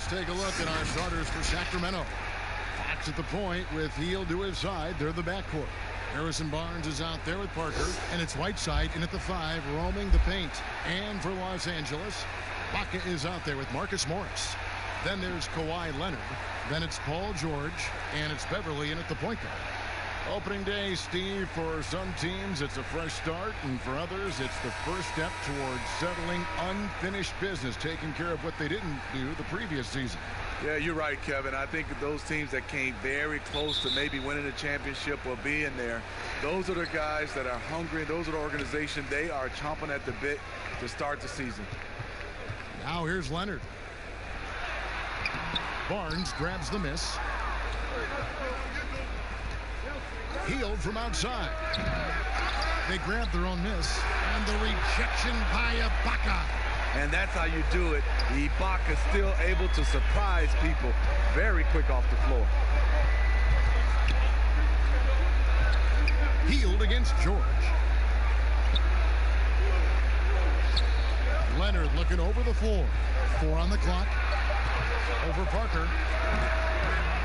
take a look at our starters for Sacramento. Fox at the point with Heel to his side. They're the backcourt. Harrison Barnes is out there with Parker, and it's Whiteside in at the 5, roaming the paint. And for Los Angeles, Baca is out there with Marcus Morris. Then there's Kawhi Leonard. Then it's Paul George, and it's Beverly in at the point guard. Opening day, Steve, for some teams it's a fresh start, and for others it's the first step towards settling unfinished business, taking care of what they didn't do the previous season. Yeah, you're right, Kevin. I think those teams that came very close to maybe winning a championship or being there, those are the guys that are hungry. Those are the organization. They are chomping at the bit to start the season. Now here's Leonard. Barnes grabs the miss. Healed from outside. They grab their own miss. And the rejection by Ibaka. And that's how you do it. Ibaka still able to surprise people very quick off the floor. Healed against George. Leonard looking over the floor. 4 on the clock. Over Parker.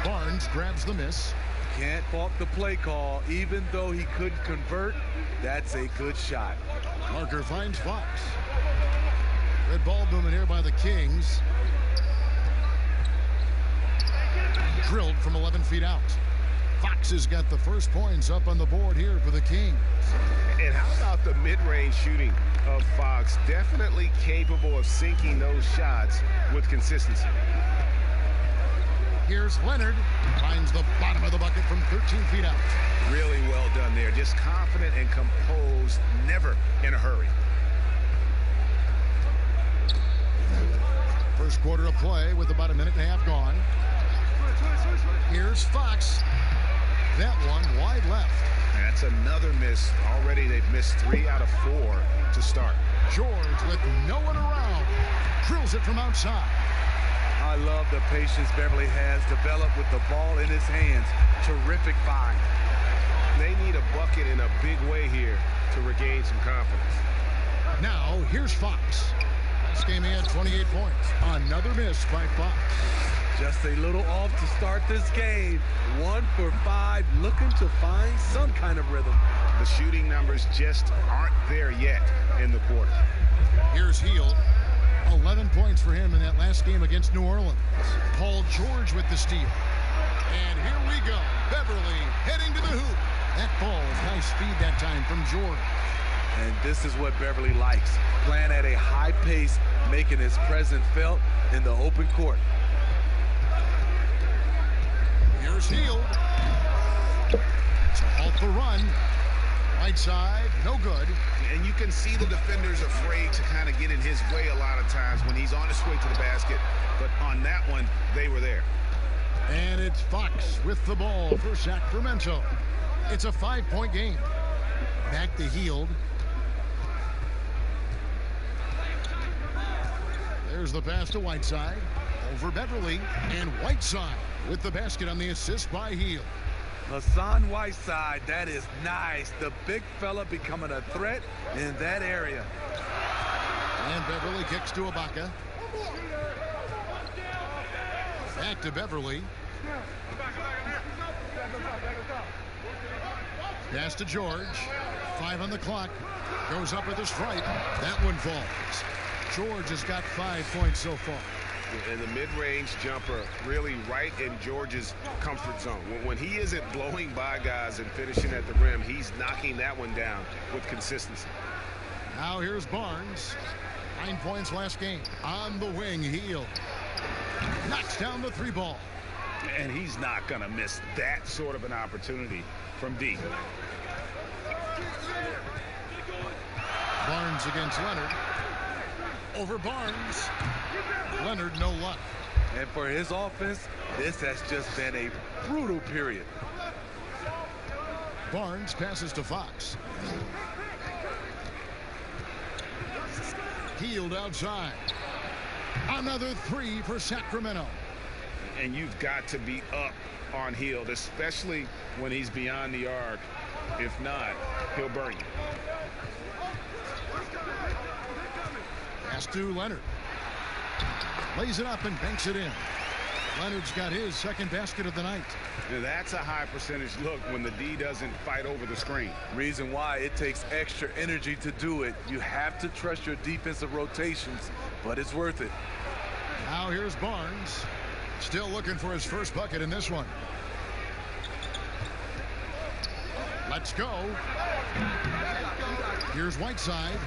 Barnes grabs the miss. Can't fault the play call. Even though he couldn't convert, that's a good shot. Parker finds Fox. Red ball movement here by the Kings. Drilled from 11 feet out. Fox has got the first points up on the board here for the Kings. And how about the mid-range shooting of Fox? Definitely capable of sinking those shots with consistency. Here's Leonard. Finds the bottom of the bucket from 13 feet out. Really well done there. Just confident and composed, never in a hurry. First quarter of play with about a minute and a half gone. Here's Fox. That one wide left. That's another miss. Already they've missed 3 out of 4 to start. George with no one around. Drills it from outside. I love the patience Beverly has developed with the ball in his hands. Terrific find. They need a bucket in a big way here to regain some confidence. Now here's Fox. This game he had 28 points. Another miss by Fox. Just a little off to start this game. 1 for 5, looking to find some kind of rhythm. The shooting numbers just aren't there yet in the quarter. Here's Heel. 11 points for him in that last game against New Orleans. Paul George with the steal. And here we go. Beverly heading to the hoop. That ball, nice speed that time from George. And this is what Beverly likes. Playing at a high pace, making his presence felt in the open court. Here's Heel. It's a halt the run. Right side, no good. And you can see the defenders afraid to kind of get in his way a lot of times when he's on his way to the basket. But on that one, they were there. And it's Fox with the ball for Sacramento. It's a 5-point game. Back to Healed. There's the pass to Whiteside. Over Beverly. And Whiteside with the basket on the assist by Healed. Hassan Whiteside, that is nice. The big fella becoming a threat in that area. And Beverly kicks to Ibaka. Back to Beverly. Pass to George. 5 on the clock. Goes up with a strike. That one falls. George has got 5 points so far. And the mid-range jumper really right in George's comfort zone. When he isn't blowing by guys and finishing at the rim, he's knocking that one down with consistency. Now here's Barnes. 9 points last game. On the wing, Heel. Knocks down the 3 ball. And he's not going to miss that sort of an opportunity from deep. Barnes against Leonard. Over Barnes. Leonard, no luck. And for his offense, this has just been a brutal period. Barnes passes to Fox. Healed outside. Another 3 for Sacramento. And you've got to be up on Healed, especially when he's beyond the arc. If not, he'll burn you. Pass to Leonard. Lays it up and banks it in. Leonard's got his second basket of the night. Now that's a high percentage look when the D doesn't fight over the screen. Reason why it takes extra energy to do it. You have to trust your defensive rotations, but it's worth it. Now here's Barnes. Still looking for his first bucket in this one. Let's go. Here's Whiteside.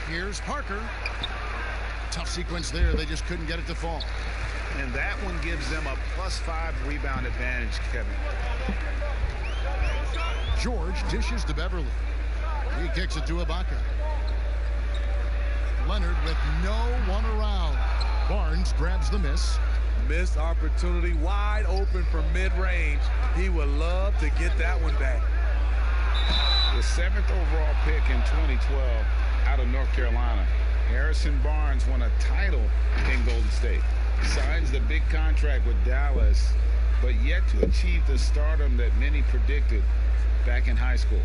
Here's Parker. Tough sequence there. They just couldn't get it to fall. And that one gives them a +5 rebound advantage, Kevin. George dishes to Beverly. He kicks it to Ibaka. Leonard with no one around. Barnes grabs the miss. Missed opportunity, wide open from mid-range. He would love to get that one back. The 7th overall pick in 2012 out of North Carolina. Harrison Barnes won a title in Golden State. Signs the big contract with Dallas, but yet to achieve the stardom that many predicted back in high school.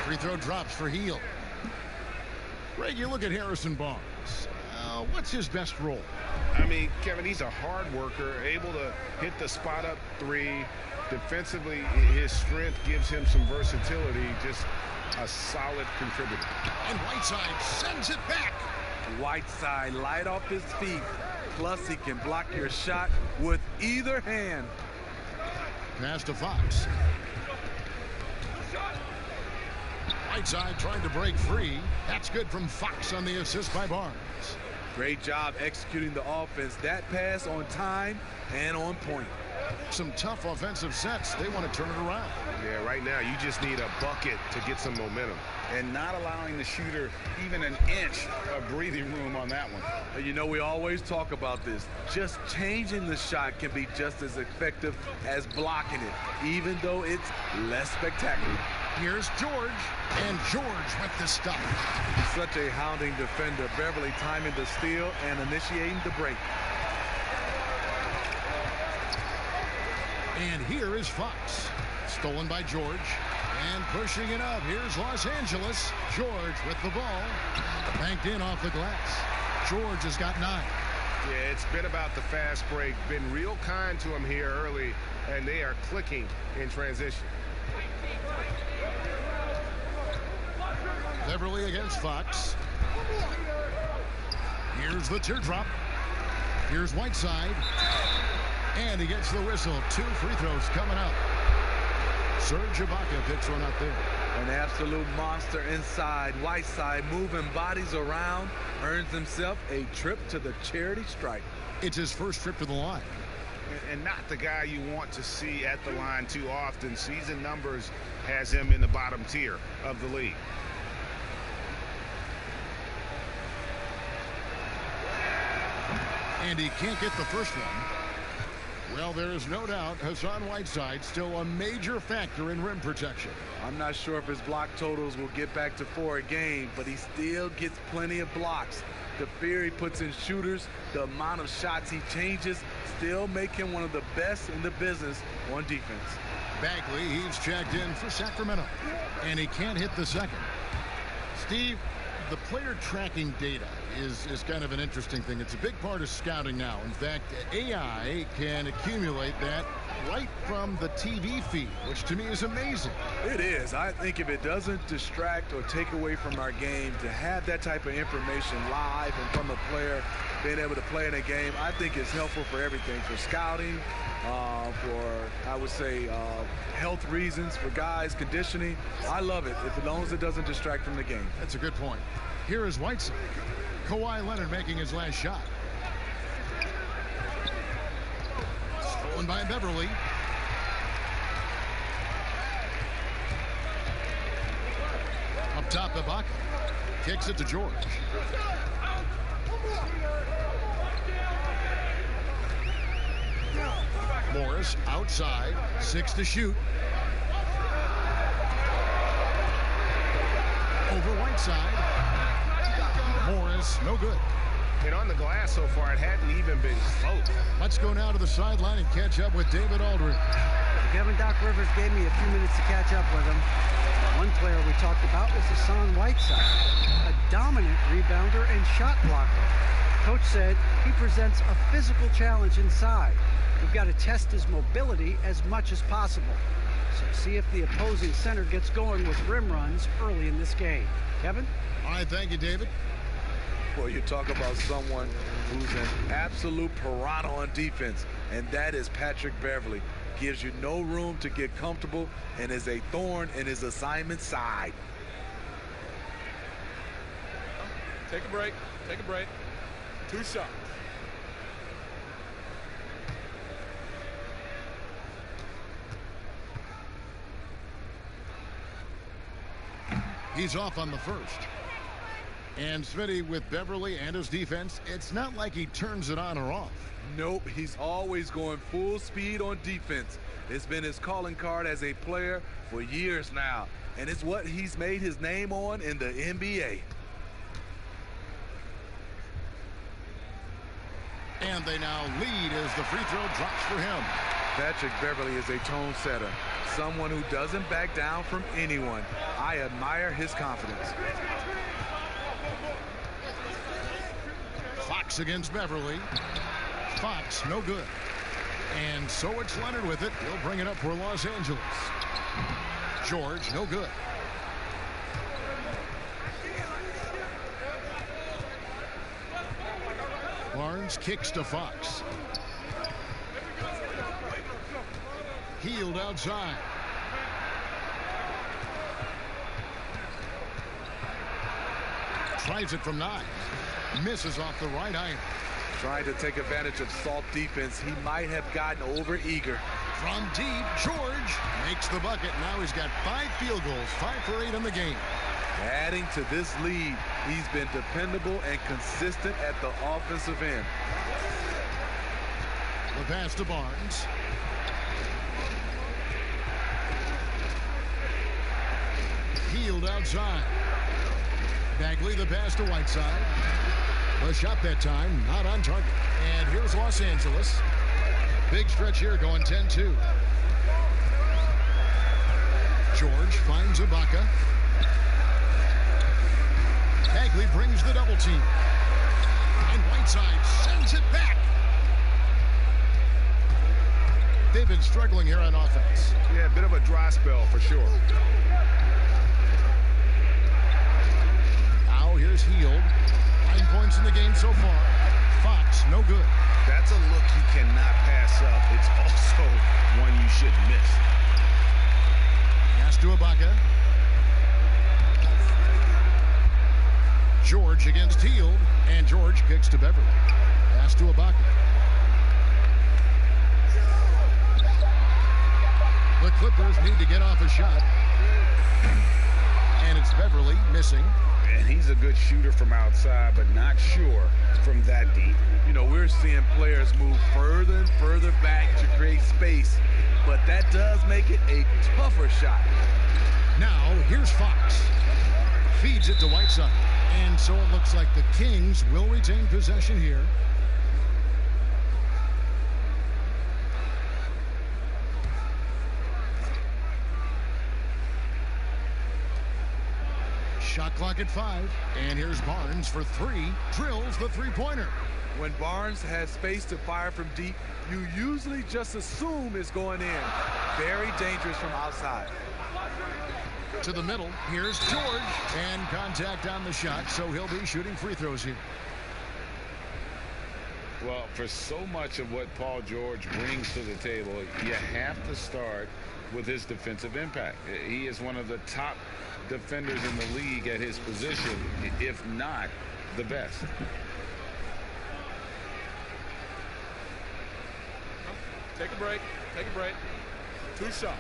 Free throw drops for Hield. Greg, you look at Harrison Barnes. What's his best role? I mean, Kevin, he's a hard worker, able to hit the spot up three. Defensively, his strength gives him some versatility, just a solid contributor. And Whiteside sends it back. Whiteside light off his feet. Plus, he can block your shot with either hand. Pass to Fox. Whiteside trying to break free. That's good from Fox on the assist by Barnes. Great job executing the offense. That pass on time and on point. Some tough offensive sets. They want to turn it around. Yeah, right now you just need a bucket to get some momentum. And not allowing the shooter even an inch of breathing room on that one. You know, we always talk about this. Just changing the shot can be just as effective as blocking it, even though it's less spectacular. Here's George, and George with the stop. Such a hounding defender. Beverly timing the steal and initiating the break. And here is Fox. Stolen by George. And pushing it up. Here's Los Angeles. George with the ball. Banked in off the glass. George has got 9. Yeah, it's been about the fast break. Been real kind to him here early, and they are clicking in transition. Beverly against Fox. Here's the teardrop. Here's Whiteside. And he gets the whistle. 2 free throws coming up. Serge Ibaka picks one up there. An absolute monster inside. Whiteside moving bodies around. Earns himself a trip to the charity stripe. It's his first trip to the line. And not the guy you want to see at the line too often. Season numbers has him in the bottom tier of the league. And he can't get the first one. Well, there is no doubt Hassan Whiteside still a major factor in rim protection. I'm not sure if his block totals will get back to 4 a game, but he still gets plenty of blocks. The fear he puts in shooters, the amount of shots he changes, still make him one of the best in the business on defense. Bagley, he's checked in for Sacramento, and he can't hit the second. Steve, the player tracking data is kind of an interesting thing. It's a big part of scouting now. In fact, AI can accumulate that right from the TV feed, which to me is amazing. It is. I think if it doesn't distract or take away from our game, to have that type of information live and from a player being able to play in a game, I think it's helpful for everything, for scouting, for, I would say, health reasons, for guys, conditioning. I love it, as long as it doesn't distract from the game. That's a good point. Here is Whiteside. Kawhi Leonard making his last shot. Stolen by Beverly. Up top, Ibaka kicks it to George. Morris outside, 6 to shoot. Over Whiteside. Morris, no good. And on the glass so far, it hadn't even been close. Let's go now to the sideline and catch up with David Aldridge. Kevin, Doc Rivers gave me a few minutes to catch up with him. One player we talked about was Hassan Whiteside, a dominant rebounder and shot blocker. Coach said he presents a physical challenge inside. We've got to test his mobility as much as possible. So see if the opposing center gets going with rim runs early in this game. Kevin? All right, thank you, David. Well, you talk about someone who's an absolute piranha on defense, and that is Patrick Beverley. Gives you no room to get comfortable and is a thorn in his assignment side. Take a break. Take a break. 2 shots. He's off on the first. And Smitty, with Beverly and his defense, it's not like he turns it on or off. Nope, he's always going full speed on defense. It's been his calling card as a player for years now, and it's what he's made his name on in the NBA. And they now lead as the free throw drops for him. Patrick Beverley is a tone setter, someone who doesn't back down from anyone. I admire his confidence. Fox against Beverly. Fox, no good. And so it's Leonard with it. He'll bring it up for Los Angeles. George, no good. Barnes kicks to Fox. Healed outside. Tries it from 9. Misses off the right iron. Trying to take advantage of soft defense. He might have gotten over eager. From deep, George makes the bucket. Now he's got 5 field goals, 5 for 8 in the game. Adding to this lead, he's been dependable and consistent at the offensive end. The pass to Barnes. Healed outside. Bagley, the pass to Whiteside. The shot that time, not on target. And here's Los Angeles. Big stretch here, going 10-2. George finds Ibaka. Bagley brings the double team. And Whiteside sends it back. They've been struggling here on offense. Yeah, a bit of a dry spell for sure. Now here's Hield. 9 points in the game so far. Fox, no good. That's a look you cannot pass up. It's also one you shouldn't miss. Pass to Ibaka. George against Hield, and George kicks to Beverly. Pass to Ibaka. The Clippers need to get off a shot. And it's Beverly missing. And he's a good shooter from outside, but not sure from that deep. You know, we're seeing players move further and further back to create space, but that does make it a tougher shot. Now, here's Fox. Feeds it to Whiteside. And so it looks like the Kings will retain possession here. Shot clock at 5. And here's Barnes for 3. Drills the three-pointer. When Barnes has space to fire from deep, you usually just assume it's going in. Very dangerous from outside. To the middle. Here's George. And contact on the shot, so he'll be shooting free throws here. Well, for so much of what Paul George brings to the table, you have to start with his defensive impact. He is one of the top defenders in the league at his position, if not the best. Take a break. Take a break. 2 shots.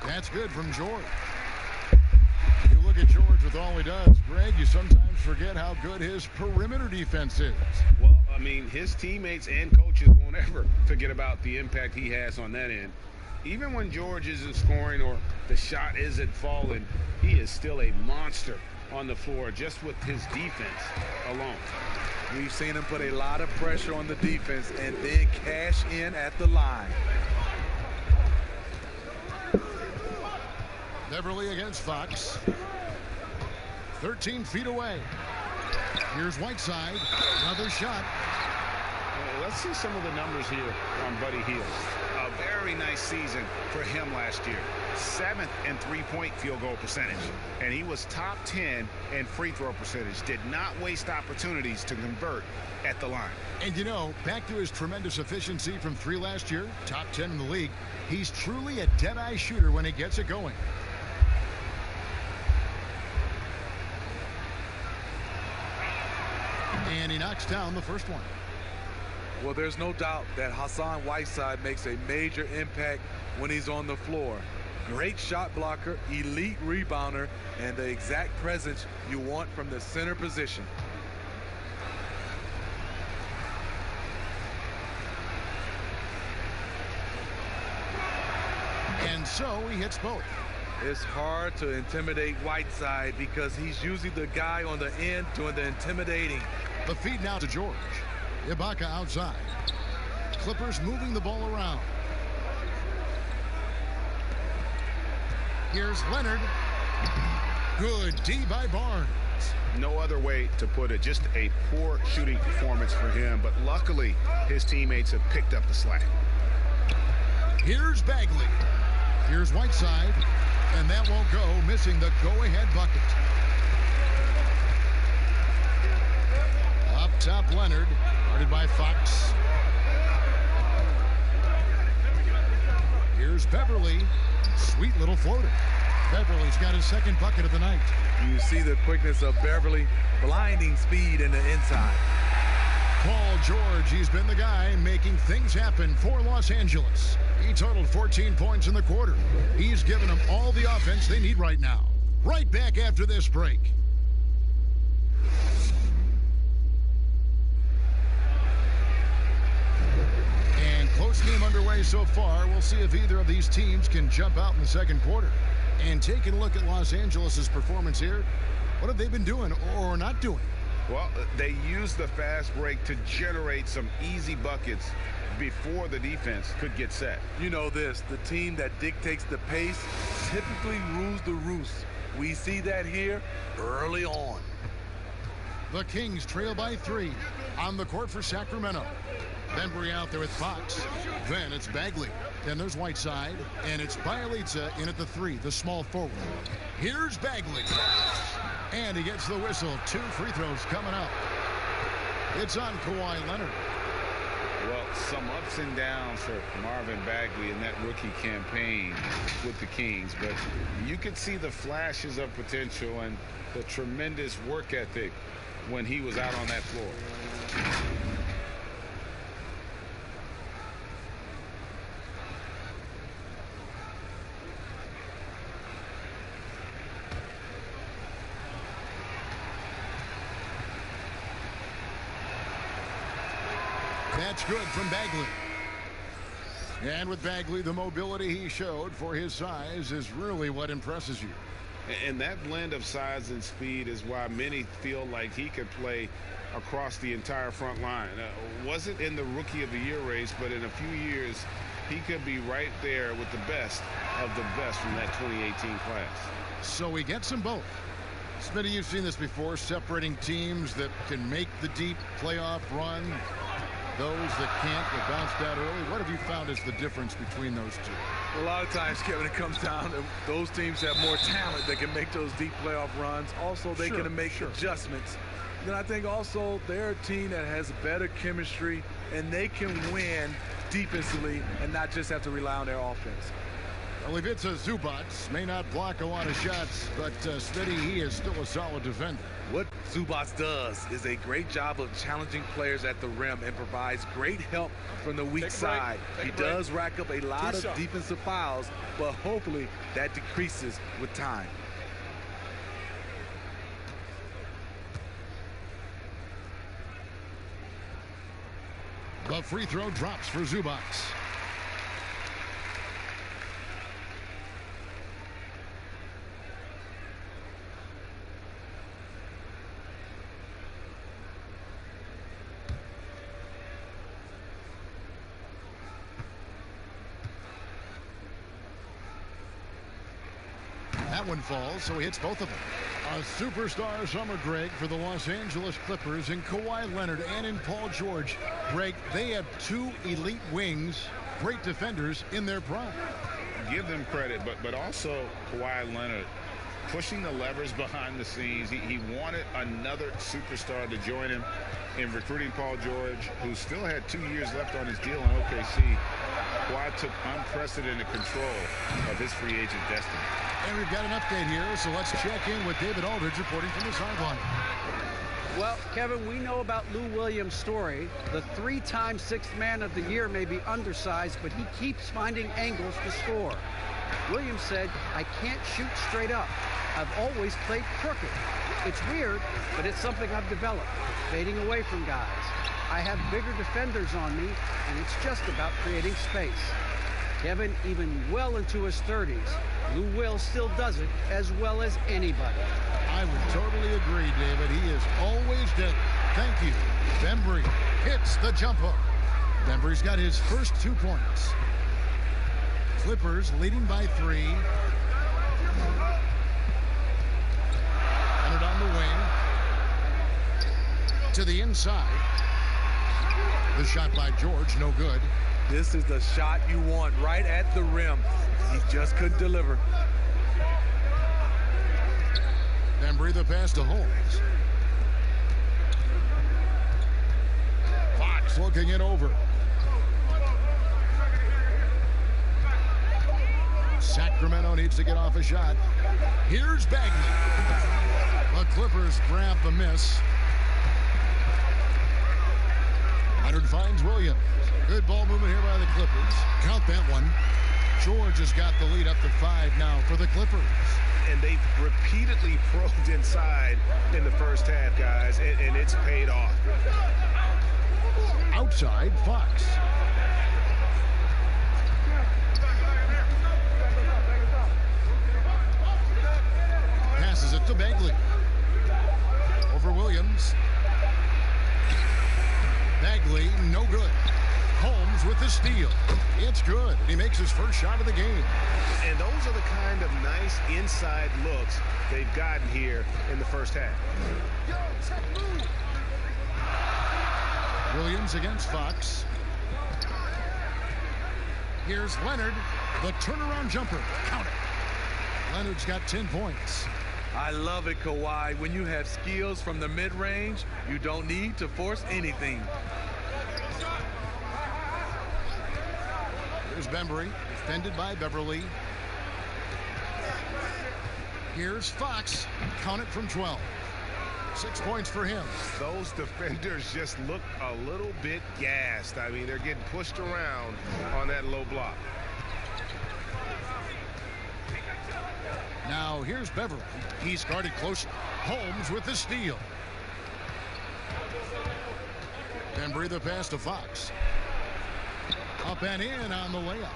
That's good from George. with all he does, Greg, you sometimes forget how good his perimeter defense is. Well, I mean, his teammates and coaches won't ever forget about the impact he has on that end. Even when George isn't scoring or the shot isn't falling, he is still a monster on the floor just with his defense alone. We've seen him put a lot of pressure on the defense and then cash in at the line. Beverly against Fox. 13 feet away. Here's Whiteside. Another shot. Let's see some of the numbers here on Buddy Hield. A very nice season for him last year. 7th in three-point field goal percentage. And he was top 10 in free throw percentage. Did not waste opportunities to convert at the line. And you know, back to his tremendous efficiency from 3 last year, top 10 in the league, he's truly a dead-eye shooter when he gets it going. And he knocks down the first one. Well, there's no doubt that Hassan Whiteside makes a major impact when he's on the floor. Great shot blocker, elite rebounder, and the exact presence you want from the center position. And so he hits both. It's hard to intimidate Whiteside because he's usually the guy on the end doing the intimidating. The feed now to George. Ibaka outside. Clippers moving the ball around. Here's Leonard. Good D by Barnes. No other way to put it. Just a poor shooting performance for him. But luckily, his teammates have picked up the slack. Here's Bagley. Here's Whiteside. And that won't go, missing the go-ahead bucket. Up top, Leonard. Guarded by Fox. Here's Beverly. Sweet little floater. Beverly's got his second bucket of the night. You see the quickness of Beverly, blinding speed in the inside. Paul George, he's been the guy making things happen for Los Angeles. He totaled 14 points in the quarter. He's given them all the offense they need right now. Right back after this break. And close game underway so far. We'll see if either of these teams can jump out in the second quarter. And taking a look at Los Angeles' performance here, what have they been doing or not doing? Well, they used the fast break to generate some easy buckets before the defense could get set. You know this, the team that dictates the pace typically rules the roost. We see that here early on. The Kings trail by 3 on the court for Sacramento. Bembry out there with Fox. Then it's Bagley. Then there's Whiteside. And it's Bielitsa in at the 3, the small forward. Here's Bagley. And he gets the whistle. 2 free throws coming up. It's on Kawhi Leonard. Well, some ups and downs for Marvin Bagley in that rookie campaign with the Kings. But you could see the flashes of potential and the tremendous work ethic when he was out on that floor. That's good from Bagley. And with Bagley, the mobility he showed for his size is really what impresses you. And that blend of size and speed is why many feel like he could play across the entire front line. Wasn't in the Rookie of the Year race, but in a few years, he could be right there with the best of the best from that 2018 class. So he gets them both. Smitty, you've seen this before, separating teams that can make the deep playoff run, those that can't get bounced out early. What have you found is the difference between those two? A lot of times, Kevin, it comes down to those teams have more talent that can make those deep playoff runs. Also, they can make adjustments. Then I think also they're a team that has better chemistry, and they can win defensively and not just have to rely on their offense. Well, Ivica Zubac may not block a lot of shots, but Smitty, he is still a solid defender. What Zubac does is a great job of challenging players at the rim and provides great help from the weak side. He does rack up a lot of defensive fouls, but hopefully that decreases with time. The free throw drops for Zubac. That one falls, so he hits both of them. A superstar summer, Greg, for the Los Angeles Clippers in Kawhi Leonard and in Paul George. Greg, they have two elite wings, great defenders in their prime. Give them credit, but also Kawhi Leonard pushing the levers behind the scenes. He wanted another superstar to join him in recruiting Paul George, who still had 2 years left on his deal in OKC. Kawhi took unprecedented control of his free agent destiny. And we've got an update here, so let's check in with David Aldridge reporting from the sideline. Well, Kevin, we know about Lou Williams' story. The three-time Sixth Man of the Year may be undersized, but he keeps finding angles to score. Williams said, "I can't shoot straight up. I've always played crooked. It's weird, but it's something I've developed, fading away from guys. I have bigger defenders on me, and it's just about creating space." Kevin, even well into his 30s, Lou Will still does it as well as anybody. I would totally agree, David. He is always deadly. Thank you. Bembry hits the jump hook. Bembry's got his first 2 points. Clippers leading by 3. Leonard on the wing. To the inside. The shot by George, no good. This is the shot you want right at the rim. He just couldn't deliver. Bembry the pass to Holmes. Fox looking it over. Sacramento needs to get off a shot. Here's Bagley. The Clippers grab the miss. Leonard finds Williams. Good ball movement here by the Clippers. Count that one. George has got the lead up to 5 now for the Clippers. And they've repeatedly probed inside in the first half, guys, and it's paid off. Outside, Fox. Passes it to Bagley. Over Williams. Bagley, no good. Holmes with the steal. It's good. He makes his first shot of the game. And those are the kind of nice inside looks they've gotten here in the first half. Williams against Fox. Here's Leonard. The turnaround jumper. Count it. Leonard's got 10 points. I love it, Kawhi. When you have skills from the mid-range, you don't need to force anything. Here's Bembry, defended by Beverly. Here's Fox. Count it from 12. 6 points for him. Those defenders just look a little bit gassed. I mean, they're getting pushed around on that low block. Now here's Beverly. He's guarded closely. Holmes with the steal. Bembry the pass to Fox. Up and in on the layup.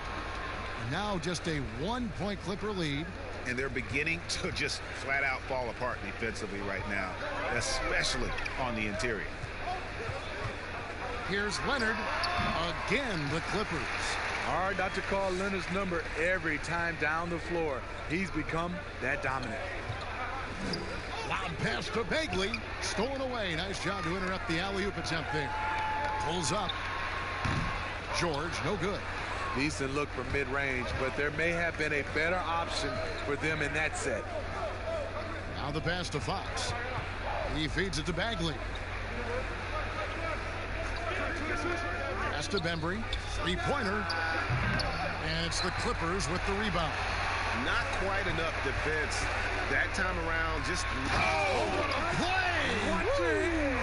Now just a 1-point Clipper lead. And they're beginning to just flat out fall apart defensively right now, especially on the interior. Here's Leonard. Again, the Clippers. Hard not to call Leonard's number every time down the floor. He's become that dominant. Loud pass to Bagley. Stolen away. Nice job to interrupt the alley-oop attempt there. Pulls up. George, no good. Decent look from mid-range, but there may have been a better option for them in that set. Now the pass to Fox. He feeds it to Bagley. Pass to Bembry. 3-pointer. And it's the Clippers with the rebound. Not quite enough defense that time around. Just what a play!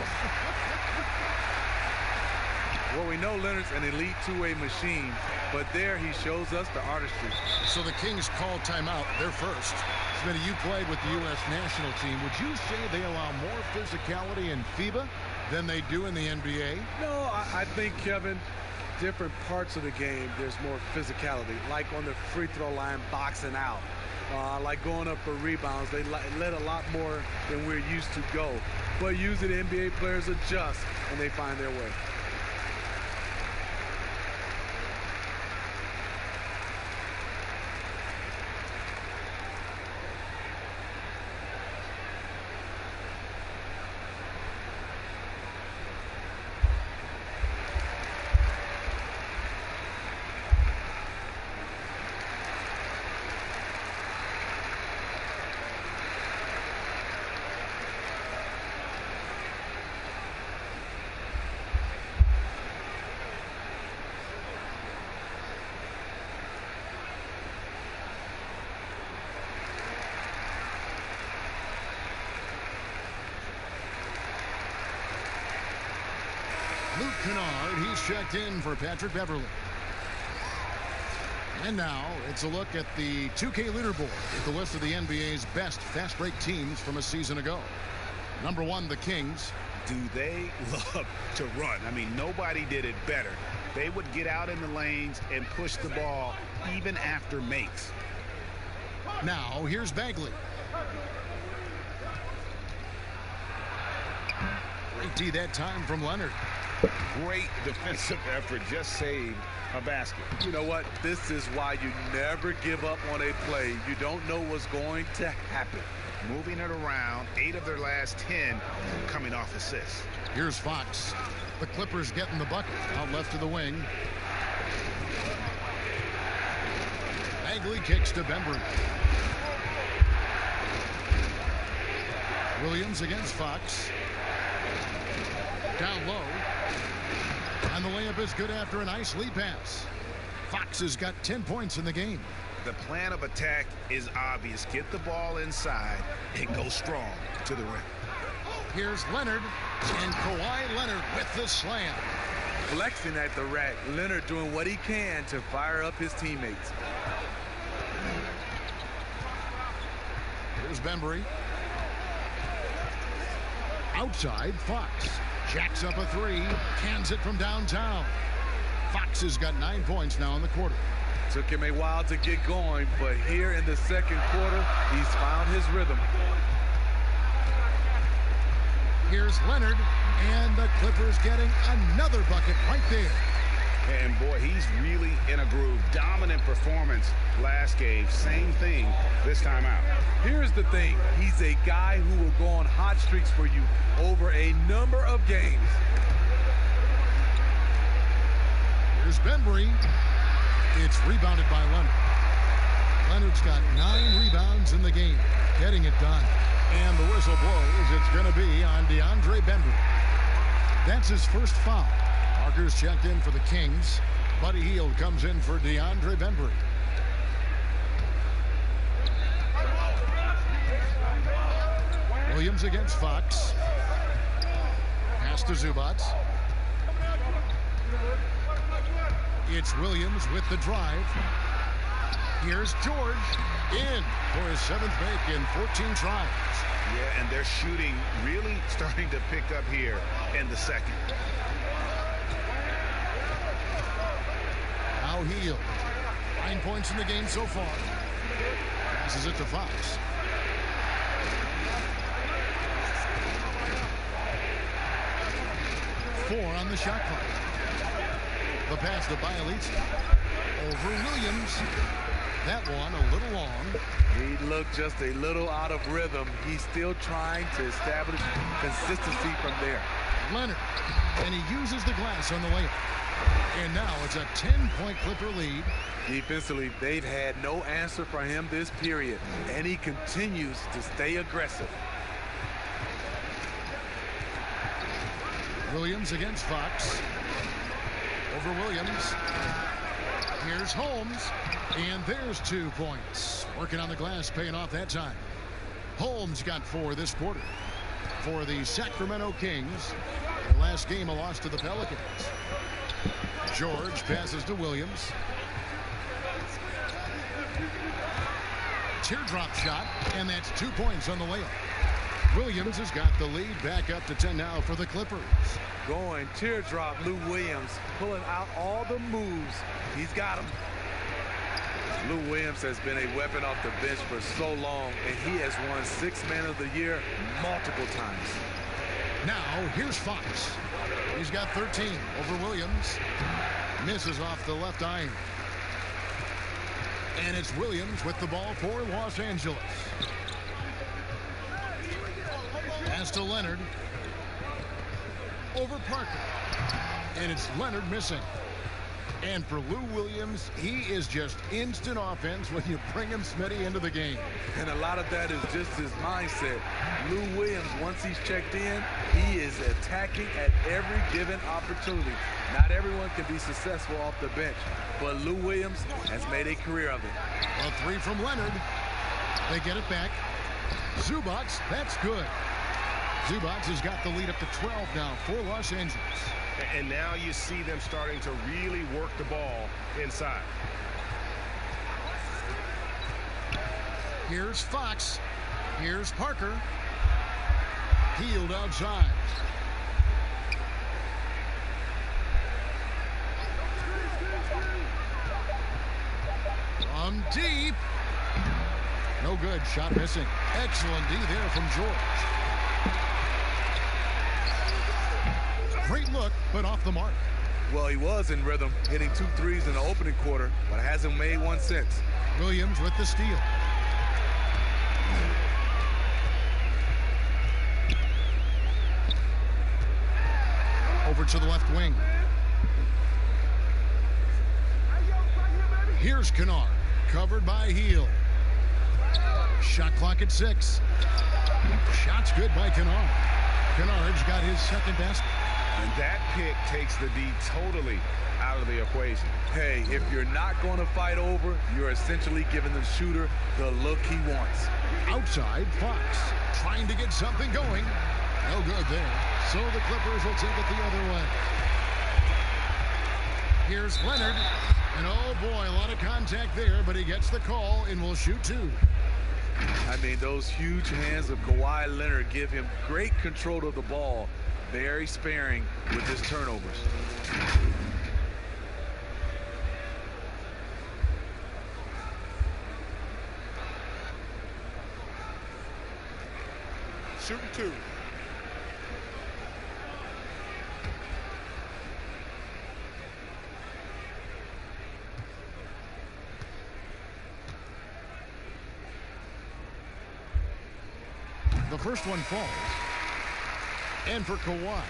Well, we know Leonard's an elite two-way machine, but there he shows us the artistry. So the Kings call timeout. They're first. Smitty, you played with the U.S. national team. Would you say they allow more physicality in FIBA than they do in the NBA? No, I think, Kevin, different parts of the game, there's more physicality. Like on the free throw line, boxing out. Like going up for rebounds, they let a lot more than we're used to go. But usually the NBA players adjust and they find their way. Luke Kennard, he's checked in for Patrick Beverly. And now it's a look at the 2K leaderboard with the list of the NBA's best fast break teams from a season ago. Number 1, the Kings. Do they love to run? I mean, nobody did it better. They would get out in the lanes and push the ball even after makes. Now here's Bagley. Great D that time from Leonard. Great defensive effort, just saved a basket. You know what? This is why you never give up on a play. You don't know what's going to happen. Moving it around, 8 of their last 10 coming off assists. Here's Fox. The Clippers getting the bucket out left to the wing. Bagley kicks to Bembry. Williams against Fox. Down low. And the layup is good after a nice lead pass. Fox has got 10 points in the game. The plan of attack is obvious. Get the ball inside and go strong to the rim. Here's Leonard, and Kawhi Leonard with the slam. Flexing at the rack. Leonard doing what he can to fire up his teammates. Here's Bembry. Outside, Fox. Jacks up a 3, cans it from downtown. Fox has got 9 points now in the quarter. Took him a while to get going, but here in the second quarter, he's found his rhythm. Here's Leonard, and the Clippers getting another bucket right there. And boy, he's really in a groove. Dominant performance last game. Same thing this time out. Here's the thing. He's a guy who will go on hot streaks for you over a number of games. Here's Bembry. It's rebounded by Leonard. Leonard's got 9 rebounds in the game, getting it done. And the whistle blows. It's going to be on DeAndre Bembry. That's his first foul. Parker's checked in for the Kings. Buddy Hield comes in for DeAndre Bembry. Williams against Fox. Pass to Zubac. It's Williams with the drive. Here's George in for his 7th make in 14 tries. Yeah, and their shooting really starting to pick up here in the second. Now Hield. 9 points in the game so far. Passes it to Fox. Four on the shot clock. The pass to Bielitsa. Over Williams. That one a little long. He looked just a little out of rhythm. He's still trying to establish consistency from there. Leonard. And he uses the glass on the layup. And now it's a 10-point Clipper lead. Defensively, they've had no answer for him this period. And he continues to stay aggressive. Williams against Fox. Over Williams. Here's Holmes. And there's 2 points. Working on the glass, paying off that time. Holmes got 4 this quarter. For the Sacramento Kings. Their last game, a loss to the Pelicans. George passes to Williams. Teardrop shot, and that's 2 points on the layup. Williams has got the lead back up to 10 now for the Clippers. Going teardrop, Lou Williams pulling out all the moves. He's got them. Lou Williams has been a weapon off the bench for so long, and he has won Sixth Man of the Year multiple times. Now, here's Fox. He's got 13 over Williams. Misses off the left iron. And it's Williams with the ball for Los Angeles. Pass to Leonard. Over Parker. And it's Leonard missing. And for Lou Williams, he is just instant offense when you bring him Smitty into the game. And a lot of that is just his mindset. Lou Williams, once he's checked in, he is attacking at every given opportunity. Not everyone can be successful off the bench, but Lou Williams has made a career of it. A three from Leonard. They get it back. Zubac, that's good. Zubac has got the lead up to 12 now for Los Angeles. And now you see them starting to really work the ball inside. Here's Fox. Here's Parker. Healed outside. From deep. No good. Shot missing. Excellent D there from George. Great look, but off the mark. Well, he was in rhythm, hitting 2 threes in the opening quarter, but hasn't made one since. Williams with the steal. Over to the left wing. Here's Kennard, covered by Heel. Shot clock at 6. Shot's good by Kennard. Kennard's got his second basket. And that pick takes the D totally out of the equation. Hey, if you're not going to fight over, you're essentially giving the shooter the look he wants. Outside, Fox trying to get something going. No good there. So the Clippers will take it the other way. Here's Leonard. And oh boy, a lot of contact there, but he gets the call and will shoot 2. I mean, those huge hands of Kawhi Leonard give him great control of the ball. Very sparing with his turnovers. Shooting 2. The first one falls. And for Kawhi,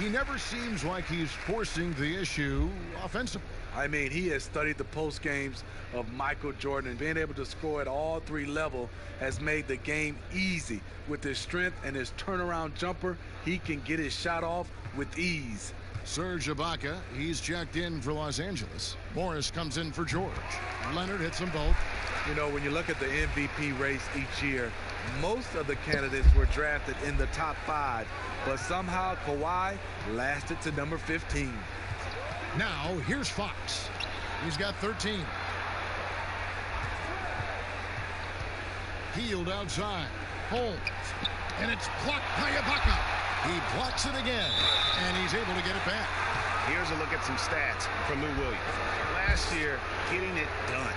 he never seems like he's forcing the issue offensively. I mean, he has studied the post games of Michael Jordan, and being able to score at all 3 levels has made the game easy. With his strength and his turnaround jumper, he can get his shot off with ease. Serge Ibaka, he's checked in for Los Angeles. Morris comes in for George. Leonard hits them both. You know, when you look at the MVP race each year, most of the candidates were drafted in the top 5, but somehow Kawhi lasted to number 15. Now, here's Fox. He's got 13. Healed outside. Holmes. And it's blocked by Ibaka. He blocks it again, and he's able to get it back. Here's a look at some stats for Lou Williams. Last year, getting it done.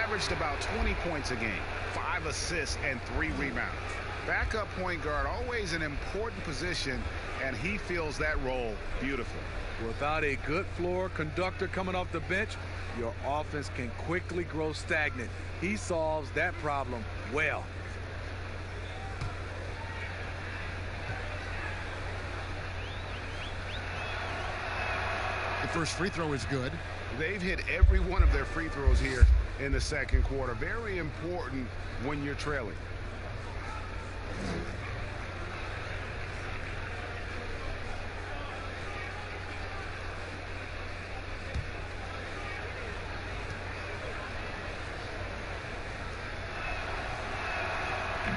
Averaged about 20 points a game, 5 assists, and 3 rebounds. Backup point guard, always an important position, and he fills that role beautifully. Without a good floor conductor coming off the bench, your offense can quickly grow stagnant. He solves that problem well. The first free throw is good. They've hit every one of their free throws here in the second quarter. Very important when you're trailing.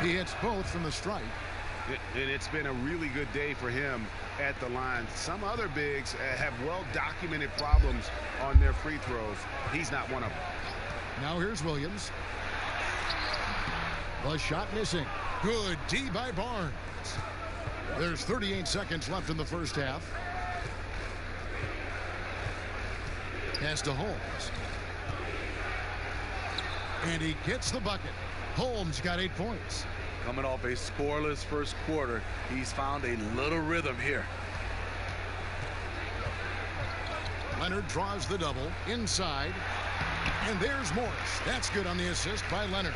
He hits both from the stripe. And it's been a really good day for him at the line. Some other bigs have well-documented problems on their free throws. He's not one of them. Now here's Williams. The shot missing. Good D by Barnes. There's 38 seconds left in the first half. Pass to Holmes. And he gets the bucket. Holmes got 8 points. Coming off a scoreless first quarter, he's found a little rhythm here. Leonard draws the double inside. And there's Morris. That's good on the assist by Leonard.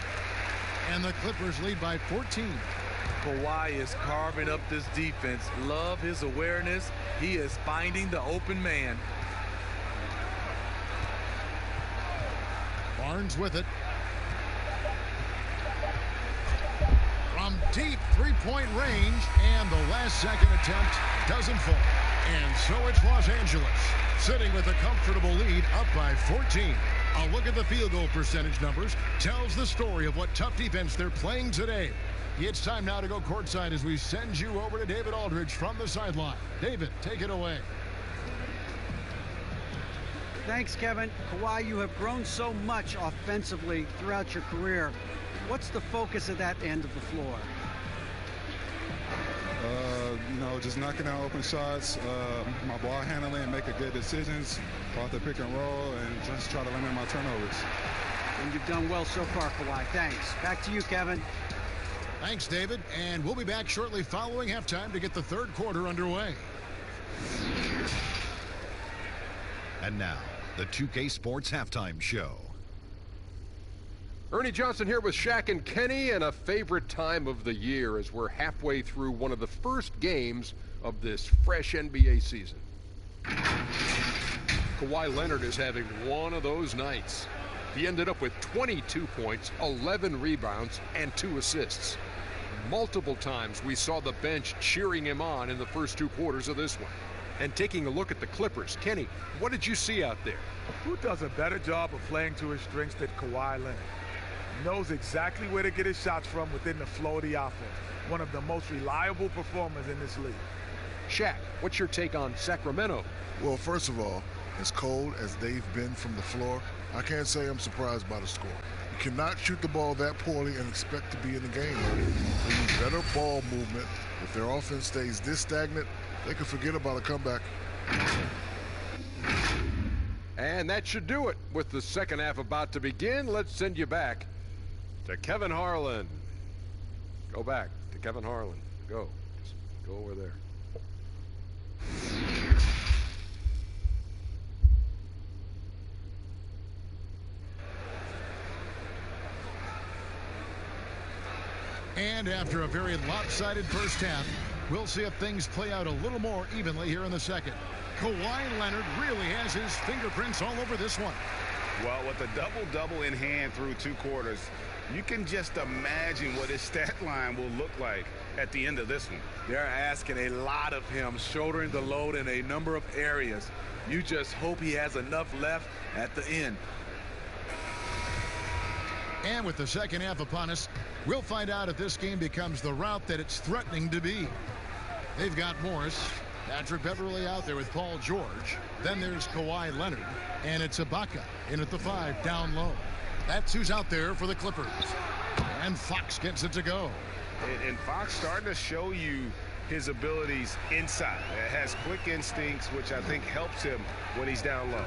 And the Clippers lead by 14. Kawhi is carving up this defense. Love his awareness. He is finding the open man. Barnes with it. From deep three-point range, and the last second attempt doesn't fall. And so it's Los Angeles, sitting with a comfortable lead up by 14. A look at the field goal percentage numbers tells the story of what tough defense they're playing today. It's time now to go courtside as we send you over to David Aldridge from the sideline. David, take it away. Thanks, Kevin. Kawhi, you have grown so much offensively throughout your career. What's the focus of that end of the floor? Just knocking out open shots, my ball handling, making good decisions off the pick and roll, and just try to limit my turnovers. And you've done well so far, Kawhi. Thanks. Back to you, Kevin. Thanks, David. And we'll be back shortly following halftime to get the third quarter underway. And now, the 2K Sports Halftime Show. Ernie Johnson here with Shaq and Kenny, and a favorite time of the year as we're halfway through one of the first games of this fresh NBA season. Kawhi Leonard is having one of those nights. He ended up with 22 points, 11 rebounds, and 2 assists. Multiple times we saw the bench cheering him on in the first 2 quarters of this one. And taking a look at the Clippers, Kenny, what did you see out there? Who does a better job of playing to his strengths than Kawhi Leonard? Knows exactly where to get his shots from within the flow of the offense. One of the most reliable performers in this league. Shaq, what's your take on Sacramento? Well, first of all, as cold as they've been from the floor, I can't say I'm surprised by the score. You cannot shoot the ball that poorly and expect to be in the game. They need better ball movement. If their offense stays this stagnant, they could forget about a comeback. And that should do it. With the second half about to begin, let's send you back to Kevin Harlan. Go back to Kevin Harlan. Go. Just go over there. And after a very lopsided first half, we'll see if things play out a little more evenly here in the second. Kawhi Leonard really has his fingerprints all over this one. Well, with a double-double in hand through 2 quarters, you can just imagine what his stat line will look like at the end of this one. They're asking a lot of him, shouldering the load in a number of areas. You just hope he has enough left at the end. And with the second half upon us, we'll find out if this game becomes the route that it's threatening to be. They've got Morris, Patrick Beverly out there with Paul George. Then there's Kawhi Leonard, and it's Ibaka in at the 5 down low. That's who's out there for the Clippers. And Fox gets it to go. And Fox starting to show you his abilities inside. It has quick instincts, which I think helps him when he's down low.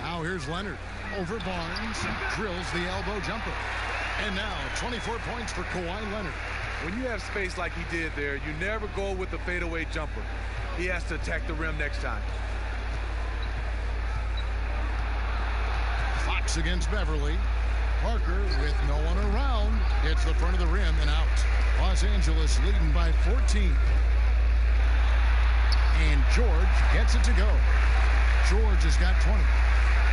Now here's Leonard over Barnes, drills the elbow jumper. And now 24 points for Kawhi Leonard. When you have space like he did there, you never go with the fadeaway jumper. He has to attack the rim next time. Fox against Beverly. Parker with no one around hits the front of the rim and out. Los Angeles leading by 14. And George gets it to go. George has got 20.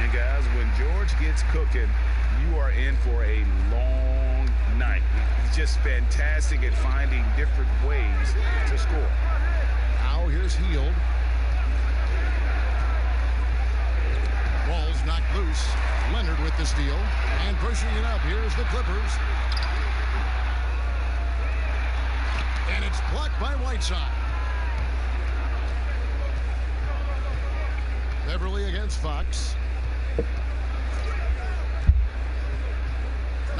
And guys, when George gets cooking, you are in for a long night. He's just fantastic at finding different ways to score. Now here's Hield. Ball's knocked loose. Leonard with the steal. And pushing it up. Here's the Clippers. And it's blocked by Whiteside. Beverly against Fox.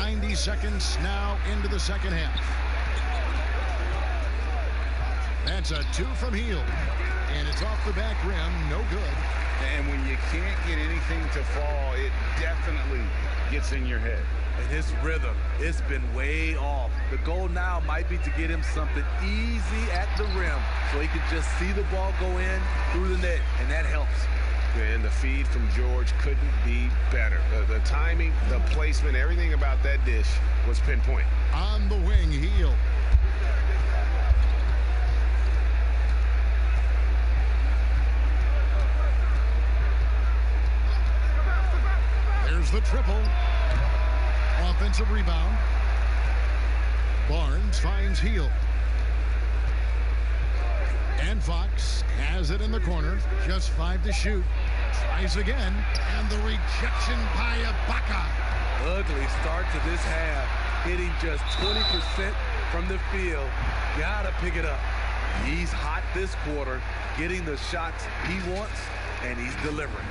90 seconds now into the second half. That's a 2 from Hield. And it's off the back rim. No good. And when you can't get anything to fall, it definitely gets in your head. And his rhythm, it's been way off. The goal now might be to get him something easy at the rim so he can just see the ball go in through the net, and that helps. And the feed from George couldn't be better. The timing, the placement, everything about that dish was pinpoint. On the wing, Hield. There's the triple. Offensive rebound. Barnes finds Hield. And Fox has it in the corner. Just 5 to shoot. Tries again. And the rejection by Ibaka. Ugly start to this half. Hitting just 20% from the field. Gotta pick it up. He's hot this quarter. Getting the shots he wants. And he's delivering.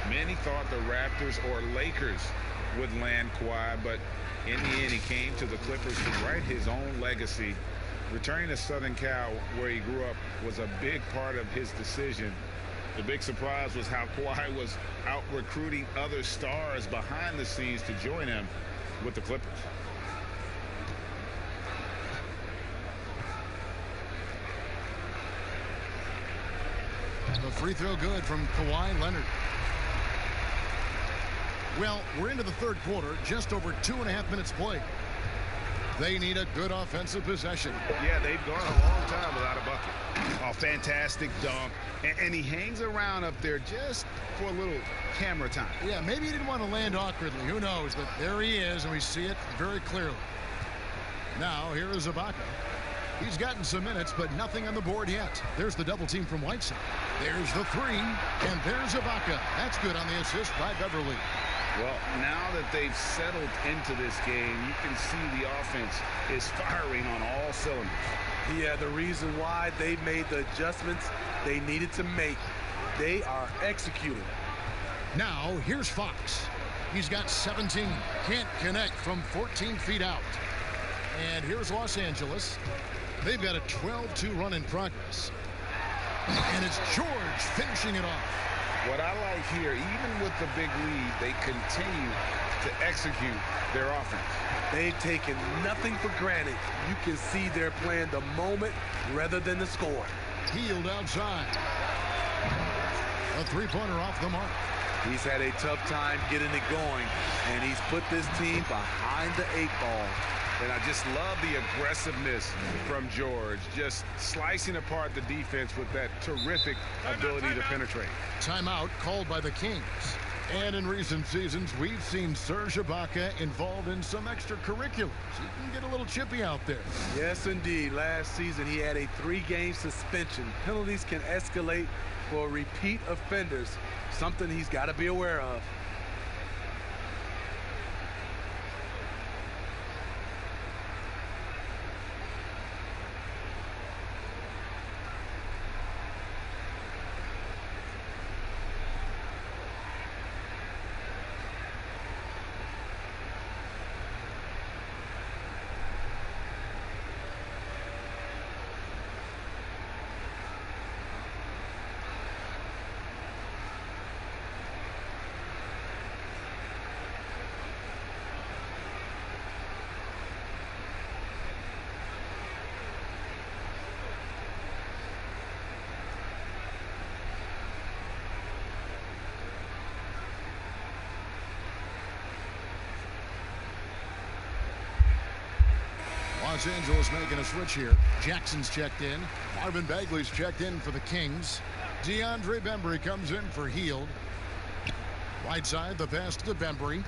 Many thought the Raptors or Lakers would land Kawhi, but in the end he came to the Clippers to write his own legacy. Returning to Southern Cal, where he grew up, was a big part of his decision. The big surprise was how Kawhi was out recruiting other stars behind the scenes to join him with the Clippers. The free throw good from Kawhi Leonard. Well, we're into the third quarter, just over 2.5 minutes played. They need a good offensive possession. Yeah, they've gone a long time without a bucket. Oh, fantastic dunk. And he hangs around up there just for a little camera time. Yeah, maybe he didn't want to land awkwardly. Who knows? But there he is, and we see it very clearly. Now, here is Ibaka. He's gotten some minutes, but nothing on the board yet. There's the double team from Whiteside. There's the 3, and there's Ibaka. That's good on the assist by Beverly. Well, now that they've settled into this game, you can see the offense is firing on all cylinders. Yeah, the reason why they made the adjustments they needed to make, they are executing. Now, here's Fox. He's got 17. Can't connect from 14 feet out. And here's Los Angeles. They've got a 12-2 run in progress. And it's George finishing it off. What I like here, even with the big lead, they continue to execute their offense. They've taken nothing for granted. You can see they're playing the moment rather than the score. Hield outside. A three-pointer off the mark. He's had a tough time getting it going, and he's put this team behind the 8 ball. And I just love the aggressiveness from George, just slicing apart the defense with that terrific ability to penetrate. Timeout called by the Kings. And in recent seasons, we've seen Serge Ibaka involved in some extracurriculars. He can get a little chippy out there. Yes, indeed. Last season, he had a 3-game suspension. Penalties can escalate for repeat offenders, something he's got to be aware of. Los Angeles making a switch here. Jackson's checked in. Marvin Bagley's checked in for the Kings. DeAndre Bembry comes in for Hield. Right side, the pass to Bembry.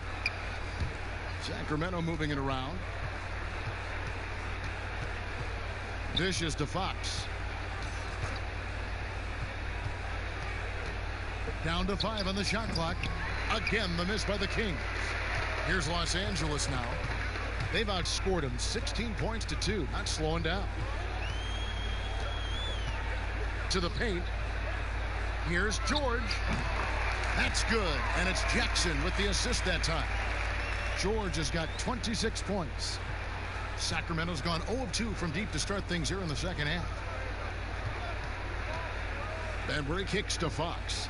Sacramento moving it around. Dishes to Fox. Down to 5 on the shot clock. Again, the miss by the Kings. Here's Los Angeles now. They've outscored him 16 points to 2. Not slowing down. To the paint. Here's George. That's good. And it's Jackson with the assist that time. George has got 26 points. Sacramento's gone 0 of 2 from deep to start things here in the second half. Bembry kicks to Fox.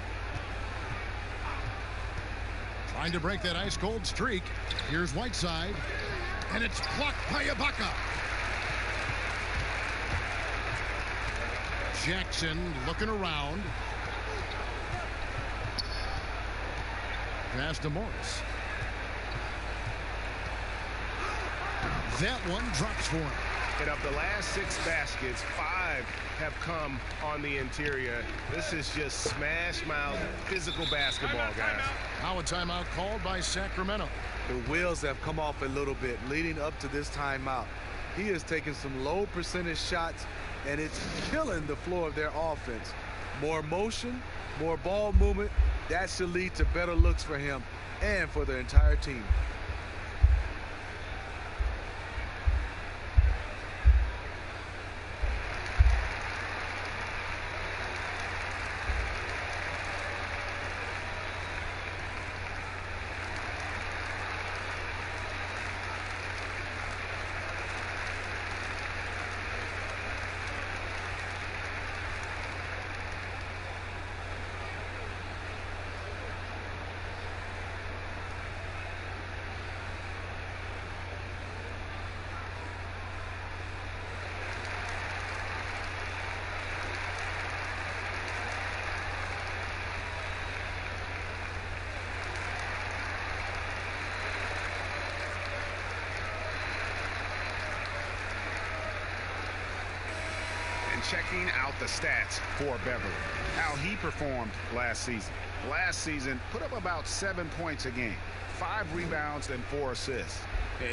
Trying to break that ice-cold streak. Here's Whiteside. And it's blocked by Ibaka. Jackson looking around. Pass to Morris. That one drops for him. And of the last 6 baskets, 5 have come on the interior. This is just smash mouth physical basketball, guys. Now a timeout called by Sacramento. The wheels have come off a little bit leading up to this timeout. He has taken some low percentage shots, and it's killing the flow of their offense. More motion, more ball movement, that should lead to better looks for him and for the entire team. Checking out the stats for Beverly, how he performed last season. Last season, put up about 7 points a game, 5 rebounds and 4 assists.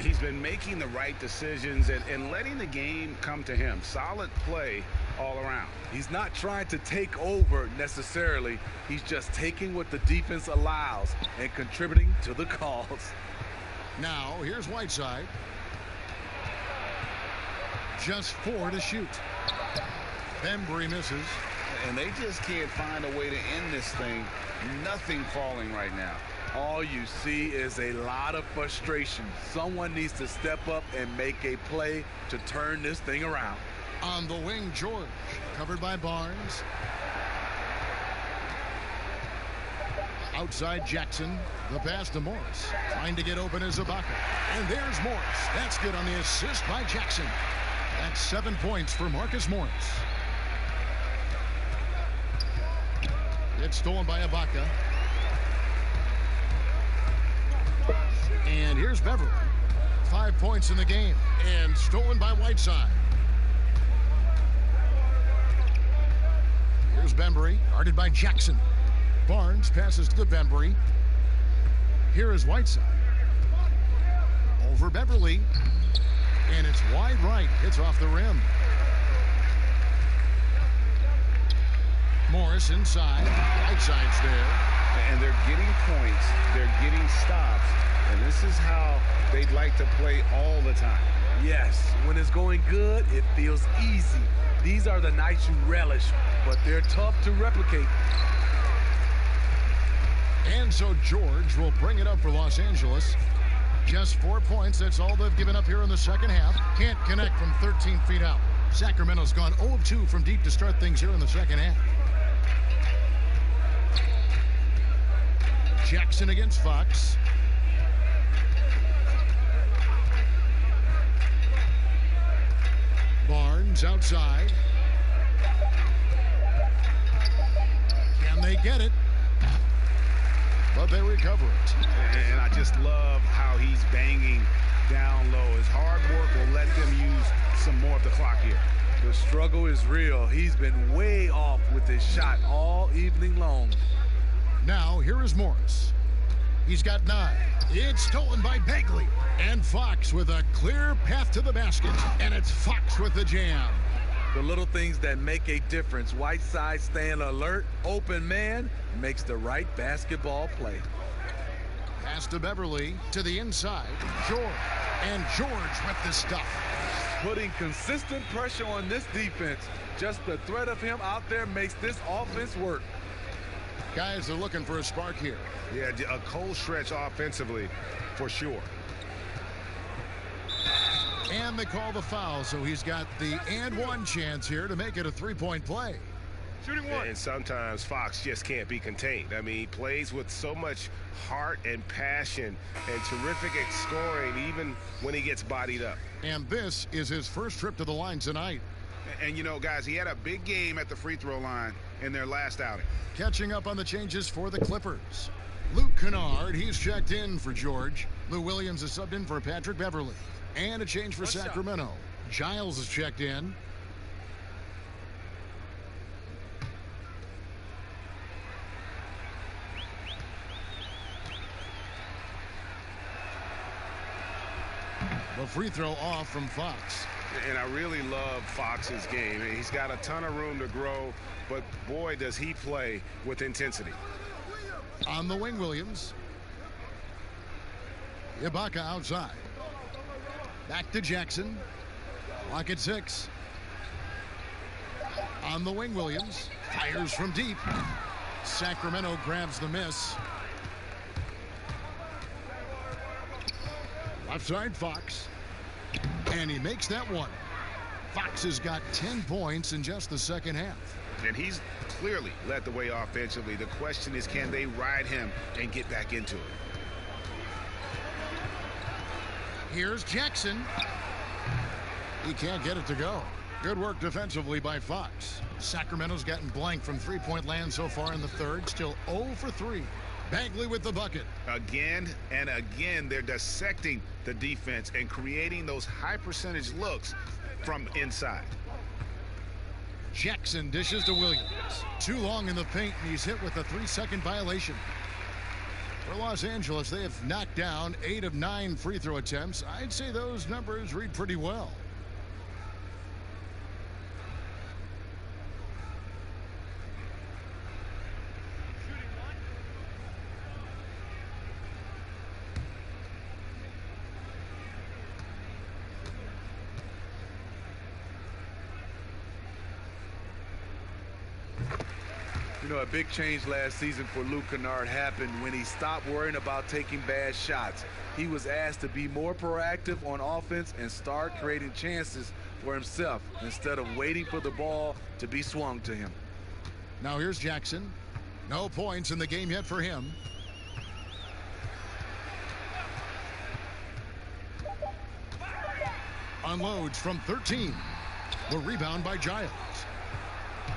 He's been making the right decisions and letting the game come to him. Solid play all around. He's not trying to take over necessarily. He's just taking what the defense allows and contributing to the calls. Now here's Whiteside. Just 4 to shoot. Bembry misses. And they just can't find a way to end this thing. Nothing falling right now. All you see is a lot of frustration. Someone needs to step up and make a play to turn this thing around. On the wing, George, covered by Barnes. Outside Jackson, the pass to Morris. Trying to get open is Ibaka. And there's Morris. That's good on the assist by Jackson. That's 7 points for Marcus Morris. It's stolen by Ibaka. And here's Beverly. 5 points in the game. And stolen by Whiteside. Here's Bembry, guarded by Jackson. Barnes passes to Bembry. Here is Whiteside. Over Beverly. And it's wide right. Hits off the rim. Morris inside. Whiteside's there. And they're getting points. They're getting stops. And this is how they'd like to play all the time. Yes, when it's going good, it feels easy. These are the nights you relish, but they're tough to replicate. And so George will bring it up for Los Angeles. Just 4 points. That's all they've given up here in the second half. Can't connect from 13 feet out. Sacramento's gone 0 of 2 from deep to start things here in the second half. Jackson against Fox. Barnes outside. Can they get it? But they recover it. And I just love how he's banging down low. His hard work will let them use some more of the clock here. The struggle is real. He's been way off with his shot all evening long. Now here is Morris. He's got 9. It's stolen by Bagley. And Fox with a clear path to the basket. And it's Fox with the jam. The little things that make a difference. Whiteside staying alert, open man, makes the right basketball play. Pass to Beverly, to the inside. George. And George with the stuff. Putting consistent pressure on this defense. Just the threat of him out there makes this offense work. Guys are looking for a spark here. Yeah, a cold stretch offensively for sure. And they call the foul, so he's got the and one chance here to make it a three-point play. Shooting one. And sometimes Fox just can't be contained. I mean, he plays with so much heart and passion and terrific at scoring even when he gets bodied up. And this is his first trip to the line tonight. And, you know, guys, he had a big game at the free throw line in their last outing. Catching up on the changes for the Clippers. Luke Kennard, he's checked in for George. Lou Williams is subbed in for Patrick Beverly. And a change for Sacramento. Giles is checked in. The free throw off from Fox. And I really love Fox's game. He's got a ton of room to grow, but boy, does he play with intensity. On the wing, Williams. Ibaka outside. Back to Jackson. Clock at 6. On the wing, Williams. Fires from deep. Sacramento grabs the miss. Left side, Fox. And he makes that one. Fox has got 10 points in just the second half. And he's clearly led the way offensively. The question is, can they ride him and get back into it? Here's Jackson. He can't get it to go. Good work defensively by Fox. Sacramento's gotten blank from three-point land so far in the third. Still 0 for 3. Bagley with the bucket. Again and again, they're dissecting the defense and creating those high-percentage looks from inside. Jackson dishes to Williams. Too long in the paint, and he's hit with a 3-second violation. For Los Angeles, they have knocked down 8 of 9 free throw attempts. I'd say those numbers read pretty well. You know, a big change last season for Luke Kennard happened when he stopped worrying about taking bad shots. He was asked to be more proactive on offense and start creating chances for himself instead of waiting for the ball to be swung to him. Now here's Jackson. No points in the game yet for him. Unloads from 13. The rebound by Giles.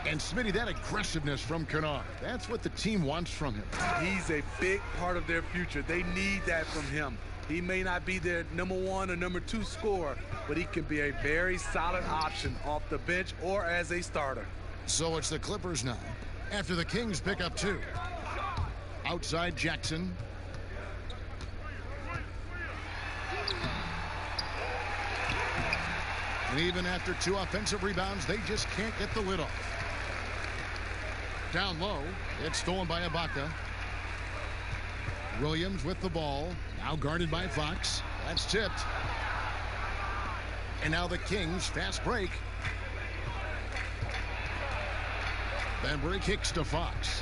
And Smitty, that aggressiveness from Kennard, that's what the team wants from him. He's a big part of their future. They need that from him. He may not be their number 1 or number 2 scorer, but he can be a very solid option off the bench or as a starter. So it's the Clippers now, after the Kings pick up 2. Outside Jackson. And even after 2 offensive rebounds, they just can't get the lid off. Down low, it's stolen by Ibaka. Williams with the ball, now guarded by Fox. That's tipped. And now the Kings fast break. Bembry kicks to Fox.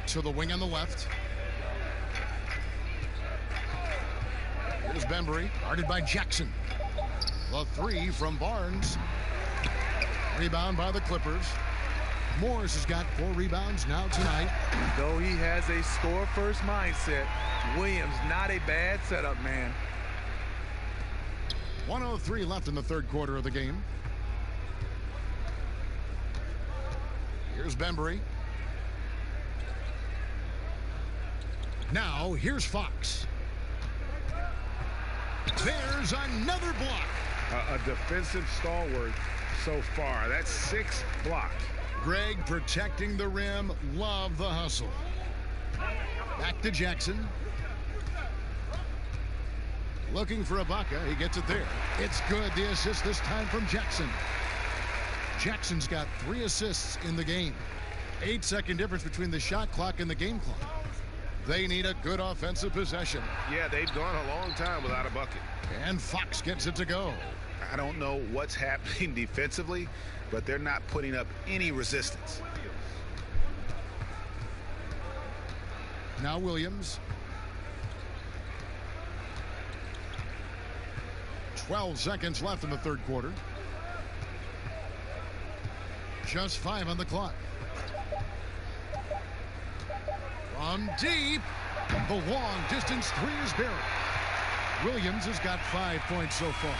To the wing on the left. Here's Bembry, guarded by Jackson. The 3 from Barnes. Rebound by the Clippers. Morris has got 4 rebounds now tonight. Though he has a score-first mindset, Williams not a bad setup man. 1:03 left in the third quarter of the game. Here's Bembry. Now here's Fox. There's another block. A defensive stalwart so far. That's 6 blocked. Greg protecting the rim. Love the hustle. Back to Jackson. Looking for Ibaka. He gets it there. It's good. The assist this time from Jackson. Jackson's got 3 assists in the game. 8-second difference between the shot clock and the game clock. They need a good offensive possession. Yeah, they've gone a long time without a bucket. And Fox gets it to go. I don't know what's happening defensively, but they're not putting up any resistance. Now Williams. 12 seconds left in the third quarter. Just 5 on the clock. From deep, the long distance three is buried. Williams has got 5 points so far.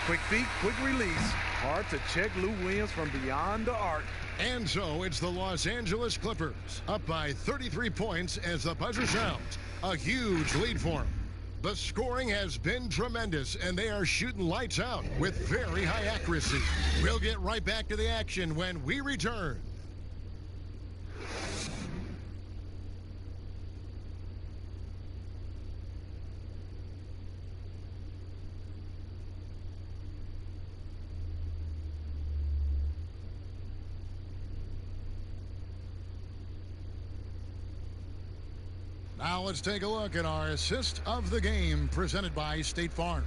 Quick feet, quick release. Hard to check Lou Williams from beyond the arc. And so it's the Los Angeles Clippers up by 33 points as the buzzer sounds. A huge lead for them. The scoring has been tremendous, and they are shooting lights out with very high accuracy. We'll get right back to the action when we return. Now let's take a look at our assist of the game presented by State Farm.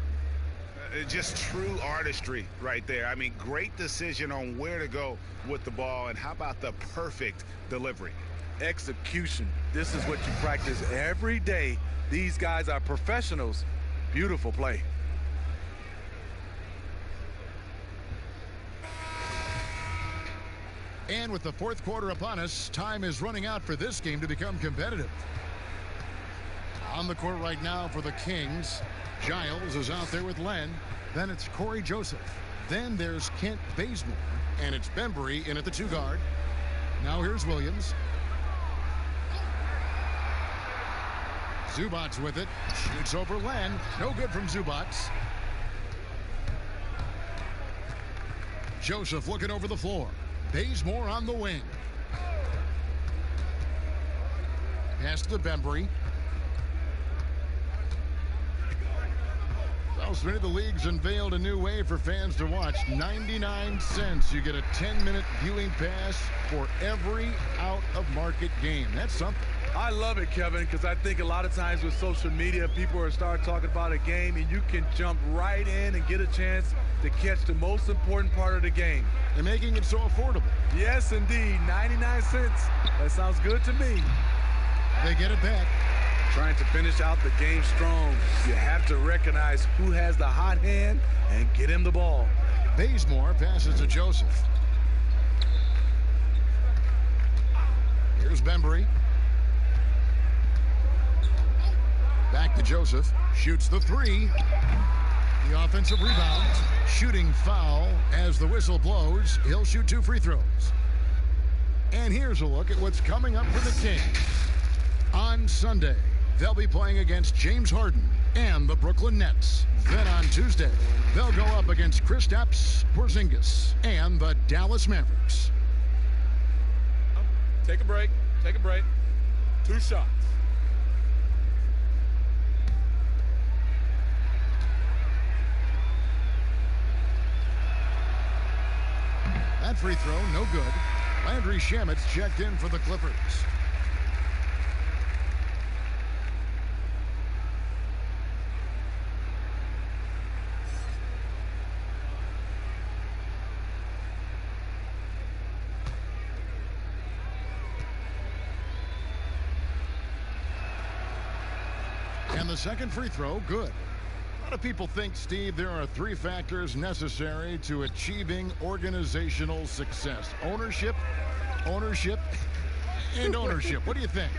Just true artistry right there. I mean, great decision on where to go with the ball, and how about the perfect delivery? Execution. This is what you practice every day. These guys are professionals. Beautiful play. And with the fourth quarter upon us, time is running out for this game to become competitive. On the court right now for the Kings, Giles is out there with Len. Then it's Corey Joseph. Then there's Kent Bazemore. And it's Bembry in at the 2 guard. Now here's Williams. Zubats with it. Shoots over Len. No good from Zubats. Joseph looking over the floor. Bazemore on the wing. Pass to Bembry. Well, the league's unveiled a new way for fans to watch. 99 cents. You get a 10-minute viewing pass for every out-of-market game. That's something. I love it, Kevin, because I think a lot of times with social media, people are start talking about a game, and you can jump right in and get a chance to catch the most important part of the game. They're making it so affordable. Yes, indeed. 99 cents. That sounds good to me. They get it back. Trying to finish out the game strong. You have to recognize who has the hot hand and get him the ball. Bazemore passes to Joseph. Here's Bembry. Back to Joseph. Shoots the 3. The offensive rebound. Shooting foul as the whistle blows. He'll shoot 2 free throws. And here's a look at what's coming up for the Kings. On Sunday, they'll be playing against James Harden and the Brooklyn Nets. Then on Tuesday, they'll go up against Kristaps Porzingis and the Dallas Mavericks. Take a break. Take a break. 2 shots. That free throw, no good. Landry Shamet's checked in for the Clippers. And the second free throw, good. A lot of people think, Steve, there are 3 factors necessary to achieving organizational success. Ownership, ownership, and ownership. What do you think?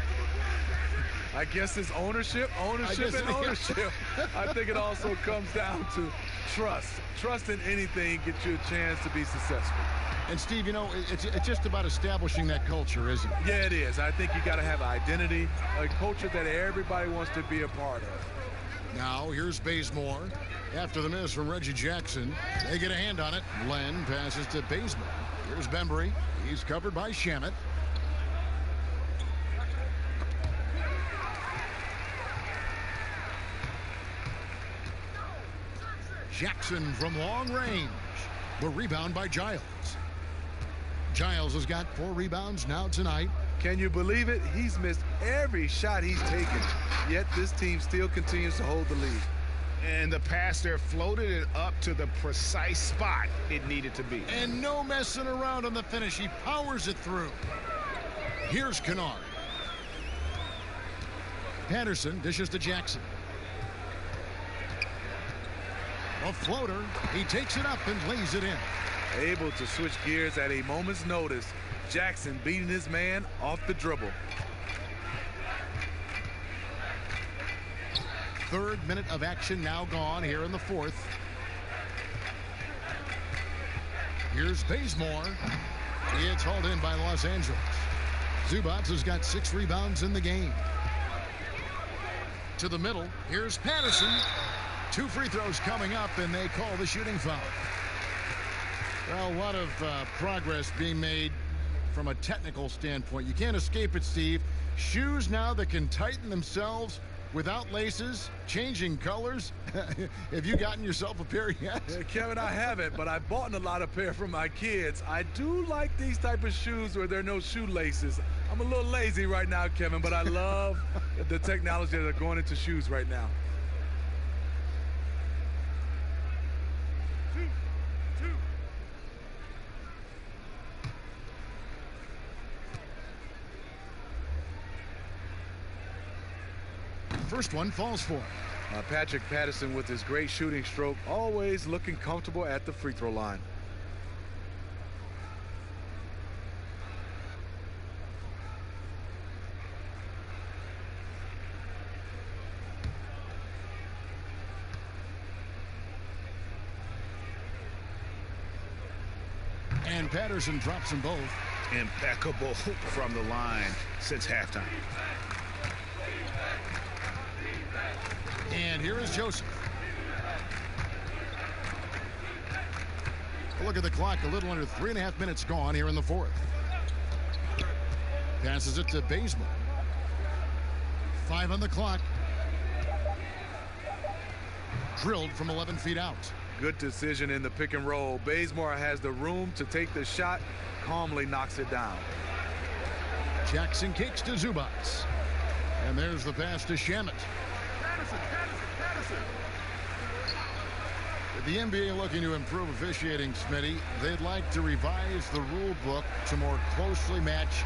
I guess it's ownership, and ownership. I think it also comes down to trust. Trust in anything gets you a chance to be successful. And, Steve, you know, it's just about establishing that culture, isn't it? Yeah, it is. I think you got to have identity, a culture that everybody wants to be a part of. Now, here's Bazemore. After the miss from Reggie Jackson, they get a hand on it. Len passes to Bazemore. Here's Bembry. He's covered by Shamet. Jackson from long range. The rebound by Giles. Giles has got 4 rebounds now tonight. Can you believe it? He's missed every shot he's taken, yet this team still continues to hold the lead. And the pass there floated it up to the precise spot it needed to be. And no messing around on the finish. He powers it through. Here's Kennard. Patterson dishes to Jackson. A floater. He takes it up and lays it in. Able to switch gears at a moment's notice. Jackson beating his man off the dribble. Third minute of action now gone here in the fourth. Here's Bazemore. It's hauled in by Los Angeles. Zubats has got 6 rebounds in the game. To the middle. Here's Patterson. 2 free throws coming up, and they call the shooting foul. Well, a lot of progress being made from a technical standpoint. You can't escape it, Steve. Shoes now that can tighten themselves without laces, changing colors. Have you gotten yourself a pair yet? Yeah, Kevin, I haven't, but I bought a lot of pair for my kids. I do like these type of shoes where there are no shoelaces. I'm a little lazy right now, Kevin, but I love the technology that are going into shoes right now. First one falls for him. Patrick Patterson with his great shooting stroke, always looking comfortable at the free throw line. And Patterson drops them both. Impeccable from the line since halftime. And here is Joseph. Look at the clock. A little under 3.5 minutes gone here in the fourth. Passes it to Bazemore. 5 on the clock. Drilled from 11 feet out. Good decision in the pick and roll. Bazemore has the room to take the shot, calmly knocks it down. Jackson kicks to Zubats. And there's the pass to Shamet. The NBA looking to improve officiating, Smitty. They'd like to revise the rule book to more closely match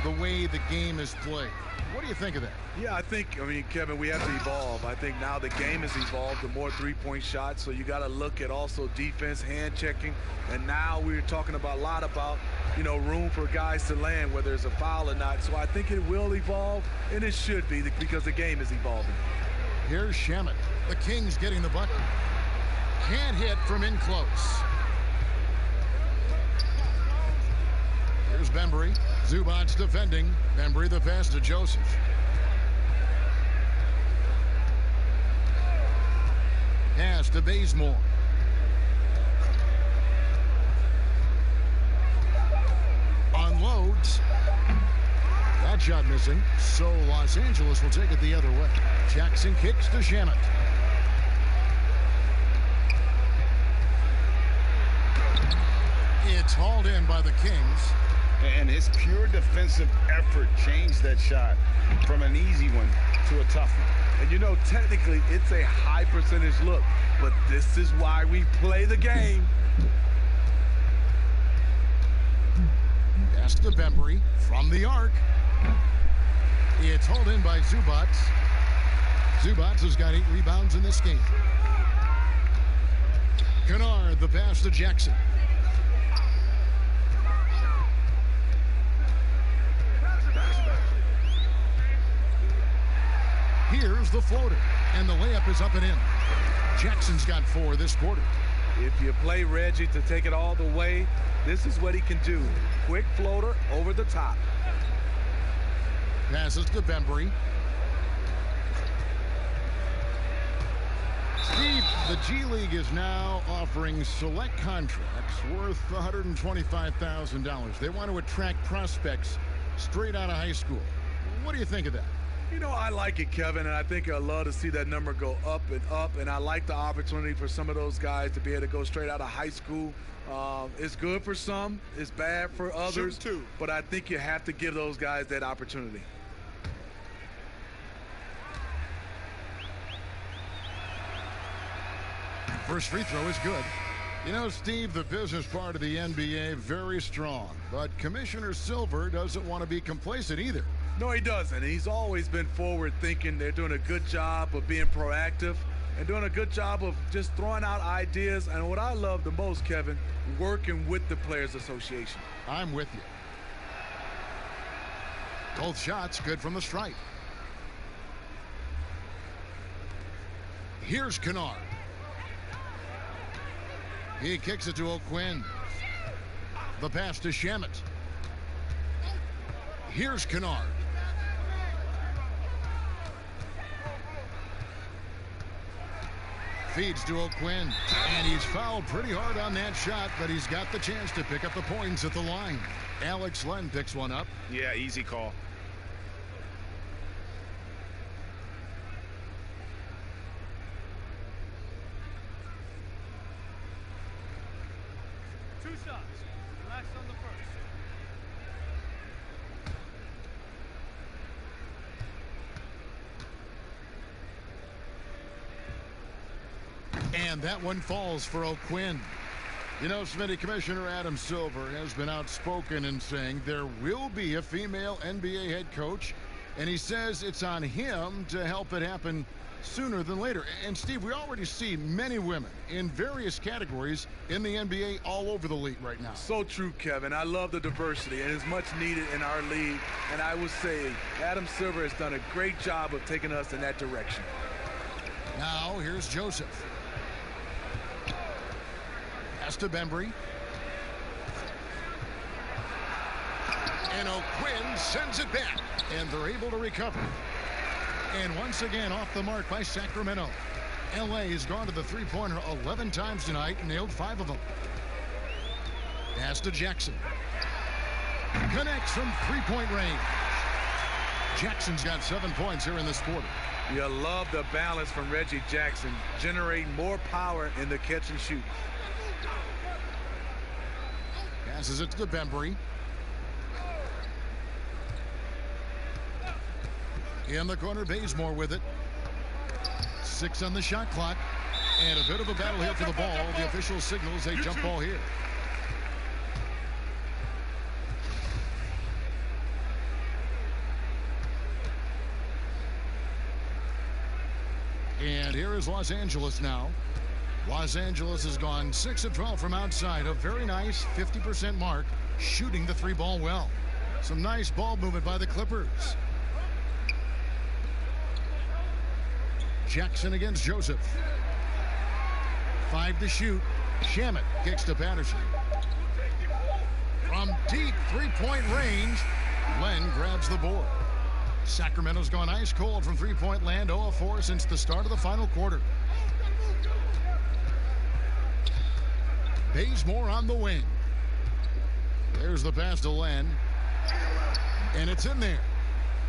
the way the game is played. What do you think of that? Yeah, I mean, Kevin, we have to evolve. I think now the game has evolved to more three-point shots, so you got to look at also defense, hand checking, and now we're talking about a lot about, you know, room for guys to land, whether it's a foul or not. So I think it will evolve, and it should be because the game is evolving. Here's Shamet. The Kings getting the bucket. Can't hit from in close. Here's Bembry. Zubats defending. Bembry the pass to Joseph. Pass to Bazemore. Unloads. That shot missing. So Los Angeles will take it the other way. Jackson kicks to Shamet. It's hauled in by the Kings. And his pure defensive effort changed that shot from an easy one to a tough one. And you know, technically, it's a high percentage look, but this is why we play the game. Pass to Bembry from the arc. It's hauled in by Zubats. Zubats has got 8 rebounds in this game. Kennard the pass to Jackson. Here's the floater, and the layup is up and in. Jackson's got 4 this quarter. If you play Reggie to take it all the way, this is what he can do. Quick floater over the top. Passes to Bembry. Steve, the G League is now offering select contracts worth $125,000. They want to attract prospects straight out of high school. What do you think of that? You know, I like it, Kevin, and I think I'd love to see that number go up, and I like the opportunity for some of those guys to be able to go straight out of high school. It's good for some, it's bad for others, too. But I think you have to give those guys that opportunity. First free throw is good. You know, Steve, the business part of the NBA, very strong, but Commissioner Silver doesn't want to be complacent either. No, he doesn't. He's always been forward thinking. They're doing a good job of being proactive. and doing a good job of just throwing out ideas. And what I love the most, Kevin, working with the Players Association. I'm with you. Both shots good from the stripe. Here's Kennard. He kicks it to O'Quinn. The pass to Shamet. Here's Kennard. Feeds to O'Quinn, and he's fouled pretty hard on that shot, but he's got the chance to pick up the points at the line. Alex Len picks one up. Yeah, easy call. Two shots. Relax on the first. And that one falls for O'Quinn. You know, Smitty, Commissioner Adam Silver has been outspoken in saying there will be a female NBA head coach, and he says it's on him to help it happen sooner than later. And, Steve, we already see many women in various categories in the NBA all over the league right now. So true, Kevin. I love the diversity, and it's much needed in our league. And I would say Adam Silver has done a great job of taking us in that direction. Now, here's Joseph. Pass to Bembry. And O'Quinn sends it back, and they're able to recover. And once again, off the mark by Sacramento. LA has gone to the three-pointer 11 times tonight and nailed 5 of them. Pass to Jackson. Connects from three-point range. Jackson's got 7 points here in this quarter. You love the balance from Reggie Jackson, generating more power in the catch and shoot. Passes it to Bembry. In the corner, Bazemore with it. 6 on the shot clock. And a bit of a battle here for the ball. The official signals a jump ball here. And here is Los Angeles now. Los Angeles has gone 6 of 12 from outside. A very nice 50% mark, shooting the 3-ball well. Some nice ball movement by the Clippers. Jackson against Joseph. 5 to shoot. Shamet kicks to Patterson. From deep three-point range, Len grabs the board. Sacramento's gone ice cold from three-point land, 0 of 4 since the start of the final quarter. Bazemore on the wing. There's the pass to Len. And it's in there.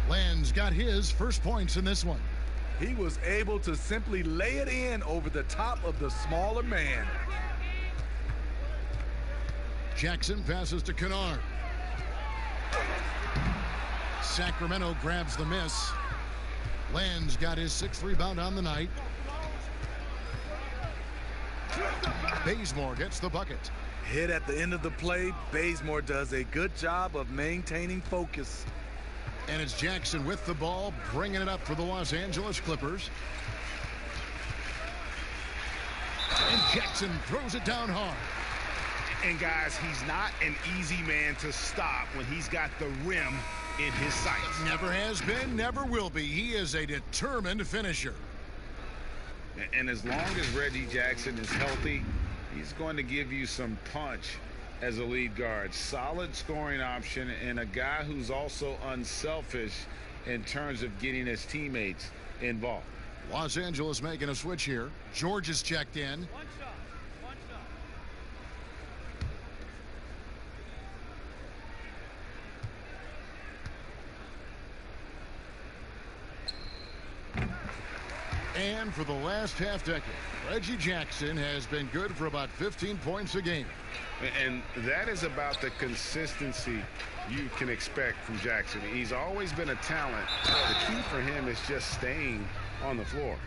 Len's got his first points in this one. He was able to simply lay it in over the top of the smaller man. Jackson passes to Kennard. Sacramento grabs the miss. Len's got his 6th rebound on the night. Bazemore gets the bucket. Hit at the end of the play. Bazemore does a good job of maintaining focus. And it's Jackson with the ball, bringing it up for the Los Angeles Clippers. And Jackson throws it down hard. And, guys, he's not an easy man to stop when he's got the rim in his sights. Never has been, never will be. He is a determined finisher. And as long as Reggie Jackson is healthy, he's going to give you some punch as a lead guard. Solid scoring option and a guy who's also unselfish in terms of getting his teammates involved. Los Angeles making a switch here. George is checked in. One shot. One shot. And for the last half decade, Reggie Jackson has been good for about 15 points a game. And that is about the consistency you can expect from Jackson. He's always been a talent. The key for him is just staying on the floor.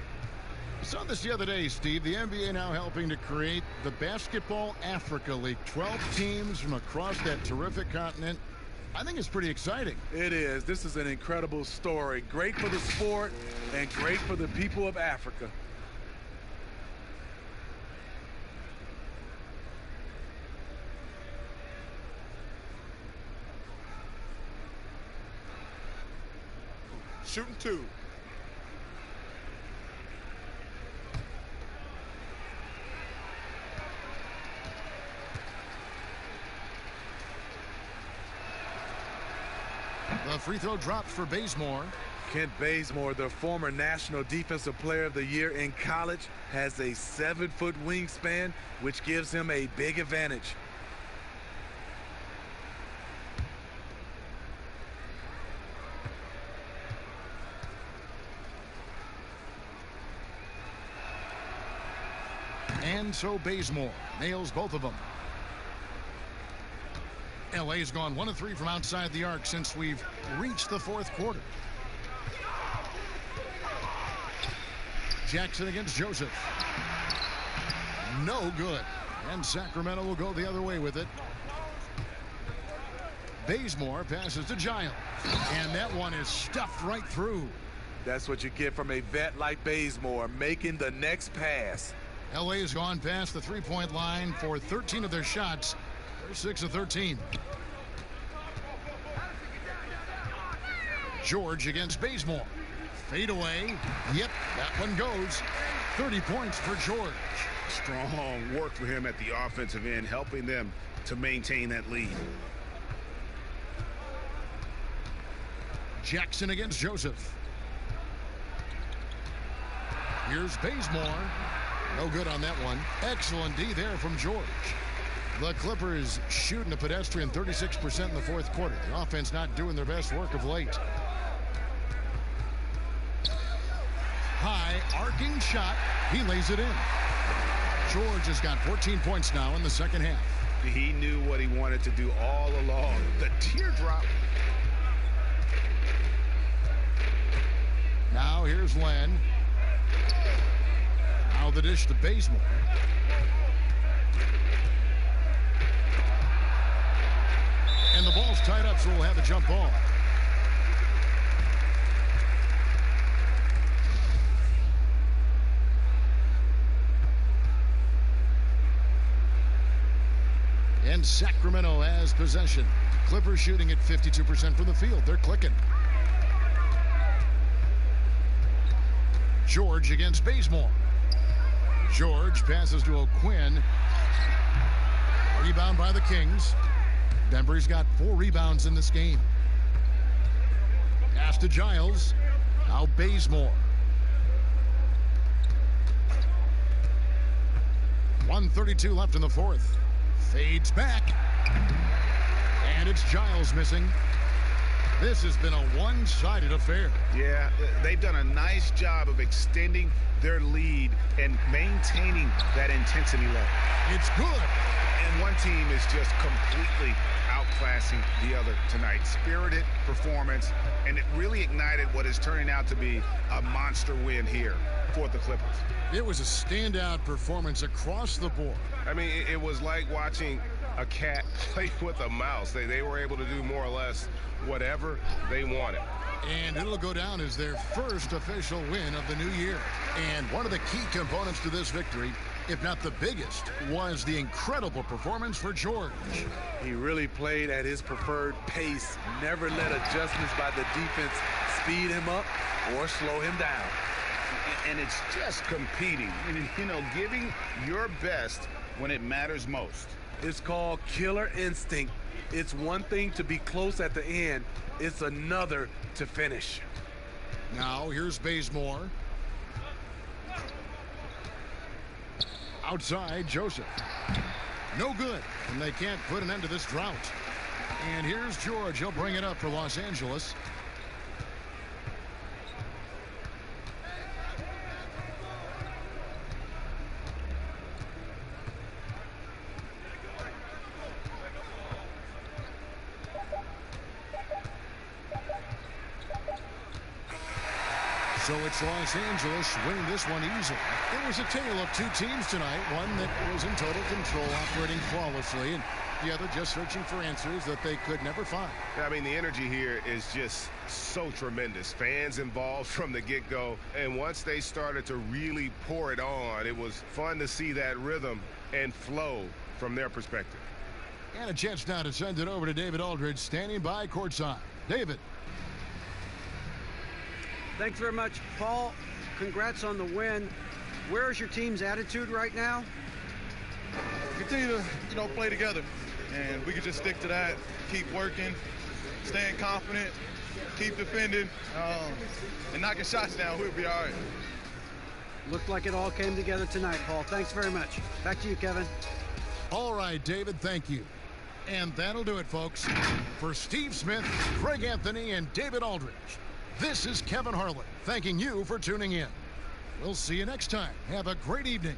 We saw this the other day, Steve. The NBA now helping to create the Basketball Africa League. 12 teams from across that terrific continent. I think it's pretty exciting. It is. This is an incredible story. Great for the sport and great for the people of Africa. shooting 2. The free throw drops for Bazemore. Kent Bazemore, the former National Defensive Player of the Year in college, has a 7-foot wingspan, which gives him a big advantage. And so Bazemore nails both of them. LA's gone 1 of 3 from outside the arc since we've reached the fourth quarter. Jackson against Joseph. No good. And Sacramento will go the other way with it. Bazemore passes to Giles. And that one is stuffed right through. That's what you get from a vet like Bazemore, making the next pass. LA has gone past the three-point line for 13 of their shots. They're 6 of 13. George against Bazemore. Fade away. Yep, that one goes. 30 points for George. Strong work for him at the offensive end, helping them to maintain that lead. Jackson against Joseph. Here's Bazemore. No good on that one. Excellent D there from George. The Clippers shooting a pedestrian 36% in the fourth quarter. The offense not doing their best work of late. High arcing shot. He lays it in. George has got 14 points now in the second half. He knew what he wanted to do all along. The teardrop. Now here's Len. Now the dish to Bazemore. And the ball's tied up, so we'll have a jump ball. And Sacramento has possession. Clippers shooting at 52% from the field. They're clicking. George against Bazemore. George passes to O'Quinn. Rebound by the Kings. Denver's got 4 rebounds in this game. Pass to Giles. Now Bazemore. 1:32 left in the fourth. Fades back. And it's Giles missing. This has been a one-sided affair. Yeah, they've done a nice job of extending their lead and maintaining that intensity level. It's good. And one team is just completely outclassing the other tonight. Spirited performance, and it really ignited what is turning out to be a monster win here for the Clippers. It was a standout performance across the board. I mean, it was like watching a cat play with a mouse. They were able to do more or less whatever they wanted. And it'll go down as their first official win of the new year. And one of the key components to this victory, if not the biggest, was the incredible performance for George. He really played at his preferred pace, never let adjustments by the defense speed him up or slow him down. And it's just competing, you know, giving your best when it matters most. It's called killer instinct. It's one thing to be close at the end. It's another to finish. Now here's Bazemore. Outside, Joseph. No good. And they can't put an end to this drought. And here's George. He'll bring it up for Los Angeles. So it's Los Angeles winning this one easily. It was a tale of 2 teams tonight. One that was in total control, operating flawlessly, and the other just searching for answers that they could never find. I mean, the energy here is just so tremendous. Fans involved from the get-go, and once they started to really pour it on, it was fun to see that rhythm and flow from their perspective. And a chance now to send it over to David Aldridge, standing by courtside. David. Thanks very much, Paul. Congrats on the win. Where is your team's attitude right now? Continue to, play together, and we can just stick to that. Keep working, staying confident, keep defending, and knocking shots down. We'll be all right. Looked like it all came together tonight, Paul. Thanks very much. Back to you, Kevin. All right, David, thank you. And that'll do it, folks. For Steve Smith, Craig Anthony, and David Aldridge, this is Kevin Harlan thanking you for tuning in. We'll see you next time. Have a great evening.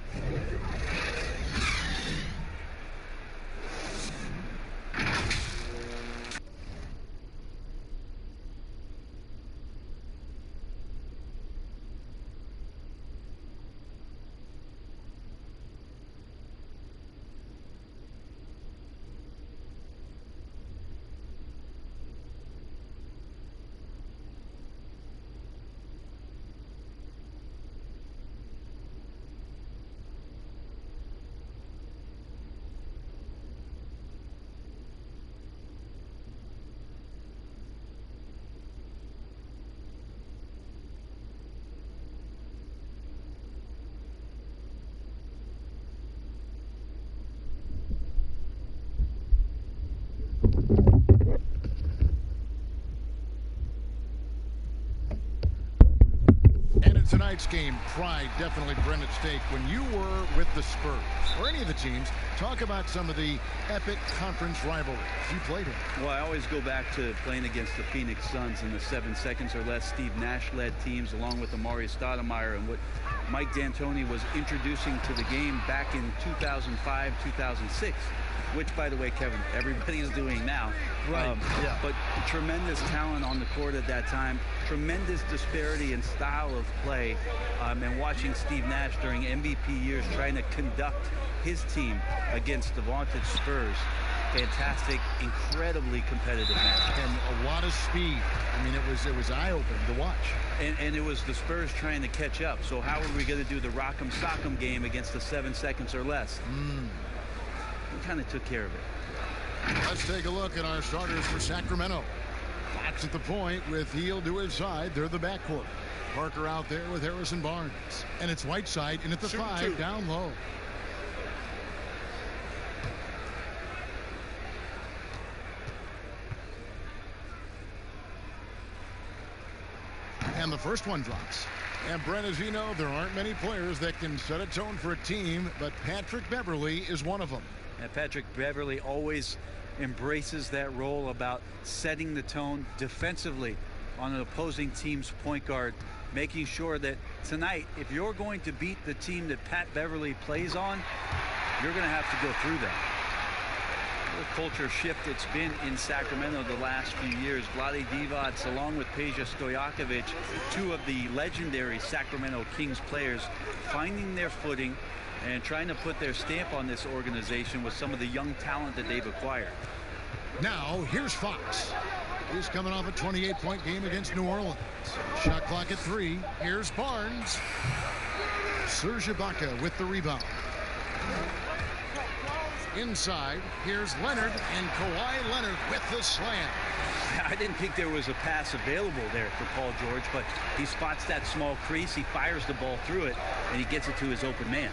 Tonight's game, pride definitely brought at stake. When you were with the Spurs, or any of the teams, talk about some of the epic conference rivalries you played in. Well, I always go back to playing against the Phoenix Suns in the 7 seconds or less Steve Nash-led teams, along with Amari Stoudemire, and what Mike D'Antoni was introducing to the game back in 2005, 2006. Which, by the way, Kevin, everybody's doing now. Right. But tremendous talent on the court at that time, tremendous disparity in style of play, and watching Steve Nash during MVP years trying to conduct his team against the vaunted Spurs. Fantastic, incredibly competitive match. And a lot of speed. I mean, it was eye-opening to watch. And it was the Spurs trying to catch up. So how are we going to do the rock'em sock'em game against the 7 seconds or less? We kind of took care of it. Let's take a look at our starters for Sacramento. Fox at the point with Hield to his side. They're the backcourt. Parker out there with Harrison Barnes. And it's Whiteside in at the 5 down low. And the first one drops. And Brent, as you know, there aren't many players that can set a tone for a team, but Patrick Beverley is one of them. And Patrick Beverley always embraces that role about setting the tone defensively on an opposing team's point guard, making sure that tonight, if you're going to beat the team that Pat Beverley plays on, you're going to have to go through that. The culture shift it's been in Sacramento the last few years. Vlade Divac, along with Peja Stojakovic, two of the legendary Sacramento Kings players, finding their footing and trying to put their stamp on this organization with some of the young talent that they've acquired. Now, here's Fox. He's coming off a 28-point game against New Orleans. Shot clock at 3. Here's Barnes. Serge Ibaka with the rebound. Inside, here's Leonard, and Kawhi Leonard with the slam. I didn't think there was a pass available there for Paul George, but he spots that small crease, he fires the ball through it, and he gets it to his open man.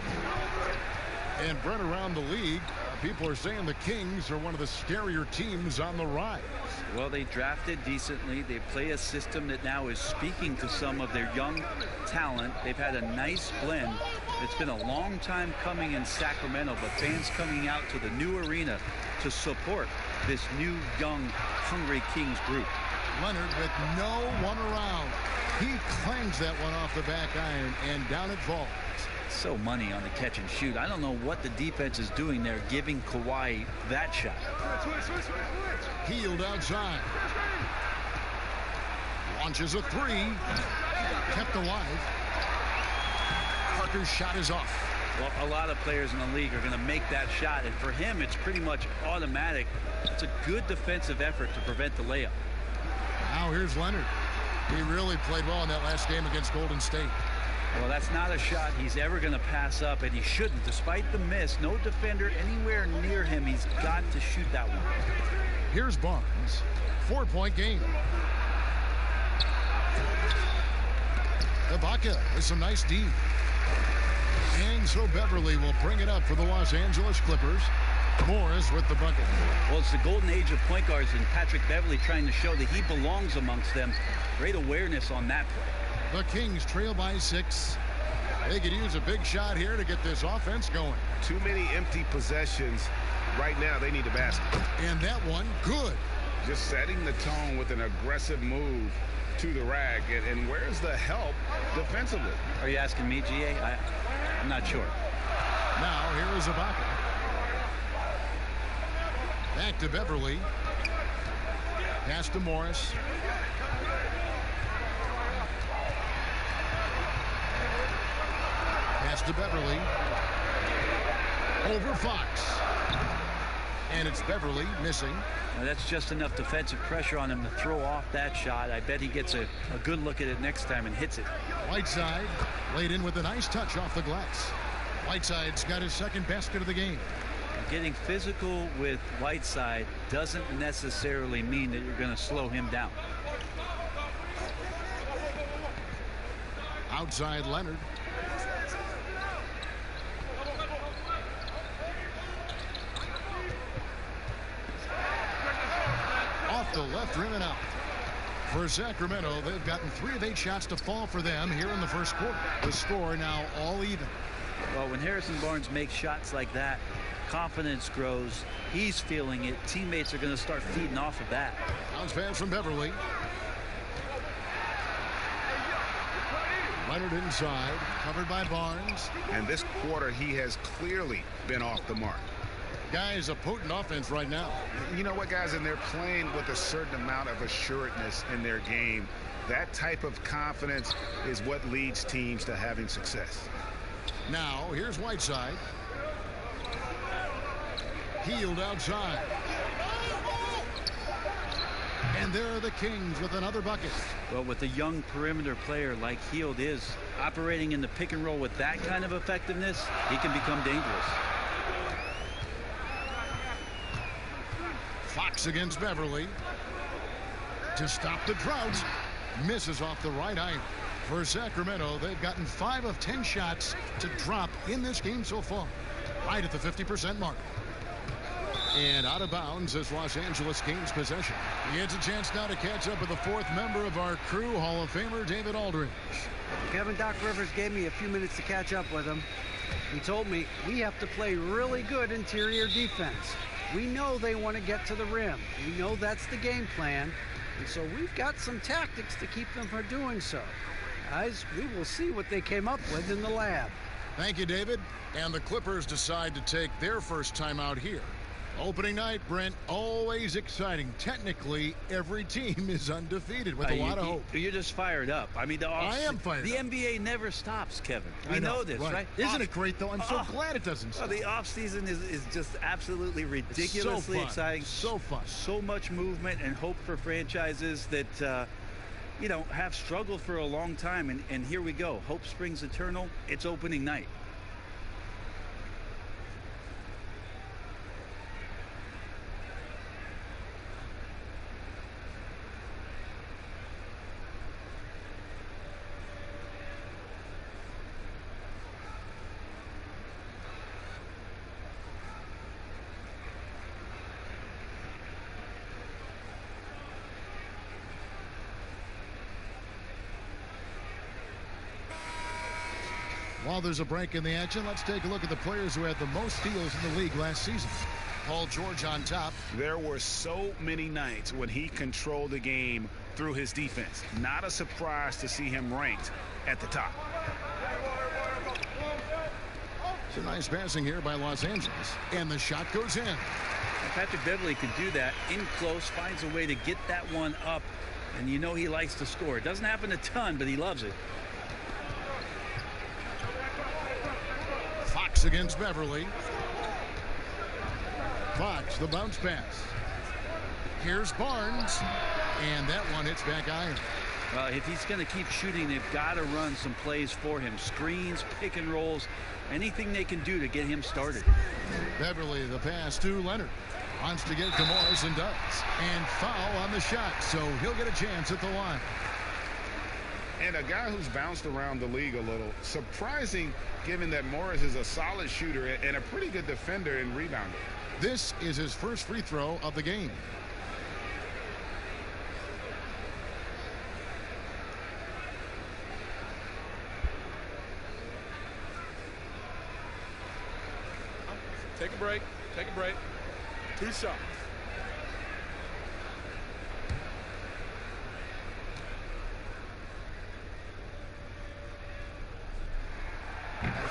And Brent, around the league, people are saying the Kings are one of the scarier teams on the rise. Well, they drafted decently. They play a system that now is speaking to some of their young talent. They've had a nice blend. It's been a long time coming in Sacramento, but fans coming out to the new arena to support this new, young, hungry Kings group. Leonard with no one around. He clangs that one off the back iron, and down it falls. So money on the catch and shoot. I don't know what the defense is doing there, giving Kawhi that shot. Hield outside. Launches a 3. Kept alive. Parker's shot is off. Well, a lot of players in the league are going to make that shot, and for him, it's pretty much automatic. It's a good defensive effort to prevent the layup. Now here's Leonard. He really played well in that last game against Golden State. Well, that's not a shot he's ever going to pass up, and he shouldn't. Despite the miss, no defender anywhere near him. He's got to shoot that one. Here's Barnes. 4-point game. Ibaka with some nice D. And so Beverly will bring it up for the Los Angeles Clippers. Morris with the bucket. Well, it's the golden age of point guards, and Patrick Beverly trying to show that he belongs amongst them. Great awareness on that play. The Kings trail by 6. They could use a big shot here to get this offense going. Too many empty possessions. Right now, they need a basket. And that one, good. Just setting the tone with an aggressive move to the rack. And where's the help defensively? Are you asking me, GA? I'm not sure. Now, here is Ibaka. Back to Beverly. Pass to Morris. Pass to Beverly. Over Fox. And it's Beverly missing. Now that's just enough defensive pressure on him to throw off that shot. I bet he gets a good look at it next time and hits it. Whiteside laid in with a nice touch off the glass. Whiteside's got his second basket of the game. Getting physical with Whiteside doesn't necessarily mean that you're going to slow him down. Outside Leonard. Off the left rim and out. For Sacramento, they've gotten 3 of 8 shots to fall for them here in the first quarter. The score now all even. Well, when Harrison Barnes makes shots like that, confidence grows. He's feeling it. Teammates are going to start feeding off of that. Bounce pass from Beverly. Leonard inside, covered by Barnes. And this quarter, he has clearly been off the mark. Guys, a potent offense right now. You know what, guys, and they're playing with a certain amount of assuredness in their game. That type of confidence is what leads teams to having success. Now, here's Whiteside. Healed outside. And there are the Kings with another bucket. Well, with a young perimeter player like Hield is, operating in the pick and roll with that kind of effectiveness, he can become dangerous. Fox against Beverly. To stop the drought. Misses off the right iron. For Sacramento, they've gotten 5 of 10 shots to drop in this game so far. Right at the 50% mark. And out of bounds is Los Angeles Kings possession. He gets a chance now to catch up with the 4th member of our crew, Hall of Famer David Aldridge. Kevin, Doc Rivers gave me a few minutes to catch up with him. He told me we have to play really good interior defense. We know they want to get to the rim. We know that's the game plan. And so we've got some tactics to keep them from doing so. Guys, we will see what they came up with in the lab. Thank you, David. And the Clippers decide to take their first time out here. Opening night, Brent, always exciting. Technically, every team is undefeated with a lot of hope. You're just fired up. I mean, I am fired up. The NBA never stops, Kevin. We know this, right? Isn't it great, though? I'm so glad it doesn't stop. The offseason is just absolutely ridiculously exciting. So fun. So much movement and hope for franchises that, you know, have struggled for a long time. And here we go. Hope springs eternal. It's opening night. While there's a break in the action, let's take a look at the players who had the most steals in the league last season. Paul George on top. There were so many nights when he controlled the game through his defense. Not a surprise to see him ranked at the top. It's a nice passing here by Los Angeles. And the shot goes in. Patrick Beverly can do that in close, finds a way to get that one up. And you know he likes to score. It doesn't happen a ton, but he loves it. Fox against Beverly. Fox, the bounce pass. Here's Barnes. And that one hits back iron. Well, if he's going to keep shooting, they've got to run some plays for him. Screens, pick and rolls, anything they can do to get him started. Beverly, the pass to Leonard. Wants to get it to Morris and does. And foul on the shot, so he'll get a chance at the line. And a guy who's bounced around the league a little. Surprising, given that Morris is a solid shooter and a pretty good defender and rebounder. This is his first free throw of the game. Take a break. Take a break. 2 shots.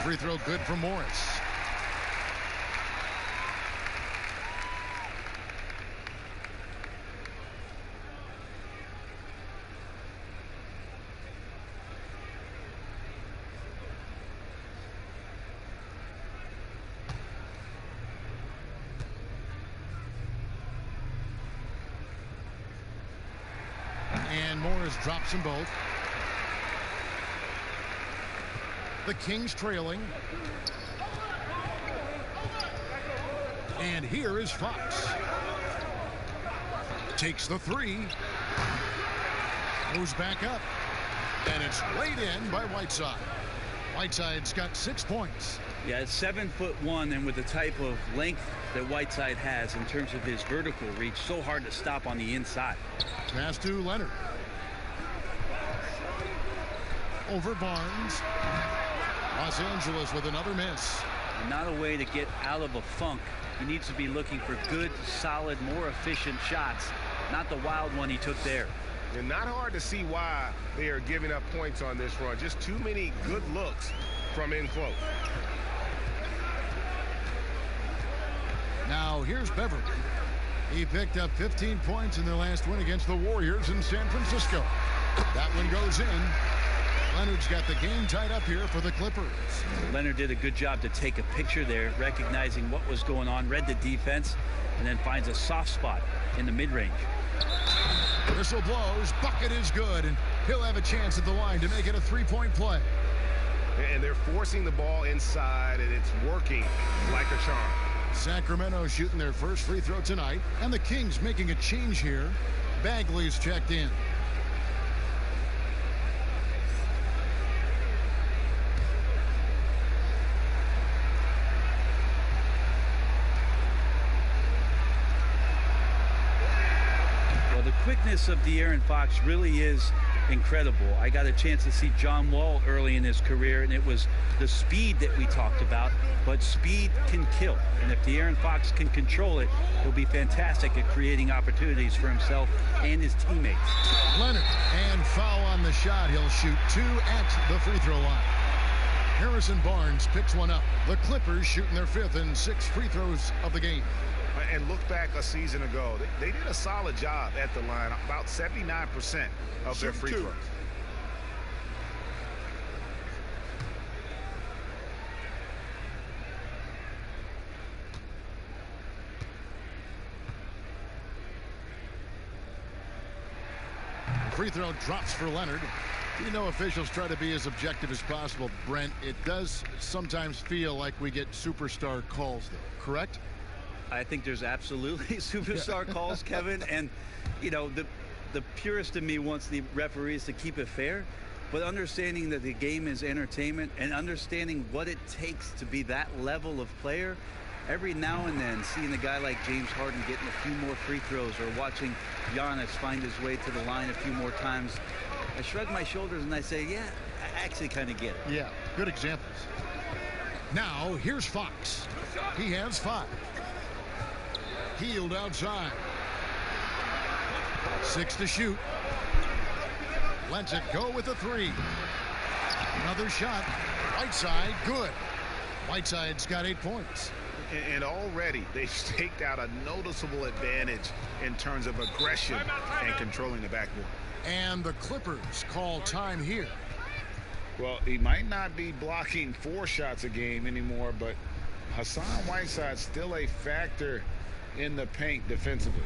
Free throw good for Morris. And Morris drops them both. The Kings trailing. And here is Fox. Takes the three. Goes back up. And it's laid in by Whiteside. Whiteside's got 6 points. Yeah, it's 7'1", and with the type of length that Whiteside has in terms of his vertical reach, so hard to stop on the inside. Pass to Leonard. Over Barnes. Los Angeles with another miss. Not a way to get out of a funk. He needs to be looking for good, solid, more efficient shots, not the wild one he took there. And not hard to see why they are giving up points on this run. Just too many good looks from in close. Now here's Beverly. He picked up 15 points in their last win against the Warriors in San Francisco. That one goes in. Leonard's got the game tied up here for the Clippers. Leonard did a good job to take a picture there, recognizing what was going on, read the defense, and then finds a soft spot in the mid-range. Whistle blows. Bucket is good, and he'll have a chance at the line to make it a three-point play. And they're forcing the ball inside, and it's working like a charm. Sacramento shooting their first free throw tonight, and the Kings making a change here. Bagley's checked in. Quickness of De'Aaron Fox really is incredible. I got a chance to see John Wall early in his career, and it was the speed that we talked about, but speed can kill. And if De'Aaron Fox can control it, he'll be fantastic at creating opportunities for himself and his teammates. Leonard, and foul on the shot. He'll shoot 2 at the free throw line. Harrison Barnes picks one up. The Clippers shooting their 5th and 6th free throws of the game. And look back a season ago, they did a solid job at the line, about 79% of their free throws. Free throw drops for Leonard. You know, officials try to be as objective as possible, Brent. It does sometimes feel like we get superstar calls, though, correct? I think there's absolutely superstar calls, Kevin, and you know, the purist in me wants the referees to keep it fair, but understanding that the game is entertainment and understanding what it takes to be that level of player, every now and then seeing a guy like James Harden getting a few more free throws or watching Giannis find his way to the line a few more times, I shrug my shoulders and I say, yeah, I actually kind of get it. Yeah, good examples. Now here's Fox. He has 5. Healed outside. 6 to shoot. Lets it go with a 3. Another shot. Whiteside, good. Whiteside's got 8 points. And already they've staked out a noticeable advantage in terms of aggression and controlling the backboard. And the Clippers call time here. Well, he might not be blocking 4 shots a game anymore, but Hassan Whiteside's still a factor in the paint defensively.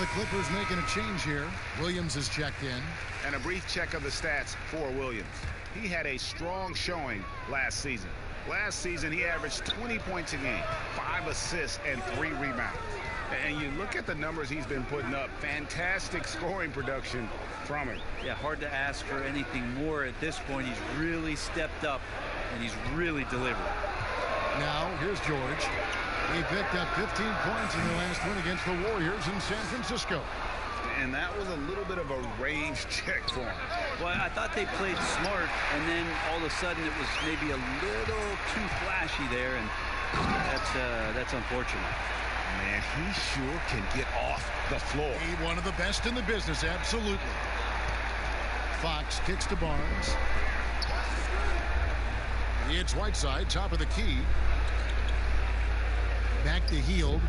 the Clippers making a change here. Williams is checked in. And a brief check of the stats for Williams. He had a strong showing last season. Last season, he averaged 20 points a game, 5 assists, and 3 rebounds. And you look at the numbers he's been putting up, fantastic scoring production from him. Yeah, hard to ask for anything more at this point. He's really stepped up, and he's really delivered. Now, here's George. He picked up 15 points in the last win against the Warriors in San Francisco. And that was a little bit of a range check for him. Well, I thought they played smart, and then all of a sudden it was maybe a little too flashy there, and that's unfortunate. Man, he sure can get off the floor. He's one of the best in the business, absolutely. Fox kicks to Barnes. It's Whiteside, top of the key. Back to Hield.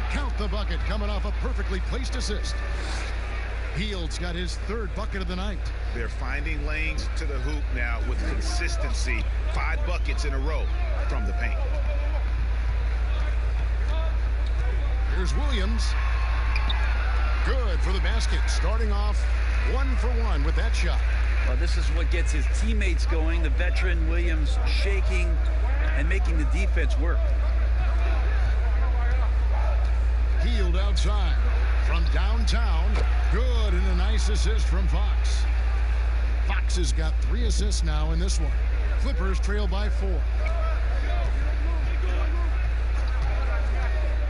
Count the bucket, coming off a perfectly placed assist. Hield's got his 3rd bucket of the night. They're finding lanes to the hoop now with consistency. 5 buckets in a row from the paint. Here's Williams. Good for the basket. Starting off 1 for 1 with that shot. Well, this is what gets his teammates going. The veteran Williams shaking and making the defense work. Hield outside from downtown. Good, and a nice assist from Fox. Fox has got 3 assists now in this one. Clippers trail by 4.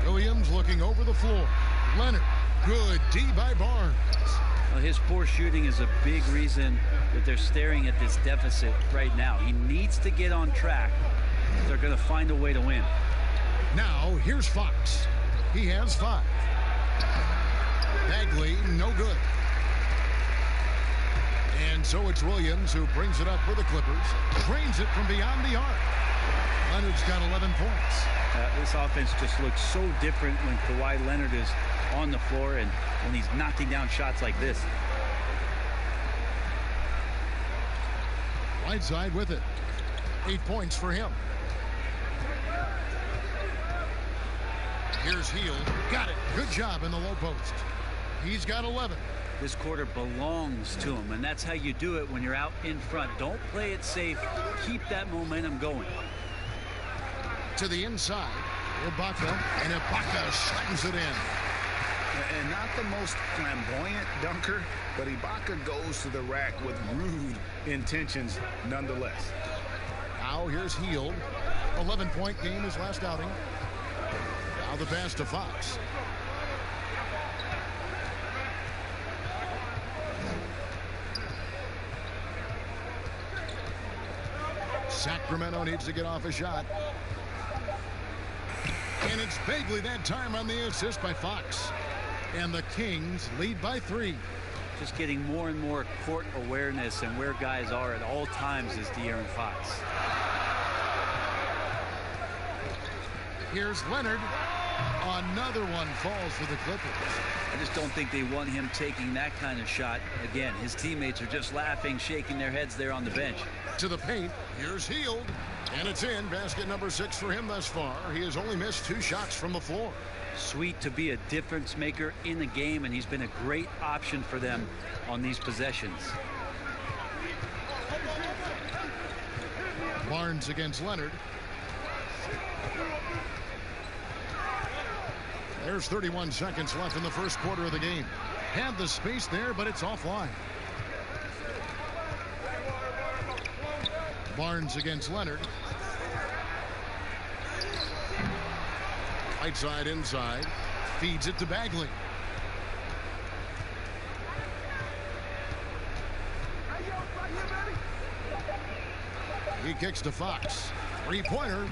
Williams looking over the floor. Leonard, good D by Barnes. Well, his poor shooting is a big reason that they're staring at this deficit right now. He needs to get on track. They're going to find a way to win. Now, here's Fox. He has 5. Bagley, no good. And so it's Williams who brings it up for the Clippers. Drains it from beyond the arc. Leonard's got 11 points. This offense just looks so different when Kawhi Leonard is on the floor and when he's knocking down shots like this. Whiteside with it. 8 points for him. Here's Hield. Got it. Good job in the low post. He's got 11. This quarter belongs to him, and that's how you do it when you're out in front. Don't play it safe. Keep that momentum going. To the inside. Ibaka, and Ibaka slams it in. And not the most flamboyant dunker, but Ibaka goes to the rack with rude intentions nonetheless. Now here's Hield. 11-point game his last outing. Now the pass to Fox. Sacramento needs to get off a shot. And it's Bagley that time on the assist by Fox. And the Kings lead by 3. Just getting more and more court awareness and where guys are at all times is De'Aaron Fox. Here's Leonard. Another one falls for the Clippers. I just don't think they want him taking that kind of shot again. His teammates are just laughing, shaking their heads there on the bench. To the paint. Here's Hield. And it's in. Basket number 6 for him thus far. He has only missed 2 shots from the floor. Sweet to be a difference maker in the game, and he's been a great option for them on these possessions. Barnes against Leonard. There's 31 seconds left in the first quarter of the game. Had the space there, but it's offline. Barnes against Leonard. Whiteside inside. Feeds it to Bagley. He kicks to Fox. 3-pointer.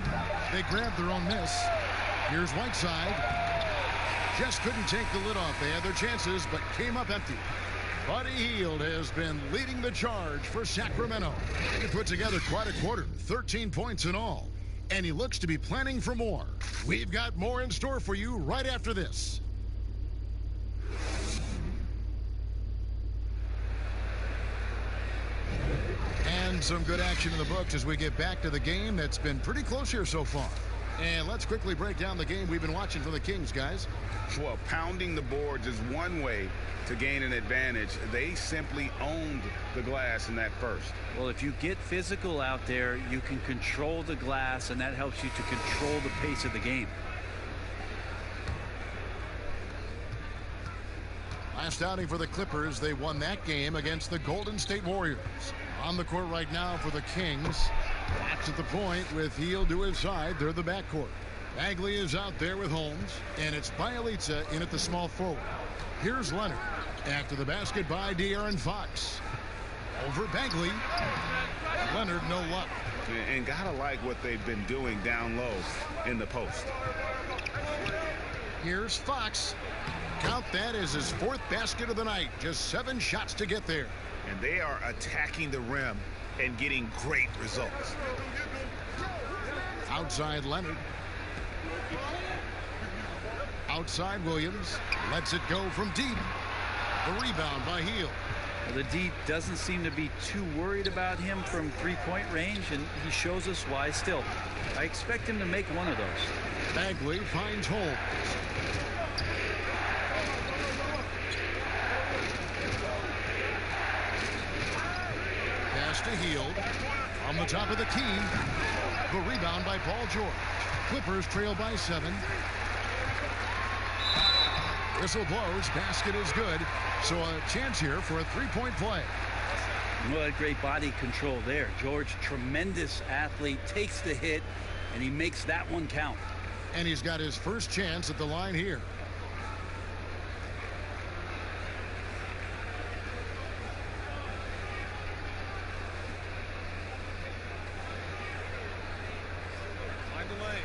They grab their own miss. Here's Whiteside. Just couldn't take the lid off. They had their chances, but came up empty. Buddy Hield has been leading the charge for Sacramento. He put together quite a quarter, 13 points in all. And he looks to be planning for more. We've got more in store for you right after this. And some good action in the books as we get back to the game that's been pretty close here so far. And let's quickly break down the game we've been watching for the Kings, guys. Well, pounding the boards is one way to gain an advantage. They simply owned the glass in that first. Well, if you get physical out there, you can control the glass, and that helps you to control the pace of the game. Last outing for the Clippers, they won that game against the Golden State Warriors. On the court right now for the Kings. Fox at the point with Hield to his side. They're the backcourt. Bagley is out there with Holmes, and it's Bialica in at the small forward. Here's Leonard after the basket by De'Aaron Fox. Over Bagley. Leonard, no luck. And gotta like what they've been doing down low in the post. Here's Fox. Count that as his fourth basket of the night. Just 7 shots to get there. And they are attacking the rim and getting great results. Outside Leonard. Outside Williams. Lets it go from deep. The rebound by Hield. Well, the D doesn't seem to be too worried about him from three-point range, and he shows us why still. I expect him to make one of those. Bagley finds Holmes. Pass to Hield. On the top of the key. The rebound by Paul George. Clippers trail by 7. Whistle blows. Basket is good. So a chance here for a three-point play. What great body control there. George, tremendous athlete, takes the hit, and he makes that one count. And he's got his first chance at the line here. Find the lane.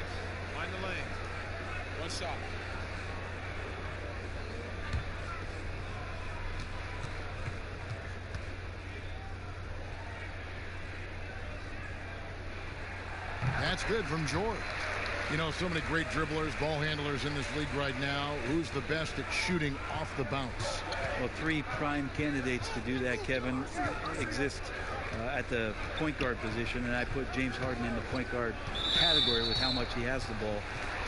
Find the lane. One shot. That's good from George. You know, so many great dribblers, ball handlers in this league right now. Who's the best at shooting off the bounce? Well, 3 prime candidates to do that, Kevin, exist at the point guard position, and I put James Harden in the point guard category with how much he has the ball.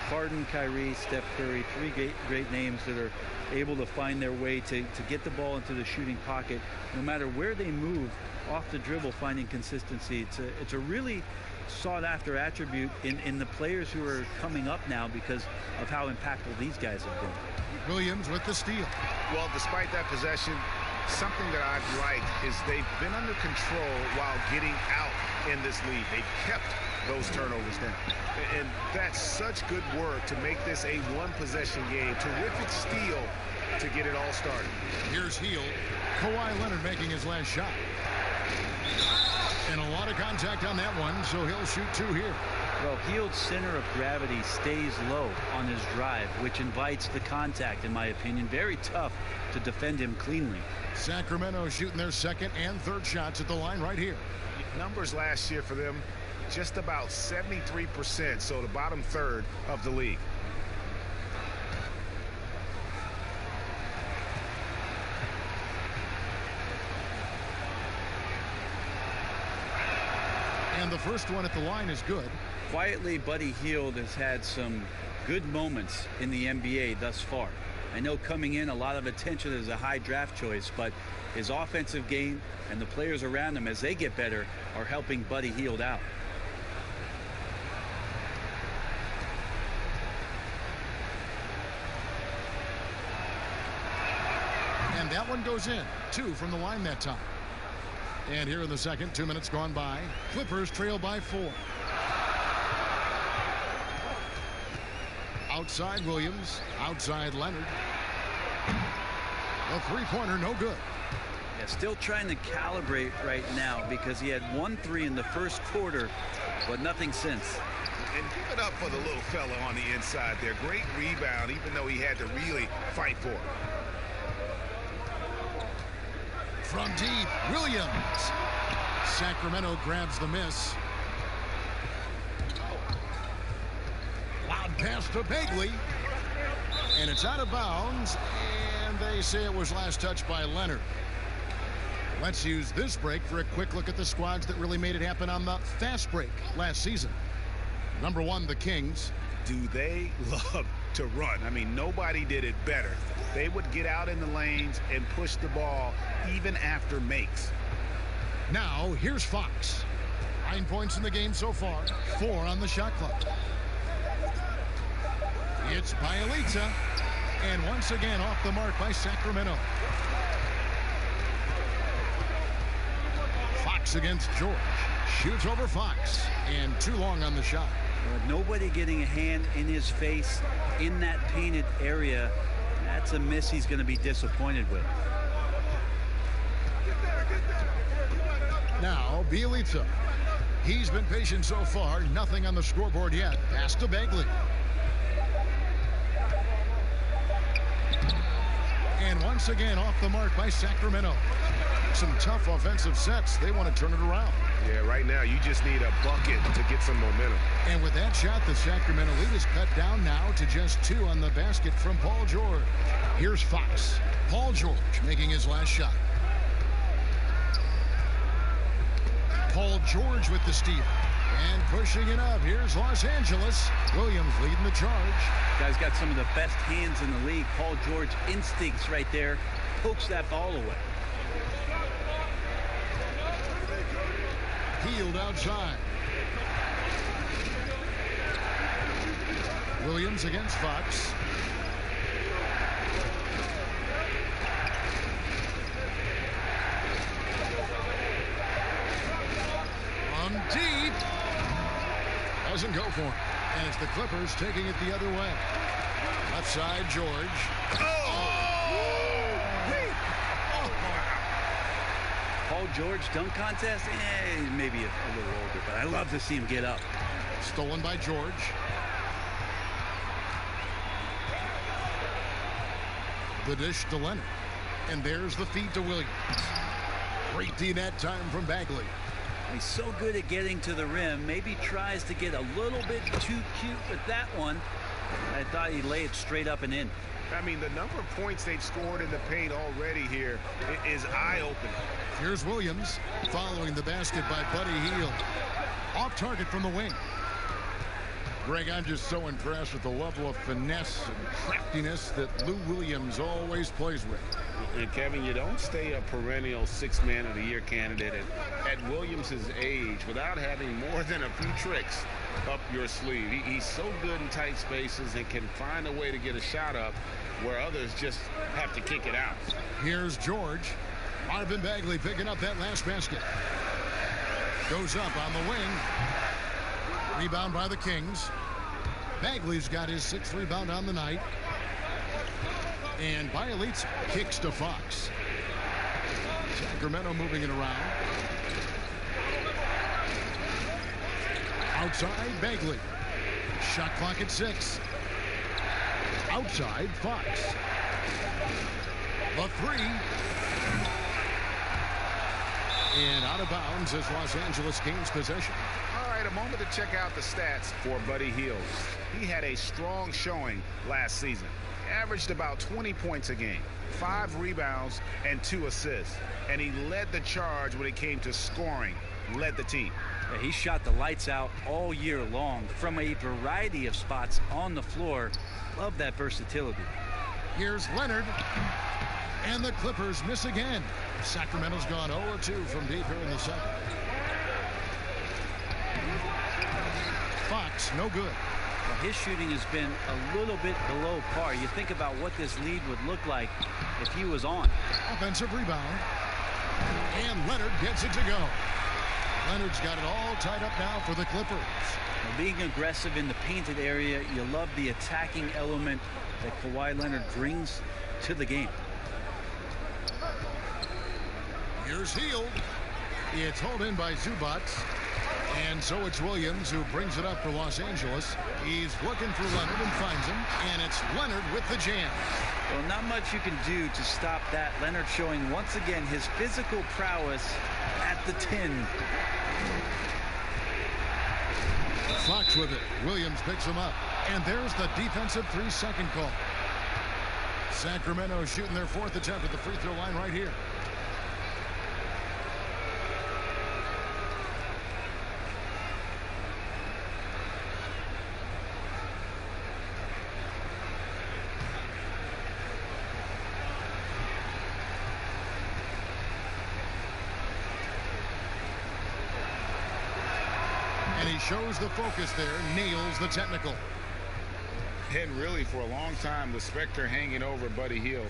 Harden, Kyrie, Steph Curry, 3 great names that are able to find their way to get the ball into the shooting pocket. No matter where they move off the dribble, finding consistency. It's a really sought-after attribute in the players who are coming up now because of how impactful these guys have been. Williams with the steal. Well, despite that possession, something that I've liked is they've been under control while getting out in this lead. They've kept those turnovers down. And that's such good work to make this a one-possession game. Terrific steal to get it all started. Here's Hield. Kawhi Leonard making his last shot. And a lot of contact on that one, so he'll shoot 2 here. Well, Hield's center of gravity stays low on his drive, which invites the contact, in my opinion. Very tough to defend him cleanly. Sacramento shooting their second and third shots at the line right here. Numbers last year for them, just about 73%, so the bottom third of the league. And the first one at the line is good. Quietly, Buddy Hield has had some good moments in the NBA thus far. I know coming in, a lot of attention as a high draft choice, but his offensive game and the players around him, as they get better, are helping Buddy Hield out. And that one goes in. 2 from the line that time. And here in the second, 2 minutes gone by. Clippers trail by 4. Outside Williams. Outside Leonard. The three-pointer, no good. Yeah, still trying to calibrate right now because he had 1 3 in the first quarter, but nothing since. And give it up for the little fella on the inside there. Great rebound, even though he had to really fight for it. From deep, Williams. Sacramento grabs the miss. Loud pass to Bagley. And it's out of bounds. And they say it was last touched by Leonard. Let's use this break for a quick look at the squads that really made it happen on the fast break last season. Number 1, the Kings. Do they love to run? I mean, nobody did it better. They would get out in the lanes and push the ball even after makes. Now, here's Fox. 9 points in the game so far, 4 on the shot clock. It's Bielitsa, and once again off the mark by Sacramento. Fox against George. Shoots over Fox, and too long on the shot. Nobody getting a hand in his face in that painted area. That's a miss he's going to be disappointed with. Now, Bielitsa. He's been patient so far. Nothing on the scoreboard yet. Pass to Bagley. And once again off the mark by Sacramento. Some tough offensive sets. They want to turn it around. Yeah, right now you just need a bucket to get some momentum. And with that shot, the Sacramento lead is cut down now to just 2 on the basket from Paul George. Here's Fox. Paul George making his last shot. Paul George with the steal. And pushing it up. Here's Los Angeles. Williams leading the charge. Guy's got some of the best hands in the league. Paul George instincts right there. Pokes that ball away. Healed outside. Williams against Fox. From deep. Doesn't go for him. And it's the Clippers taking it the other way. Left side, George. Paul George dunk contest, maybe a little older, but I love to see him get up. Stolen by George. The dish to Leonard. And there's the feed to Williams. Great D net time from Bagley. He's so good at getting to the rim. Maybe tries to get a little bit too cute with that one. I thought he'd lay it straight up and in. I mean, the number of points they've scored in the paint already here is eye-opening. Here's Williams following the basket by Buddy Hield. Off target from the wing. Greg, I'm just so impressed with the level of finesse and craftiness that Lou Williams always plays with. And Kevin, you don't stay a perennial 6th man of the year candidate at Williams' age without having more than a few tricks up your sleeve. He's so good in tight spaces and can find a way to get a shot up where others just have to kick it out. Here's George. Marvin Bagley picking up that last basket. Goes up on the wing. Rebound by the Kings. Bagley's got his 6th rebound on the night. And Bielitsa kicks to Fox. Sacramento moving it around. Outside, Bagley. Shot clock at 6. Outside, Fox. The 3. And out of bounds as Los Angeles gains possession. All right, a moment to check out the stats for Buddy Hield. He had a strong showing last season. Averaged about 20 points a game, 5 rebounds, and 2 assists. And he led the charge when it came to scoring, led the team. Yeah, he shot the lights out all year long from a variety of spots on the floor. Love that versatility. Here's Leonard. And the Clippers miss again. Sacramento's gone 0-2 from deep here in the second. Fox, no good. Well, his shooting has been a little bit below par. You think about what this lead would look like if he was on. Offensive rebound. And Leonard gets it to go. Leonard's got it all tied up now for the Clippers. Well, being aggressive in the painted area, you love the attacking element that Kawhi Leonard brings to the game. Here's Hield. It's hauled in by Zubac. And so it's Williams who brings it up for Los Angeles. He's looking for Leonard and finds him. And it's Leonard with the jam. Well, not much you can do to stop that. Leonard showing once again his physical prowess at the 10. Fox with it. Williams picks him up. And there's the defensive 3-second call. Sacramento shooting their 4th attempt at the free throw line right here. And he shows the focus there, nails the technical. And really, for a long time, the specter hanging over Buddy Hield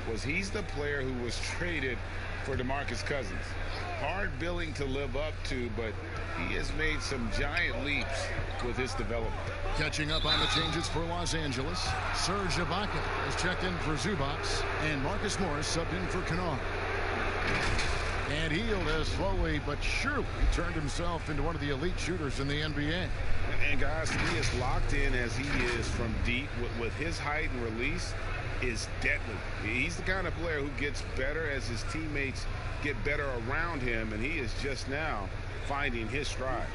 was he's the player who was traded for DeMarcus Cousins. Hard billing to live up to, but he has made some giant leaps with his development. Catching up on the changes for Los Angeles, Serge Ibaka has checked in for Zubats, and Marcus Morris subbed in for Kennard. And Hield has slowly but surely turned himself into one of the elite shooters in the NBA. And guys, to be as locked in as he is from deep with his height and release is deadly. He's the kind of player who gets better as his teammates get better around him, and he is just now finding his stride.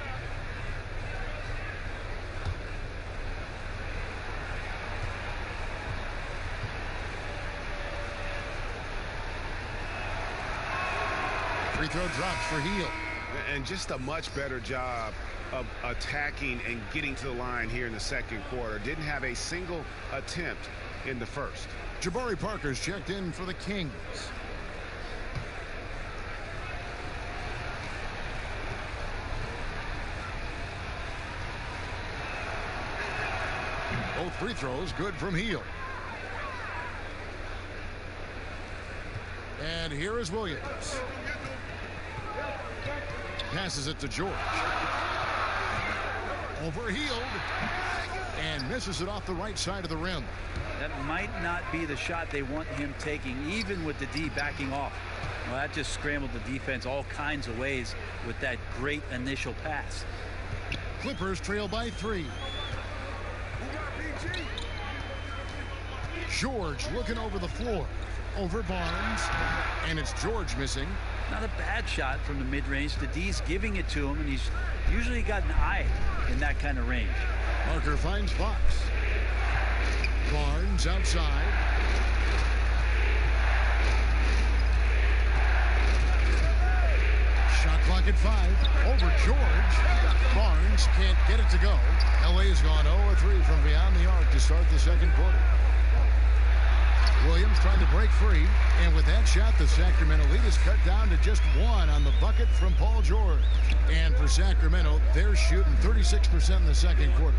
Free throw drops for Hield. And just a much better job of attacking and getting to the line here in the second quarter. Didn't have a single attempt in the first. Jabari Parker's checked in for the Kings. Both free throws good from Hield. And here is Williams. Passes it to George. Over Hield. And misses it off the right side of the rim. That might not be the shot they want him taking, even with the D backing off. Well, that just scrambled the defense all kinds of ways with that great initial pass. Clippers trail by 3. George looking over the floor. Over Barnes. And it's George missing. Not a bad shot from the mid-range. The D's giving it to him, and he's usually got an eye in that kind of range. Parker finds Fox. Barnes outside. Shot clock at 5. Over George. Barnes can't get it to go. LA's gone 0-3 from beyond the arc to start the second quarter. Williams trying to break free, and with that shot, the Sacramento lead is cut down to just 1 on the bucket from Paul George. And for Sacramento, they're shooting 36% in the second quarter.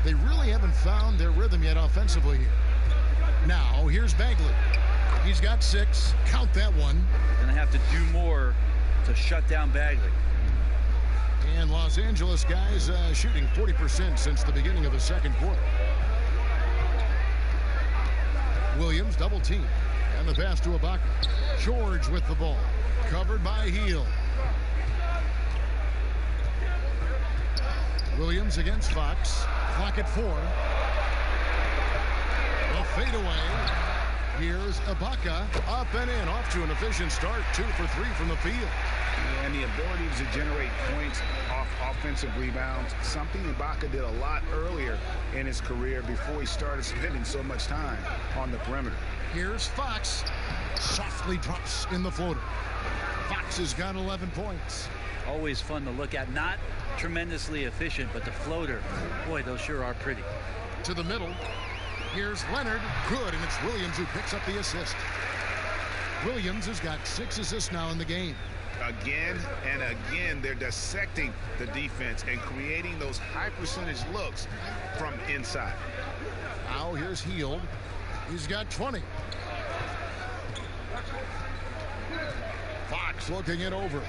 They really haven't found their rhythm yet offensively here. Now, here's Bagley. He's got 6. Count that one. Gonna have to do more to shut down Bagley. And Los Angeles guys shooting 40% since the beginning of the second quarter. Williams double team, and the pass to Ibaka. George with the ball, covered by Hield. Williams against Fox. Clock at 4. The fadeaway. Here's Ibaka, up and in, off to an efficient start. 2 for 3 from the field. And the ability to generate points off offensive rebounds, something Ibaka did a lot earlier in his career before he started spending so much time on the perimeter. Here's Fox. Softly drops in the floater. Fox has got 11 points. Always fun to look at. Not tremendously efficient, but the floater, boy, those sure are pretty. To the middle. Here's Leonard. Good, and it's Williams who picks up the assist. Williams has got 6 assists now in the game. Again and again, they're dissecting the defense and creating those high percentage looks from inside. Now here's Hield. He's got 20. Fox looking it over.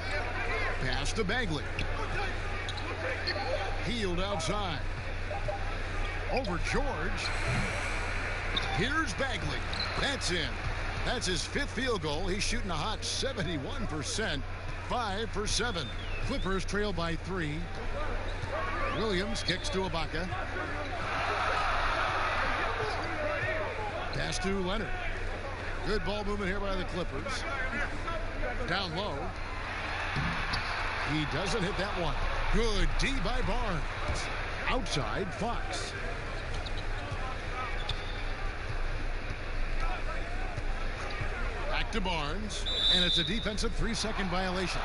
Pass to Bagley. Hield outside. Over George. Here's Bagley. That's in. That's his 5th field goal. He's shooting a hot 71%. 5 for 7. Clippers trail by 3. Williams kicks to Ibaka. Pass to Leonard. Good ball movement here by the Clippers. Down low. He doesn't hit that one. Good D by Barnes. Outside Fox. Back to Barnes, and it's a defensive 3-second violation.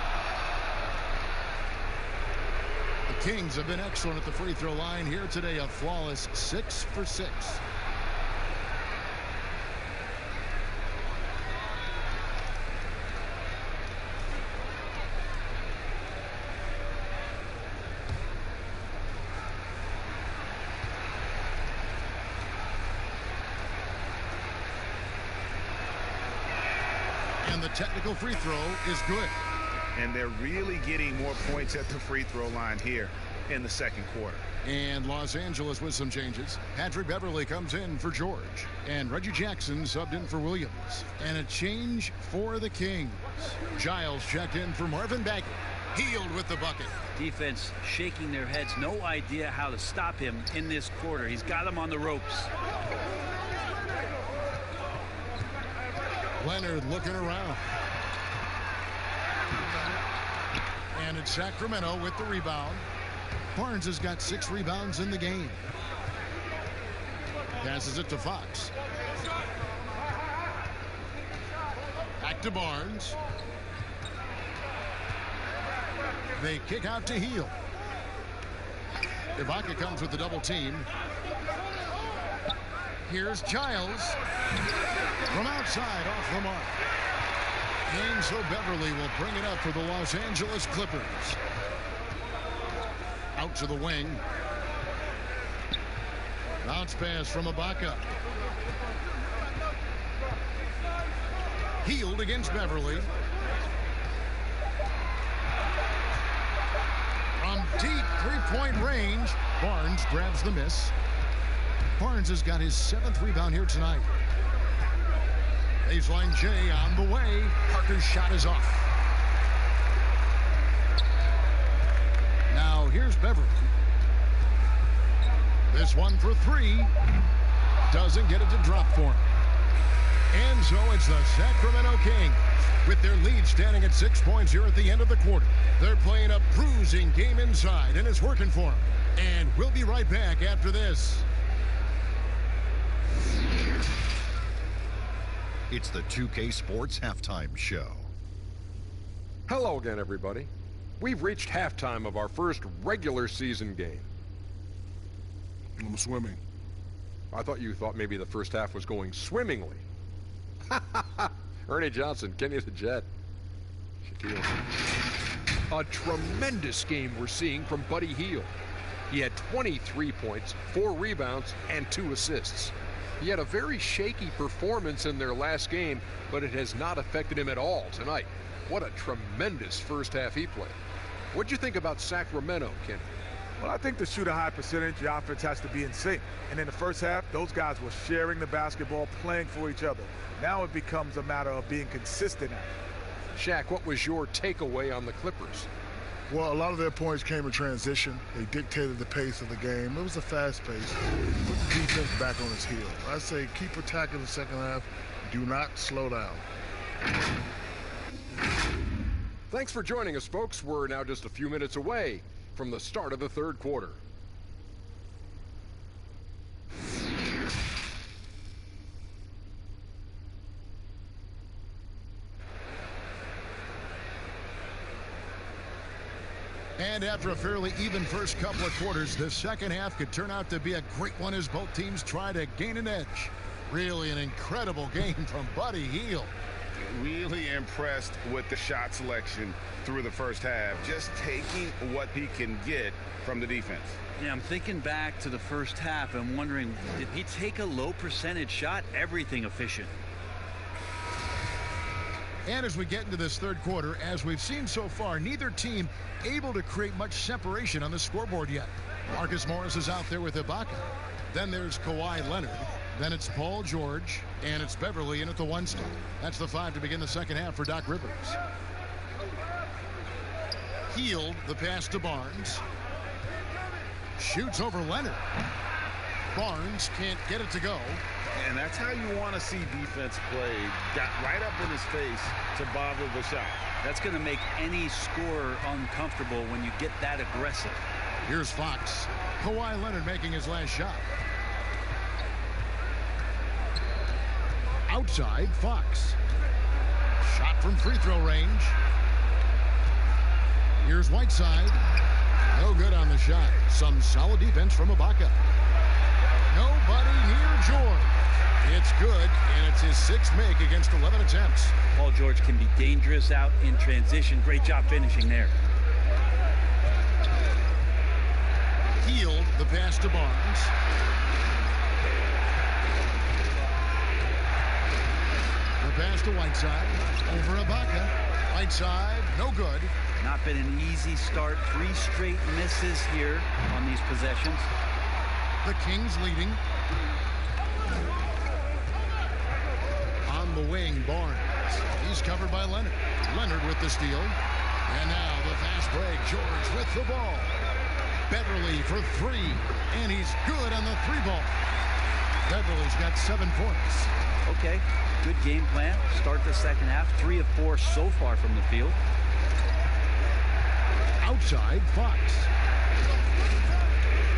The Kings have been excellent at the free throw line here today, a flawless 6 for 6. the technical free throw is good. And they're really getting more points at the free throw line here in the second quarter. And Los Angeles with some changes. Patrick Beverly comes in for George. And Reggie Jackson subbed in for Williams. And a change for the Kings. Giles checked in for Marvin Bagley. Healed with the bucket. Defense shaking their heads. No idea how to stop him in this quarter. He's got him on the ropes. Leonard looking around. And it's Sacramento with the rebound. Barnes has got 6 rebounds in the game. Passes it to Fox. Back to Barnes. They kick out to Heel. Ibaka comes with the double team. Here's Giles. From outside, off the mark. And so Beverly will bring it up for the Los Angeles Clippers. Out to the wing. Bounce pass from Ibaka. Healed against Beverly. From deep three-point range, Barnes grabs the miss. Barnes has got his 7th rebound here tonight. Baseline J on the way. Parker's shot is off. Now here's Beverly. This one for 3. Doesn't get it to drop for him. And so it's the Sacramento Kings with their lead standing at 6 points here at the end of the quarter. They're playing a bruising game inside, and it's working for them. And we'll be right back after this. It's the 2K Sports Halftime Show. Hello again, everybody. We've reached halftime of our first regular season game. I'm swimming. I thought you thought maybe the first half was going swimmingly. Ernie Johnson, Kenny the Jet. Shaquille. A tremendous game we're seeing from Buddy Hield. He had 23 points, 4 rebounds, and 2 assists. He had a very shaky performance in their last game, but it has not affected him at all tonight. What a tremendous first half he played. What'd you think about Sacramento, Kenny? Well, I think to shoot a high percentage, your offense has to be in sync. And in the first half, those guys were sharing the basketball, playing for each other. Now it becomes a matter of being consistent at it. Shaq, what was your takeaway on the Clippers? Well, a lot of their points came in transition. They dictated the pace of the game. It was a fast pace. Put the defense back on its heels. I say keep attacking the second half. Do not slow down. Thanks for joining us, folks. We're now just a few minutes away from the start of the third quarter. And after a fairly even first couple of quarters, the second half could turn out to be a great one as both teams try to gain an edge. Really an incredible game from Buddy Hield. Really impressed with the shot selection through the first half, just taking what he can get from the defense. Yeah, I'm thinking back to the first half and wondering, did he take a low percentage shot? Everything efficient. And as we get into this third quarter, as we've seen so far, neither team able to create much separation on the scoreboard yet. Marcus Morris is out there with Ibaka. Then there's Kawhi Leonard. Then it's Paul George, and it's Beverly in at the 1 spot. That's the 5 to begin the second half for Doc Rivers. Hield, the pass to Barnes. Shoots over Leonard. Barnes can't get it to go. And that's how you want to see defense play. Got right up in his face to bother the shot. That's going to make any scorer uncomfortable when you get that aggressive. Here's Fox. Kawhi Leonard making his last shot. Outside, Fox. Shot from free throw range. Here's Whiteside. No good on the shot. Some solid defense from Ibaka. Nobody near George. It's good, and it's his 6th make against 11 attempts. Paul George can be dangerous out in transition. Great job finishing there. Hield, the pass to Barnes. The pass to Whiteside. Over Ibaka. Whiteside, no good. Not been an easy start. 3 straight misses here on these possessions. The Kings leading. On the wing, Barnes. He's covered by Leonard. Leonard with the steal. And now the fast break. George with the ball. Beverly for 3. And he's good on the 3-ball. Beverly's got 7 points. Okay, good game plan. Start the second half. 3 of 4 so far from the field. Outside, Fox.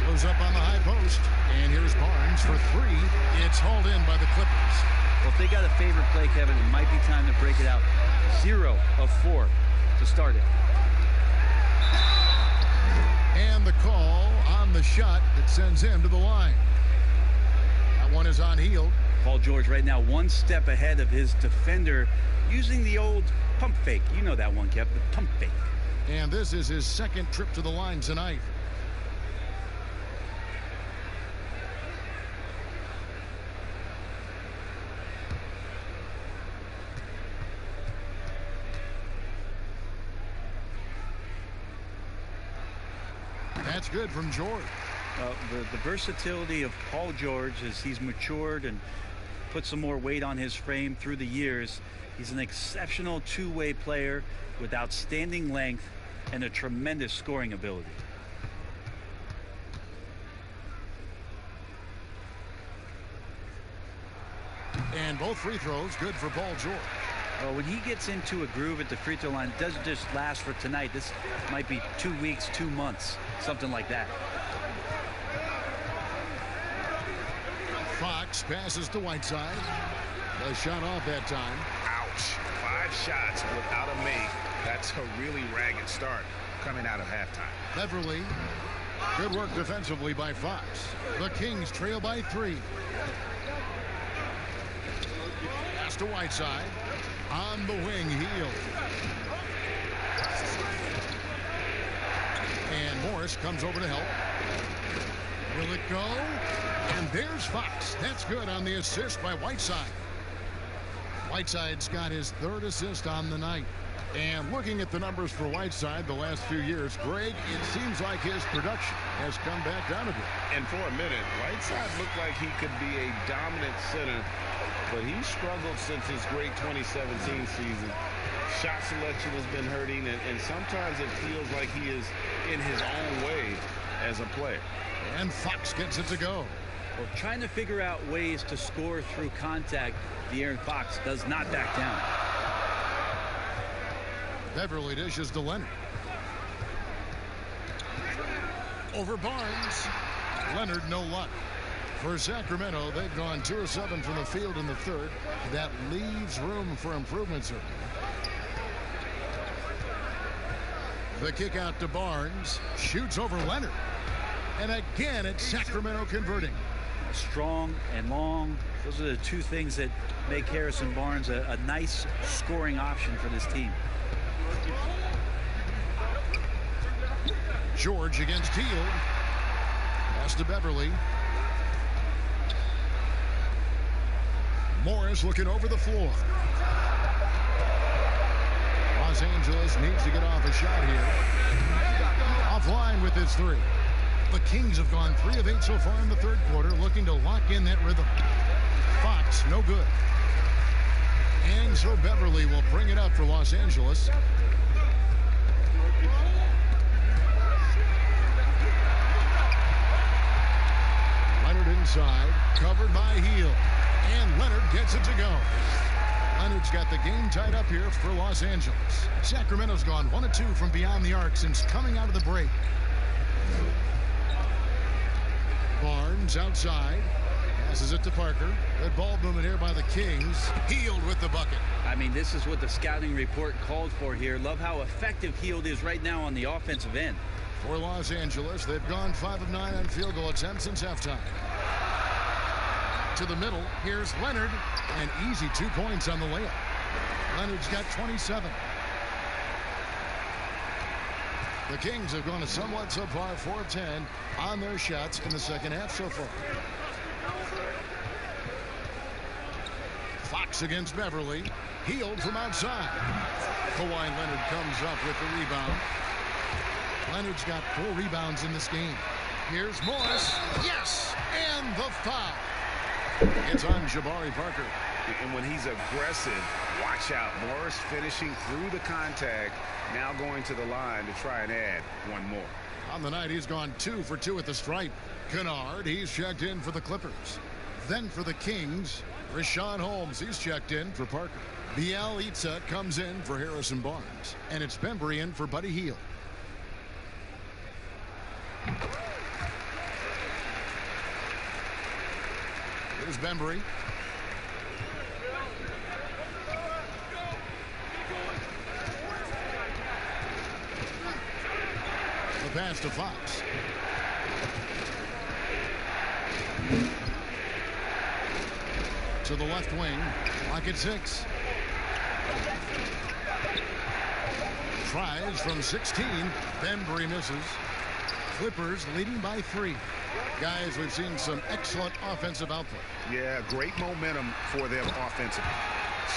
Goes up on the high post. And here's Barnes for 3. It's hauled in by the Clippers. Well, if they got a favorite play, Kevin, it might be time to break it out. 0 of 4 to start it. And the call on the shot that sends him to the line. That one is on Hield. Paul George right now 1 step ahead of his defender using the old pump fake. You know that one, Kev, the pump fake. And this is his 2nd trip to the line tonight. That's good from George. The versatility of Paul George as he's matured and put some more weight on his frame through the years. He's an exceptional 2-way player with outstanding length and a tremendous scoring ability. And both free throws good for Paul George. Well, when he gets into a groove at the free throw line, it doesn't just last for tonight. This might be 2 weeks, 2 months, something like that. Fox passes to Whiteside. The shot off that time. Ouch. 5 shots without a make. That's a really ragged start coming out of halftime. Beverly. Good work defensively by Fox. The Kings trail by 3. Pass to Whiteside. On the wing, Hield. And Morris comes over to help. Will it go? And there's Fox. That's good on the assist by Whiteside. Whiteside's got his 3rd assist on the night. And looking at the numbers for Whiteside the last few years, Greg, it seems like his production has come back down a bit. And for a minute, Whiteside looked like he could be a dominant center, but he struggled since his great 2017 season. Shot selection has been hurting, and sometimes it feels like he is in his own way as a player. And Fox gets it to go. Well, trying to figure out ways to score through contact, De'Aaron Fox does not back down. Beverly dishes to Leonard. Over Barnes. Leonard, no luck. For Sacramento, they've gone 2 of 7 from the field in the 3rd. That leaves room for improvement, certainly. The kick out to Barnes. Shoots over Leonard. And again, it's Sacramento converting. Strong and long. Those are the 2 things that make Harrison Barnes a nice scoring option for this team. George against Hield. Pass to Beverly. Morris looking over the floor. Los Angeles needs to get off a shot here. Offline with his 3. The Kings have gone 3 of 8 so far in the 3rd quarter, looking to lock in that rhythm. Fox, no good. And so Beverly will bring it up for Los Angeles. Leonard inside, covered by Hield. And Leonard gets it to go. Leonard's got the game tied up here for Los Angeles. Sacramento's gone 1 of 2 from beyond the arc since coming out of the break. Barnes outside. Passes it to Parker. Good ball movement here by the Kings. Hield with the bucket. I mean, this is what the scouting report called for here. Love how effective Hield is right now on the offensive end. For Los Angeles, they've gone 5 of 9 on field goal attempts since halftime. To the middle, here's Leonard, and easy 2 points on the layup. Leonard's got 27. The Kings have gone a somewhat subpar 4 of 10 on their shots in the second half so far. Fox Fox against Beverly. Healed from outside. Kawhi Leonard comes up with the rebound. Leonard's got 4 rebounds in this game. Here's Morris. Yes! And the foul. It's on Jabari Parker. And when he's aggressive, watch out. Morris finishing through the contact, now going to the line to try and add one more. On the night, he's gone 2 for 2 at the stripe. Kennard, he's checked in for the Clippers. Then for the Kings, Rashawn Holmes, he's checked in for Parker. Bielitsa comes in for Harrison Barnes. And it's Bembry in for Buddy Hield. Here's Bembry. The pass to Fox. To the left wing. Clock at 6. Tries from 16. Bembry misses. Clippers leading by 3. Guys, we've seen some excellent offensive output. Yeah, great momentum for them offensively.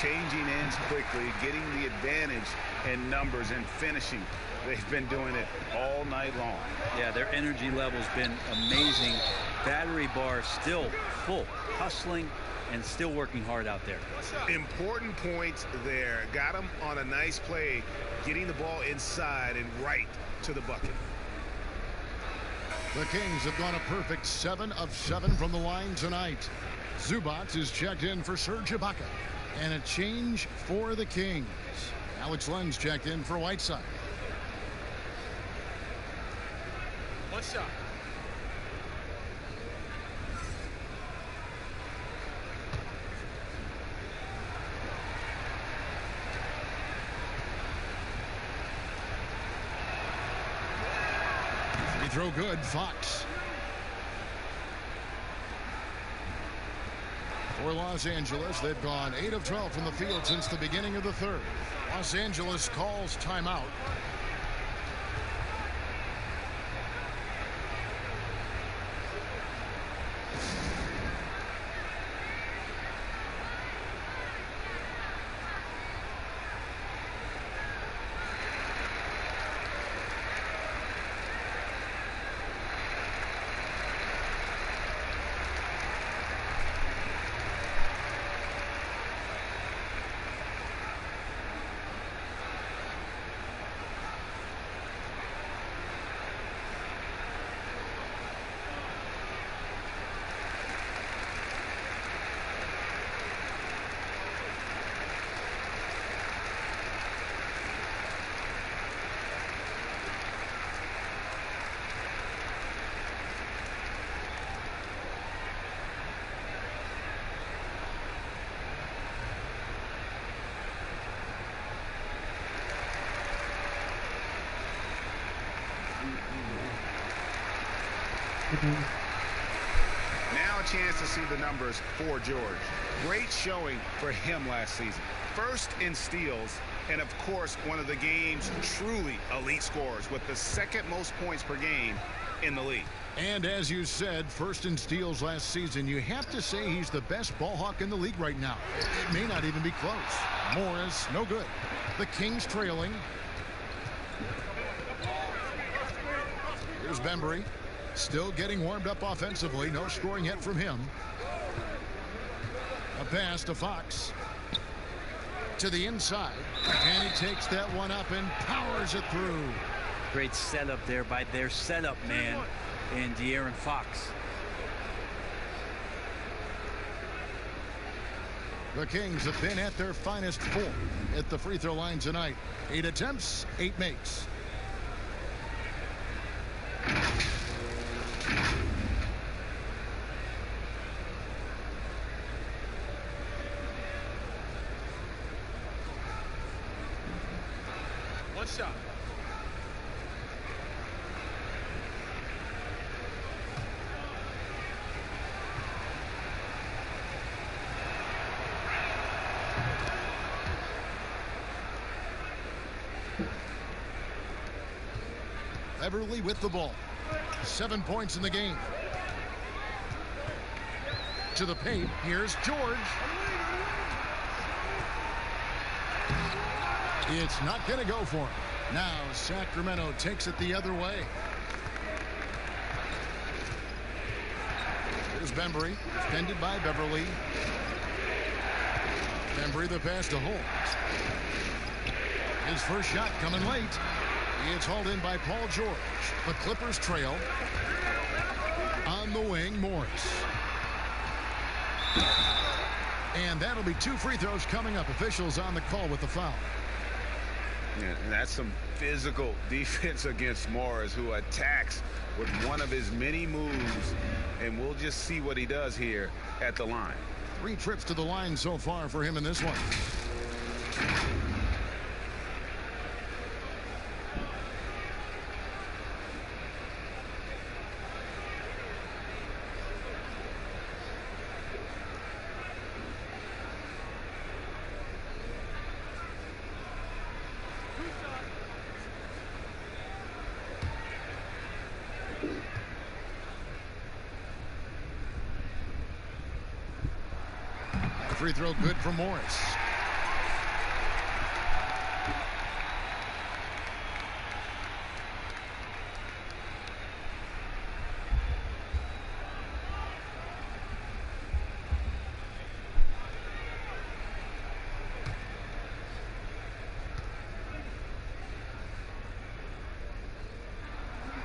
Changing ends quickly, getting the advantage in numbers and finishing. They've been doing it all night long. Yeah, their energy level's been amazing. Battery bar still full, hustling and still working hard out there. Important points there. Got him on a nice play, getting the ball inside and right to the bucket. The Kings have gone a perfect 7 of 7 from the line tonight. Zubac is checked in for Serge Ibaka. And a change for the Kings. Alex Len's checked in for Whiteside. One shot. Free throw good. Fox. For Los Angeles, they've gone 8 of 12 from the field since the beginning of the third. Los Angeles calls timeout. Now a chance to see the numbers for George. Great showing for him last season. First in steals, and of course one of the game's truly elite scorers with the second most points per game in the league. And as you said, first in steals last season. You have to say he's the best ball hawk in the league right now. It may not even be close. Morris, no good. The Kings trailing. Here's Bembry. Still getting warmed up offensively. No scoring yet from him. A pass to Fox. To the inside. And he takes that one up and powers it through. Great setup there by their setup man and De'Aaron Fox. The Kings have been at their finest 4 at the free throw line tonight. 8 attempts, 8 makes. One shot. Beverly with the ball. 7 points in the game. To the paint. Here's George. It's not going to go for him. Now Sacramento takes it the other way. Here's Bembry, defended by Beverly. Bembry the pass to Holmes. His first shot coming late. It's hauled in by Paul George. The Clippers trail. On the wing, Morris. And that'll be 2 free throws coming up. Officials on the call with the foul. Yeah, and that's some physical defense against Morris, who attacks with one of his many moves. And we'll just see what he does here at the line. 3 trips to the line so far for him in this one. Free throw good for Morris.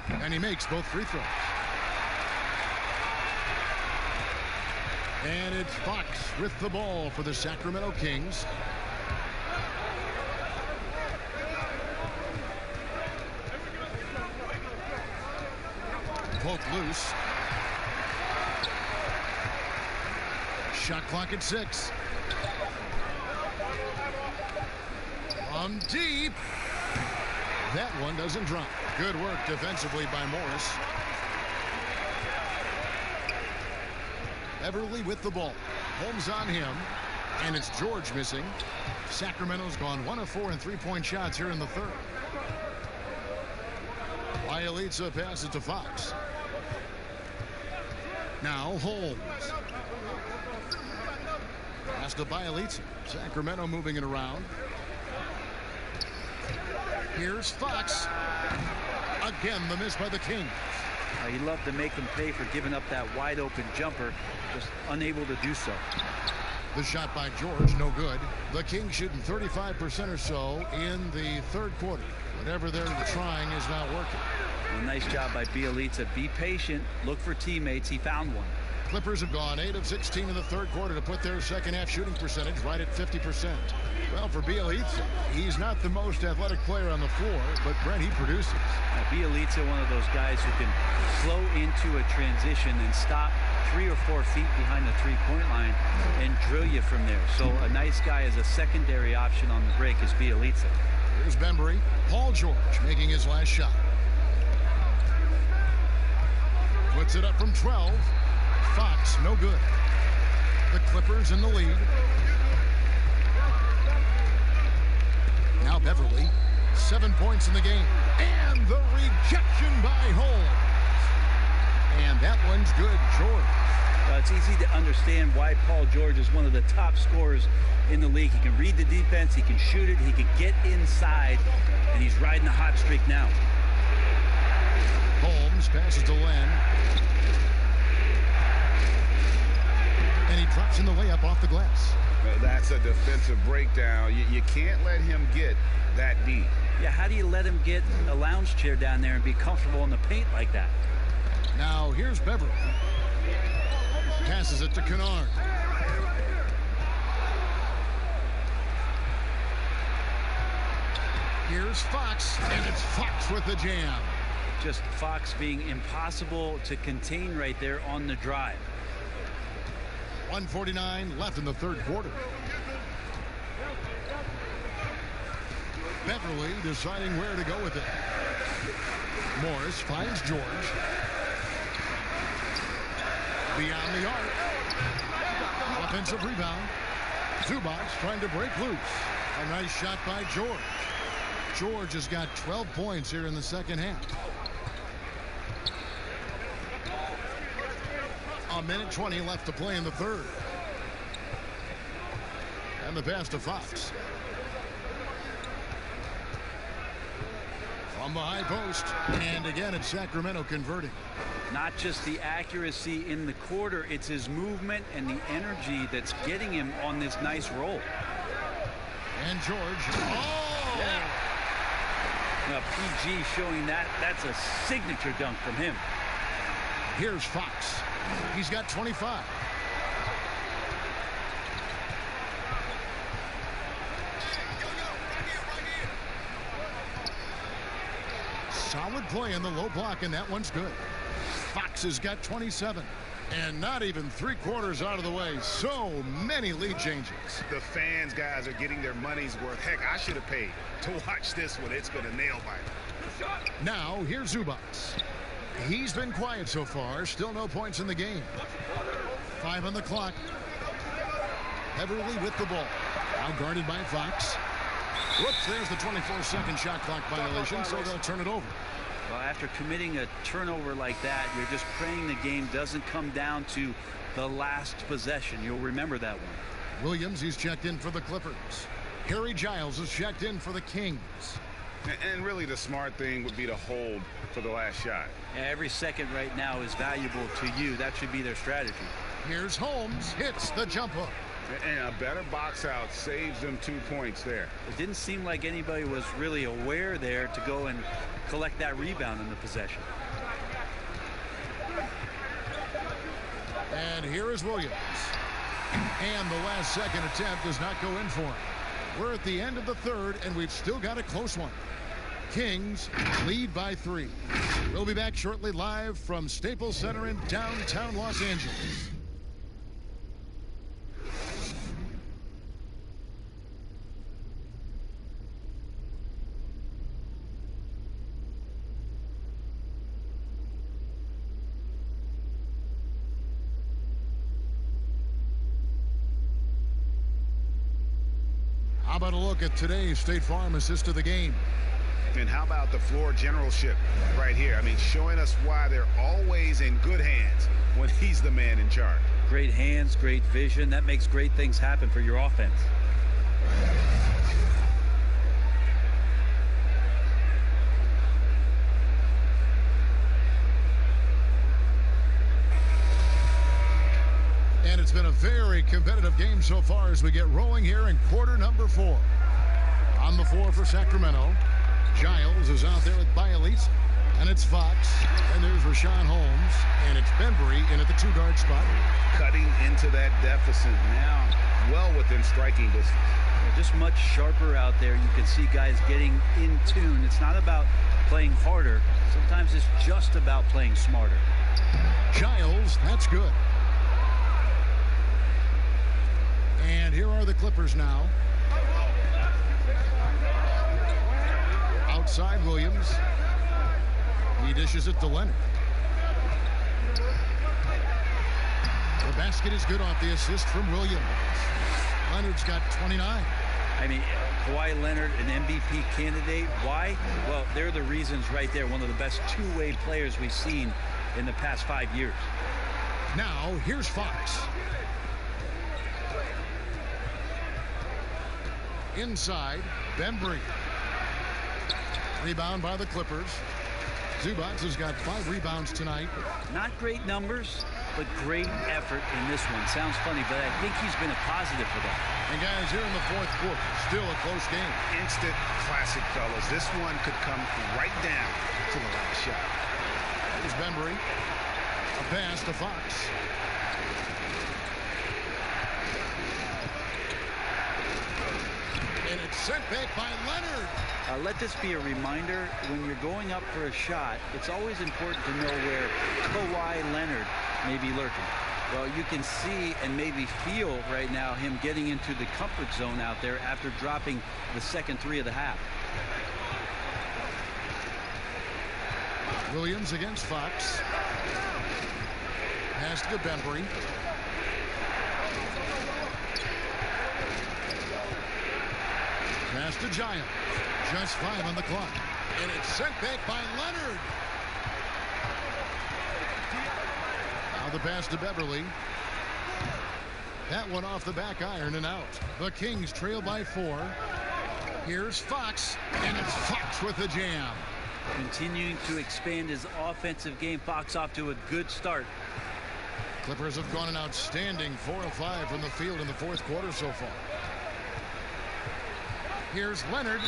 And he makes both free throws. And it's Fox with the ball for the Sacramento Kings. Poke loose. Shot clock at 6. On deep. That one doesn't drop. Good work defensively by Morris. Everly with the ball. Holmes on him. And it's George missing. Sacramento's gone 1 of 4 in 3-point shots here in the third. Bielitsa passes to Fox. Now Holmes. Pass to Bielitsa. Sacramento moving it around. Here's Fox. Again, the miss by the Kings. He loved to make them pay for giving up that wide open jumper, just unable to do so. The shot by George, no good. The Kings shooting 35% or so in the third quarter. Whatever they're trying is not working. Well, nice job by Bielitsa. Be patient. Look for teammates. He found one. Clippers have gone 8 of 16 in the third quarter to put their second half shooting percentage right at 50%. Well, for Bielitsa, he's not the most athletic player on the floor, but Brent, he produces. Bielitsa, one of those guys who can flow into a transition and stop 3 or 4 feet behind the three-point line and drill you from there. So a nice guy as a secondary option on the break is Bielitsa. Here's Bembry. Paul George making his last shot. Puts it up from 12. Fox, no good. The Clippers in the lead. Now Beverly, 7 points in the game. And the rejection by Holmes. And that one's good, George. It's easy to understand why Paul George is one of the top scorers in the league. He can read the defense, he can shoot it, he can get inside, and he's riding a hot streak now. Holmes passes to Len. And he drops in the layup off the glass. That's a defensive breakdown. You can't let him get that deep. Yeah, how do you let him get a lounge chair down there and be comfortable in the paint like that? Now here's Beverly. Passes it to Kennard. Here's Fox, and it's Fox with the jam. Just Fox being impossible to contain right there on the drive. 1:49 left in the third quarter. Beverly deciding where to go with it. Morris finds George. Beyond the arc. Offensive rebound. Zubac trying to break loose. A nice shot by George. George has got 12 points here in the second half. A minute 20 left to play in the third. And the pass to Fox. From the high post. And again, it's Sacramento converting. Not just the accuracy in the quarter, it's his movement and the energy that's getting him on this nice roll. And George. Oh! Yeah. Now, PG showing that's a signature dunk from him. Here's Fox. He's got 25. Solid play in the low block, and that one's good. Fox has got 27. And not even 3/4 out of the way. So many lead changes. The fans, guys, are getting their money's worth. Heck, I should have paid to watch this one. It's been a nail biter. Now, here's Zubac. He's been quiet so far. Still no points in the game. 5 on the clock. Beverly with the ball. Now guarded by Fox. Whoops, there's the 24-second shot clock violation, so they'll turn it over. Well, after committing a turnover like that, you're just praying the game doesn't come down to the last possession. You'll remember that one. Williams, he's checked in for the Clippers. Harry Giles is checked in for the Kings. And really the smart thing would be to hold for the last shot. Yeah, every second right now is valuable to you. That should be their strategy. Here's Holmes, hits the jump hook. And a better box out saves them 2 points there. It didn't seem like anybody was really aware there to go and collect that rebound in the possession. And here is Williams. And the last second attempt does not go in for him. We're at the end of the third, and we've still got a close one. Kings lead by 3. We'll be back shortly live from Staples Center in downtown Los Angeles. How about a look at today's State Farm assist of the game? And how about the floor generalship right here? I mean, showing us why they're always in good hands when he's the man in charge. Great hands, great vision. That makes great things happen for your offense. And it's been a very competitive game so far as we get rolling here in quarter number 4. On the floor for Sacramento, Giles is out there with Bialys, and it's Fox, and there's Rashawn Holmes, and it's Bembry in at the 2-guard spot. Cutting into that deficit now, well within striking distance. Just much sharper out there. You can see guys getting in tune. It's not about playing harder. Sometimes it's just about playing smarter. Giles, that's good. And here are the Clippers now. Outside Williams. He dishes it to Leonard. The basket is good off the assist from Williams. Leonard's got 29. I mean, Kawhi Leonard, an MVP candidate. Why? Well, they're the reasons right there. One of the best two-way players we've seen in the past 5 years. Now, here's Fox. Inside, Bembry. Rebound by the Clippers. Zubac has got 5 rebounds tonight. Not great numbers, but great effort in this one. Sounds funny, but I think he's been a positive for that. And guys, here in the 4th quarter, still a close game. Instant classic, fellas. This one could come right down to the last shot. There's Bembry. A pass to Fox. And it's sent back by Leonard. Let this be a reminder, when you're going up for a shot, it's always important to know where Kawhi Leonard may be lurking. Well, you can see and maybe feel right now him getting into the comfort zone out there after dropping the second 3 of the half. Williams against Fox. Pass to Bembry. Pass to Giles. Just 5 on the clock. And it's sent back by Leonard. Now the pass to Beverly. That one off the back iron and out. The Kings trail by 4. Here's Fox. And it's Fox with the jam. continuing to expand his offensive game. Fox off to a good start. Clippers have gone an outstanding 4 of 5 from the field in the fourth quarter so far. Here's Leonard,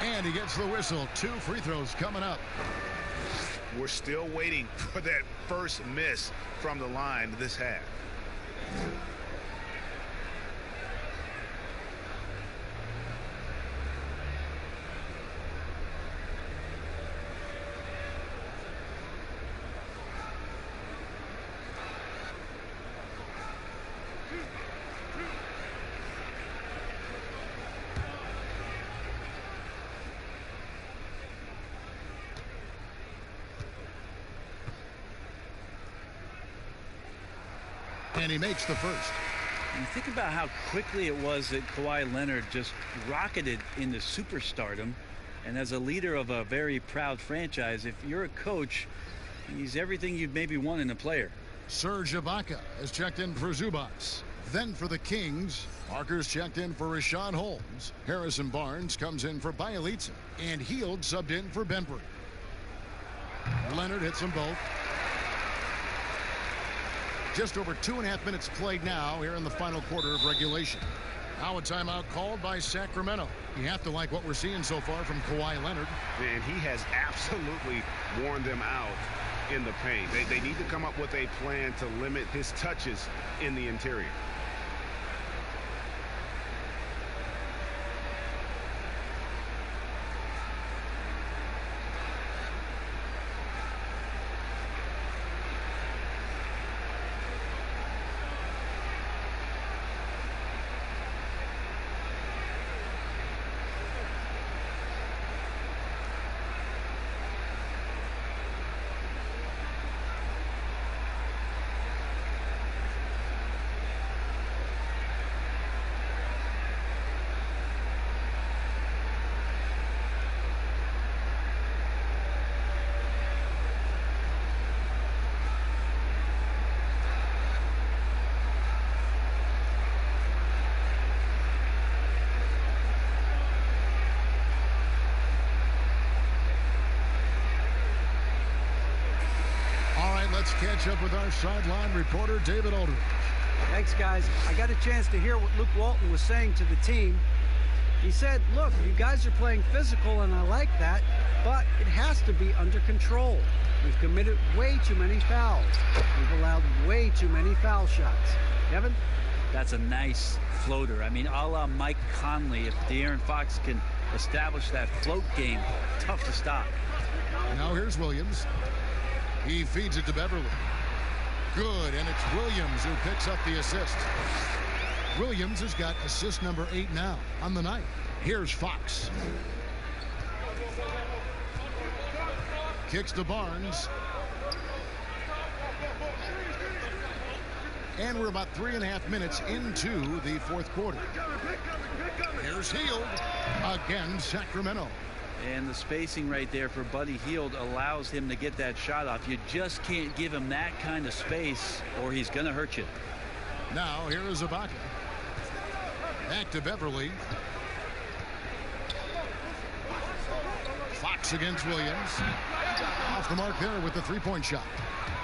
and he gets the whistle. 2 free throws coming up. We're still waiting for that first miss from the line this half. And he makes the first. You think about how quickly it was that Kawhi Leonard just rocketed into superstardom. And as a leader of a very proud franchise, if you're a coach, he's everything you'd maybe want in a player. Serge Ibaka has checked in for Zubas. Then for the Kings, Parker's checked in for Rashawn Holmes. Harrison Barnes comes in for Bielitsa. And Hield subbed in for Benbury. Leonard hits them both. Just over 2.5 minutes played now here in the final quarter of regulation. Now a timeout called by Sacramento. You have to like what we're seeing so far from Kawhi Leonard. And he has absolutely worn them out in the paint. They need to come up with a plan to limit his touches in the interior. Let's catch up with our sideline reporter, David Aldridge. Thanks, guys. I got a chance to hear what Luke Walton was saying to the team. He said, look, you guys are playing physical, and I like that, but it has to be under control. We've committed way too many fouls. We've allowed way too many foul shots. Kevin? That's a nice floater. I mean, a la Mike Conley, if De'Aaron Fox can establish that float game, tough to stop. Now here's Williams. He feeds it to Beverly. Good, and it's Williams who picks up the assist. Williams has got assist number 8 now on the night. Here's Fox. Kicks to Barnes. And we're about 3.5 minutes into the fourth quarter. Here's Hield. Again, Sacramento. And the spacing right there for Buddy Hield allows him to get that shot off. You just can't give him that kind of space or he's going to hurt you. Now here is Ibaka. Back to Beverly. Fox against Williams. Off the mark there with the three-point shot.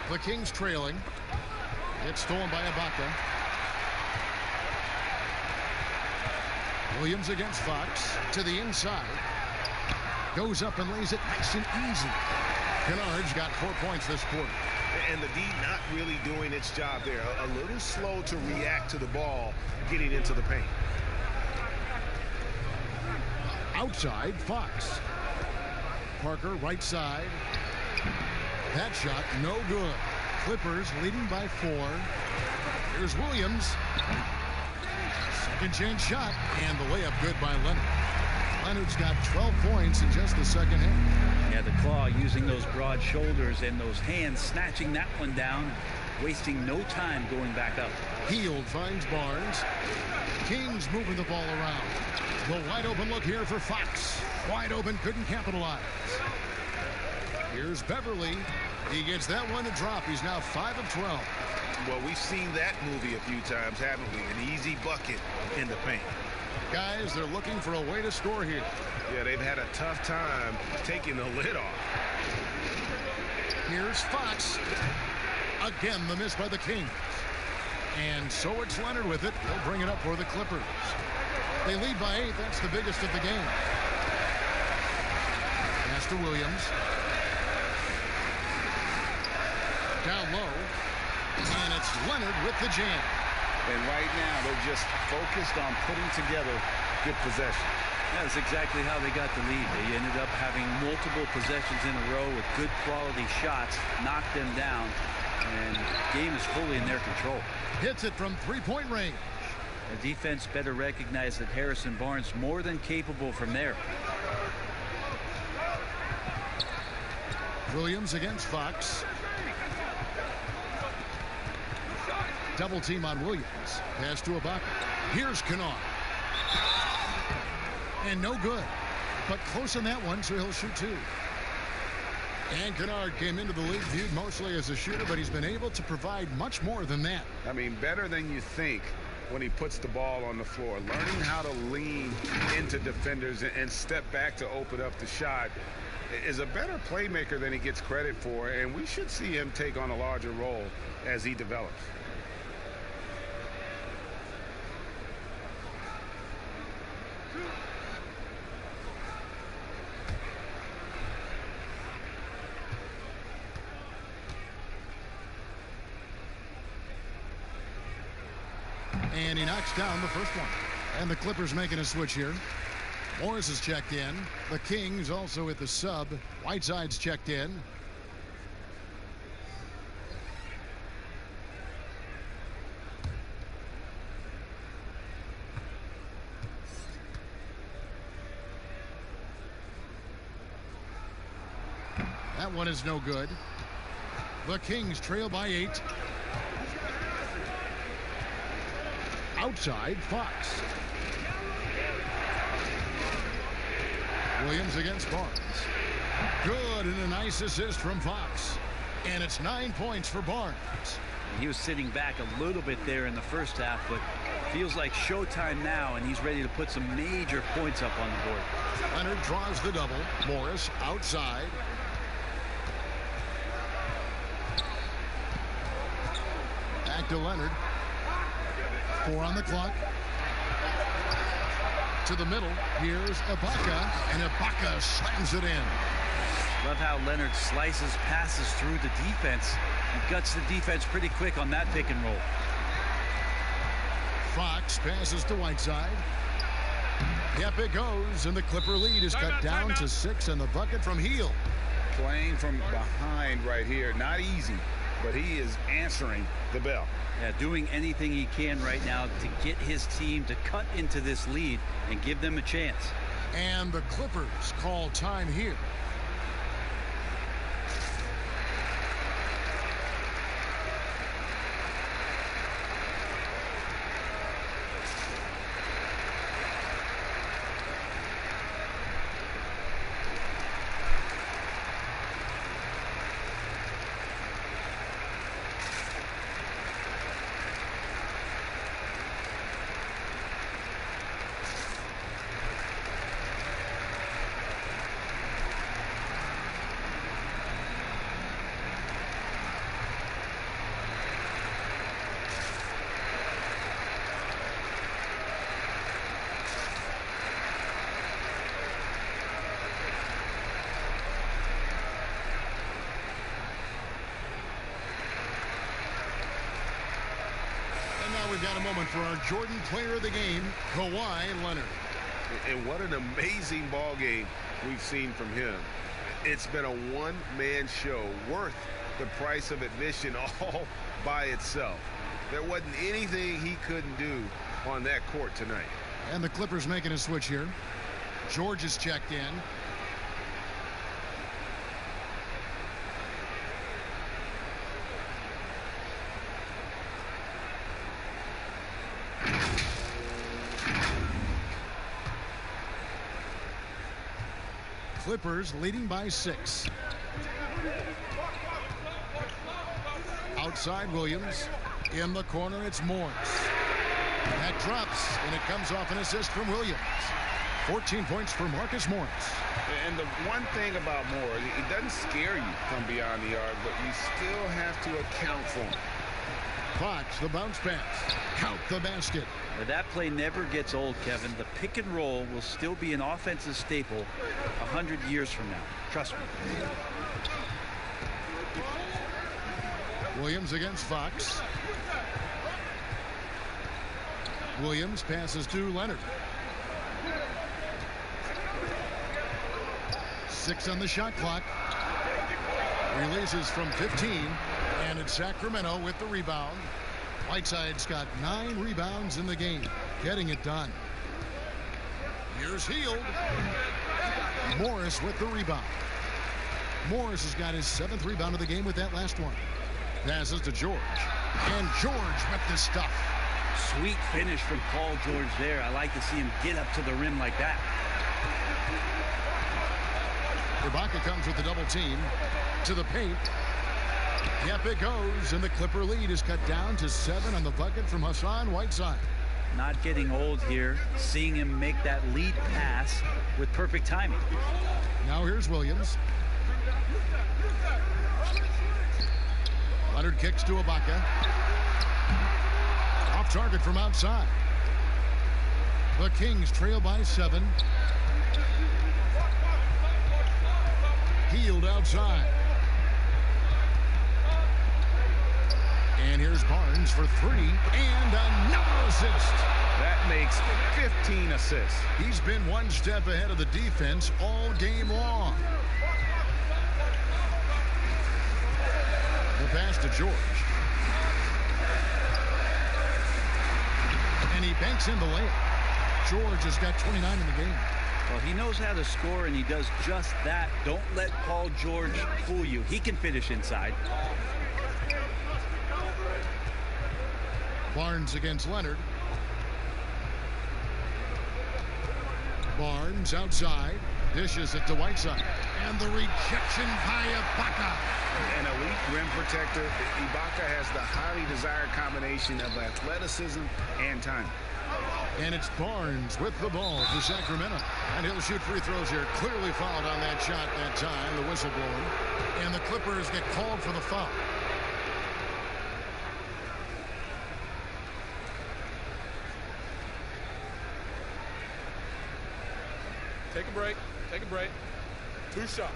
The Kings trailing. It's stolen by Ibaka. Williams against Fox to the inside. Goes up and lays it nice and easy. Kennard's got 4 points this quarter. And the D not really doing its job there. A little slow to react to the ball getting into the paint. Outside, Fox. Parker, right side. That shot, no good. Clippers leading by 4. Here's Williams. Second chance shot, and the layup good by Leonard. Leonard's got 12 points in just the second half. Yeah, the claw using those broad shoulders and those hands snatching that one down, wasting no time going back up. Hield finds Barnes. Kings moving the ball around. The wide open look here for Fox. Wide open, couldn't capitalize. Here's Beverly. He gets that one to drop. He's now 5 of 12. Well, we've seen that movie a few times, haven't we? An easy bucket in the paint. Guys, they're looking for a way to score here. Yeah, they've had a tough time taking the lid off. Here's Fox. Again, the miss by the Kings. And so it's Leonard with it. He'll bring it up for the Clippers. They lead by 8. That's the biggest of the game. Pass to Williams. Down low. And it's Leonard with the jam. And right now, they're just focused on putting together good possession. That's exactly how they got the lead. They ended up having multiple possessions in a row with good quality shots, knocked them down, and the game is fully in their control. Hits it from three-point range. The defense better recognize that Harrison Barnes more than capable from there. Williams against Fox. Double team on Williams. Pass to Ibaka. Here's Kennard. And no good. But close on that one, so he'll shoot 2. And Kennard came into the league viewed mostly as a shooter, but he's been able to provide much more than that. I mean, better than you think when he puts the ball on the floor. Learning how to lean into defenders and step back to open up the shot is a better playmaker than he gets credit for, and we should see him take on a larger role as he develops. And he knocks down the first one. And the Clippers making a switch here. Morris is checked in. The Kings also at the sub. Whiteside's checked in. That one is no good. The Kings trail by 8. Outside, Fox. Williams against Barnes. Good, and a nice assist from Fox. And it's 9 points for Barnes. He was sitting back a little bit there in the first half, but feels like showtime now, and he's ready to put some major points up on the board. Leonard draws the double. Morris outside. Back to Leonard. 4 on the clock. To the middle. Here's Ibaka, and Ibaka slams it in. Love how Leonard slices passes through the defense and guts the defense pretty quick on that pick and roll. Fox passes to Whiteside. Yep, it goes, and the Clipper lead is cut down to 6, and the bucket from Hield. Playing from behind right here, not easy, but he is answering the bell. Yeah, doing anything he can right now to get his team to cut into this lead and give them a chance. And the Clippers call time here. We've got a moment for our Jordan player of the game, Kawhi Leonard. And what an amazing ball game we've seen from him. It's been a one-man show worth the price of admission all by itself. There wasn't anything he couldn't do on that court tonight. And the Clippers making a switch here. George is checked in. Clippers leading by 6. Outside Williams. In the corner, it's Morris. That drops, and it comes off an assist from Williams. 14 points for Marcus Morris. And the one thing about Morris, it doesn't scare you from beyond the arc, but you still have to account for him. Fox, the bounce pass. Count the basket. Well, that play never gets old, Kevin. The pick and roll will still be an offensive staple 100 years from now. Trust me. Williams against Fox. Williams passes to Leonard. 6 on the shot clock. Releases from 15, and it's Sacramento with the rebound. Whiteside's got 9 rebounds in the game, getting it done. Here's Hield. Morris with the rebound. Morris has got his 7th rebound of the game with that last one. Passes to George, and George with the stuff. Sweet finish from Paul George there. I like to see him get up to the rim like that. Ibaka comes with the double team to the paint. Yep, it goes, and the Clipper lead is cut down to 7 on the bucket from Hassan Whiteside. Not getting old here, seeing him make that lead pass with perfect timing. Now here's Williams. Leonard kicks to Ibaka. Off target from outside. The Kings trail by 7. Hield outside. And here's Barnes for 3 and another assist. That makes 15 assists. He's been one step ahead of the defense all game long. The pass to George. And he banks in the layup. George has got 29 in the game. Well, he knows how to score, and he does just that. Don't let Paul George fool you. He can finish inside. Barnes against Leonard. Barnes outside. Dishes it to Whiteside. And the rejection by Ibaka. An elite rim protector. Ibaka has the highly desired combination of athleticism and time. And it's Barnes with the ball for Sacramento. And he'll shoot free throws here. Clearly fouled on that shot that time. The whistle blowing. And the Clippers get called for the foul. Take a break. Take a break. 2 shots.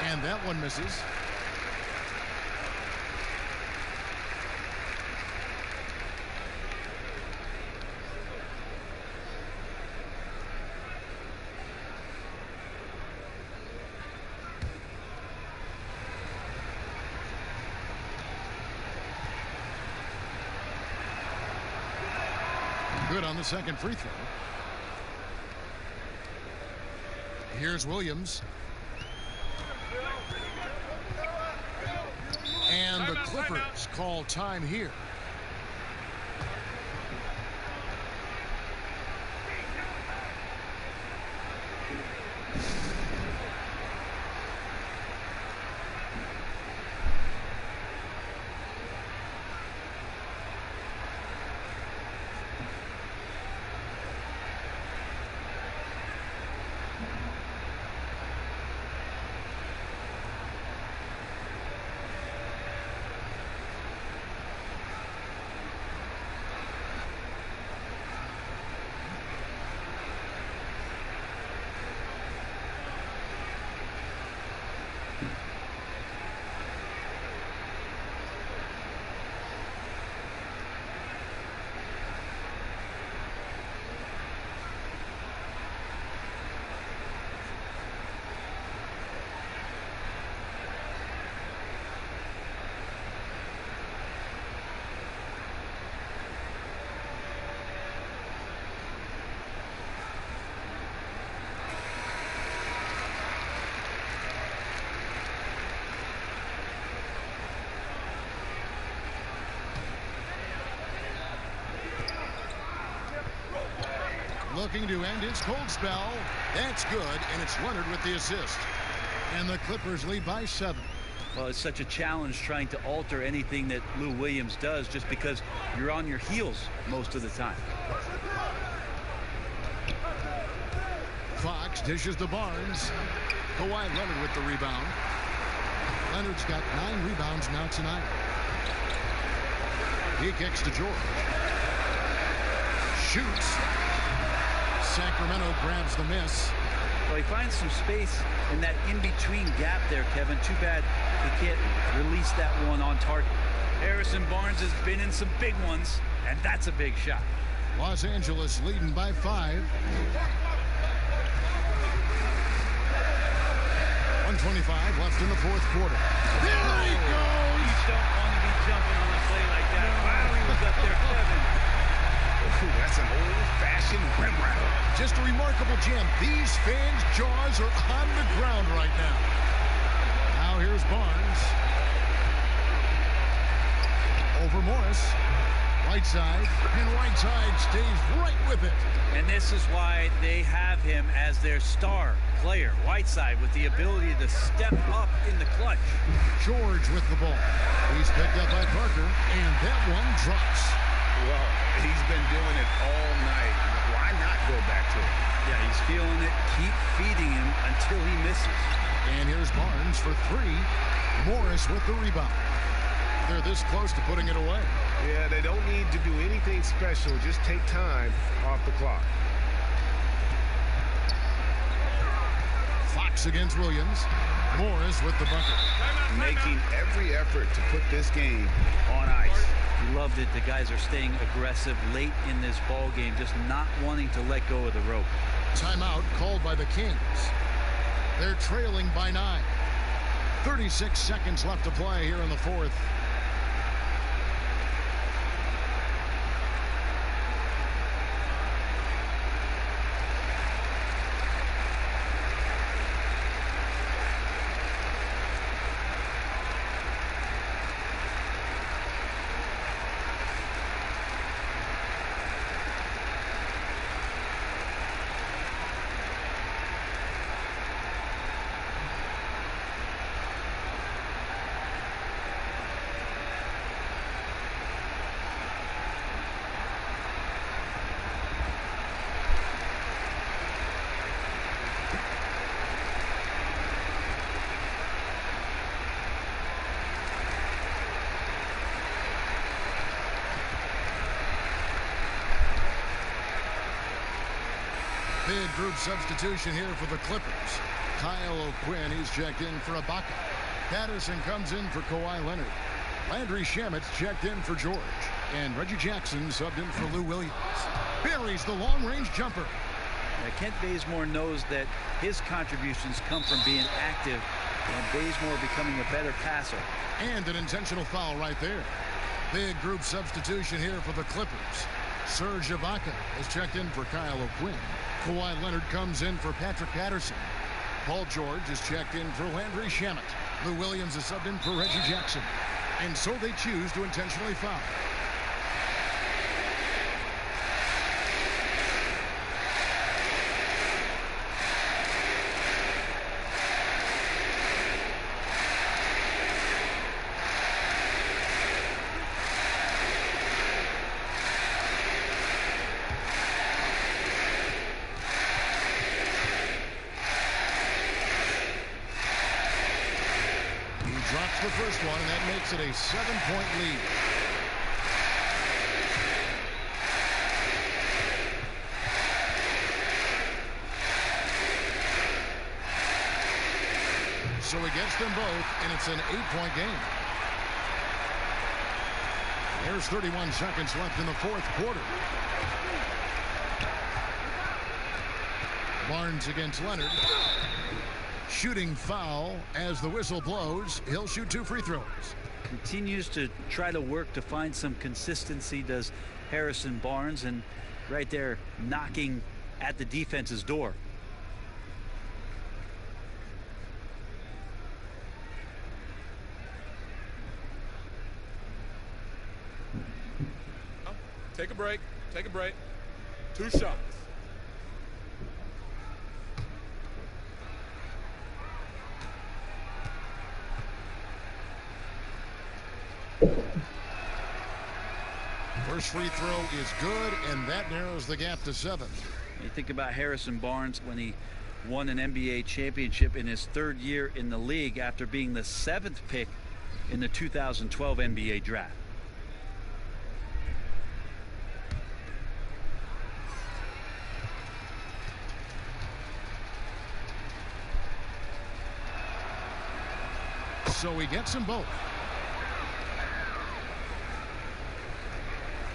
And that one misses. Good on the second free throw. Here's Williams. And the Clippers call time here. looking to end his cold spell. That's good, and it's Leonard with the assist. And the Clippers lead by 7. Well, it's such a challenge trying to alter anything that Lou Williams does just because you're on your heels most of the time. Fox dishes to Barnes. Kawhi Leonard with the rebound. Leonard's got 9 rebounds now tonight. He kicks to George. Shoots. Sacramento grabs the miss. Well, he finds some space in that in-between gap there, Kevin. Too bad he can't release that one on target. Harrison Barnes has been in some big ones, and that's a big shot. Los Angeles leading by 5. 1:25 left in the fourth quarter. There he goes! You don't want to be jumping on a play like that. Wow, he was up there, Kevin. Ooh, that's an old-fashioned rim rattle. Just a remarkable jam. These fans' jaws are on the ground right now. Now here's Barnes. Over Morris. Right side, and right side stays right with it. And this is why they have him as their star player, Whiteside, with the ability to step up in the clutch. George with the ball. He's picked up by Parker, and that one drops. Well, he's been doing it all night. Why not go back to it? Yeah, he's feeling it. Keep feeding him until he misses. And here's Barnes for 3. Morris with the rebound. They're this close to putting it away. Yeah, they don't need to do anything special. Just take time off the clock. Fox against Williams. Morris with the bucket. Making every effort to put this game on ice. He loved it. The guys are staying aggressive late in this ball game, just not wanting to let go of the rope. Timeout called by the Kings. They're trailing by 9. 36 seconds left to play here in the fourth. Big group substitution here for the Clippers. Kyle O'Quinn, he's checked in for Ibaka. Patterson comes in for Kawhi Leonard. Landry Shamet's checked in for George. And Reggie Jackson subbed in for Lou Williams. Buries the long-range jumper. Kent Bazemore knows that his contributions come from being active and Bazemore becoming a better passer. And an intentional foul right there. Big group substitution here for the Clippers. Serge Ibaka is checked in for Kyle O'Quinn. Kawhi Leonard comes in for Patrick Patterson. Paul George is checked in for Landry Shamet. Lou Williams is subbed in for Reggie Jackson. And so they choose to intentionally foul. Drops the first one, and that makes it a 7-point lead. So he gets them both, and it's an 8-point game. There's 31 seconds left in the fourth quarter. Barnes against Leonard. Shooting foul as the whistle blows. He'll shoot 2 free throws. Continues to try to work to find some consistency, does Harrison Barnes, and right there knocking at the defense's door. Take a break. Take a break. 2 shots. First free throw is good, and that narrows the gap to 7. You think about Harrison Barnes when he won an NBA championship in his 3rd year in the league after being the 7th pick in the 2012 NBA draft. So he gets them both.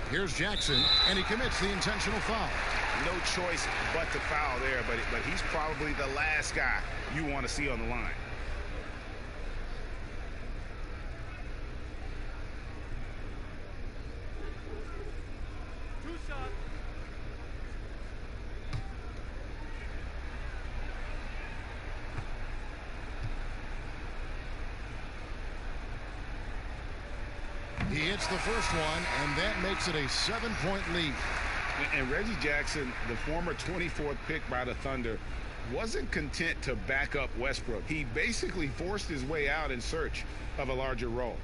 Here's Jackson, and he commits the intentional foul. No choice but to foul there, but he's probably the last guy you want to see on the line. He hits the first one, and that makes it a 7-point lead. And Reggie Jackson, the former 24th pick by the Thunder, wasn't content to back up Westbrook. He basically forced his way out in search of a larger role.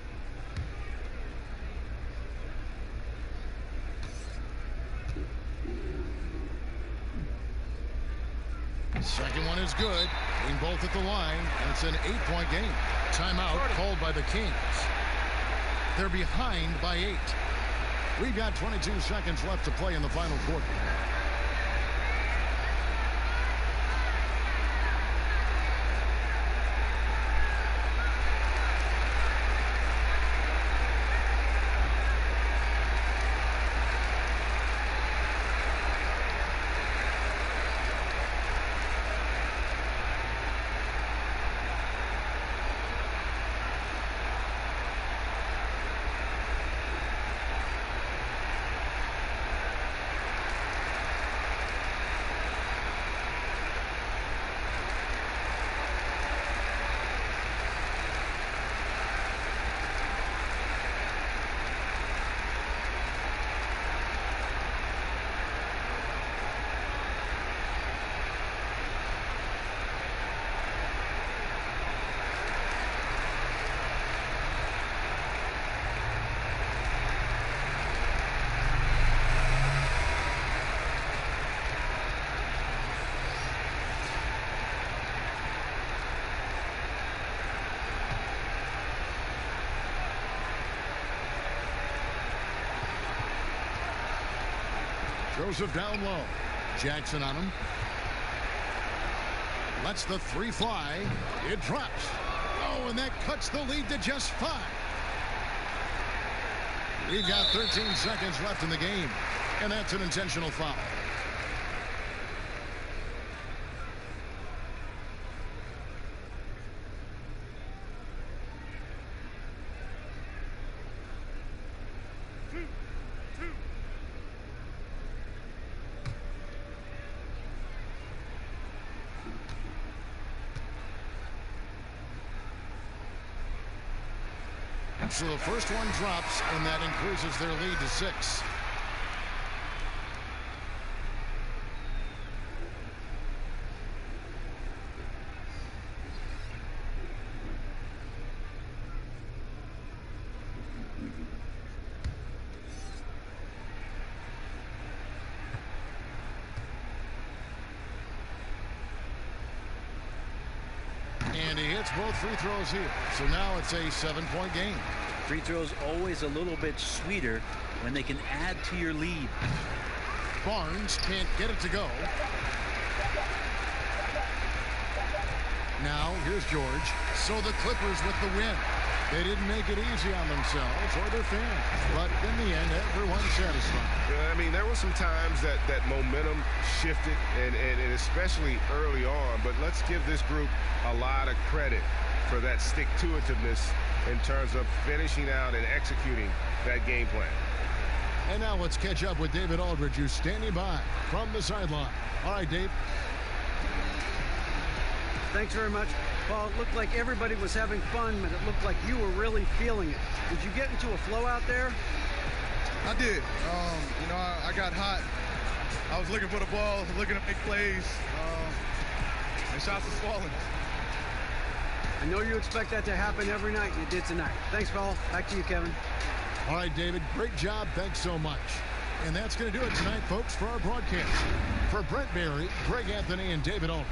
Second one is good. Being both at the line, and it's an 8-point game. Timeout called by the Kings. They're behind by 8. We've got 22 seconds left to play in the final quarter. Joseph down low. Jackson on him. Lets the 3 fly. It drops. Oh, and that cuts the lead to just 5. We've got 13 seconds left in the game, and that's an intentional foul. So the first one drops, and that increases their lead to 6. And he hits both free throws here. So now it's a 7-point game. Free throws always a little bit sweeter when they can add to your lead. Barnes can't get it to go. Now here's George. So the Clippers with the win. They didn't make it easy on themselves or their fans, but in the end, everyone's satisfied. I mean, there were some times that momentum shifted, and especially early on, but let's give this group a lot of credit for that stick-to-itiveness in terms of finishing out and executing that game plan. And now let's catch up with David Aldridge, who's standing by from the sideline. All right, Dave. Thanks very much. Paul, it looked like everybody was having fun, but it looked like you were really feeling it. Did you get into a flow out there? I did. You know, I got hot. I was looking for the ball, looking to make plays, and shots were falling. I know you expect that to happen every night. You did tonight. Thanks, Paul. Back to you, Kevin. All right, David, great job. Thanks so much. And that's going to do it tonight, folks, for our broadcast. For Brent Barry, Greg Anthony, and David Ulrich,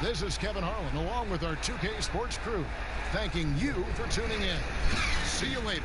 this is Kevin Harlan, along with our 2K Sports crew, thanking you for tuning in. See you later.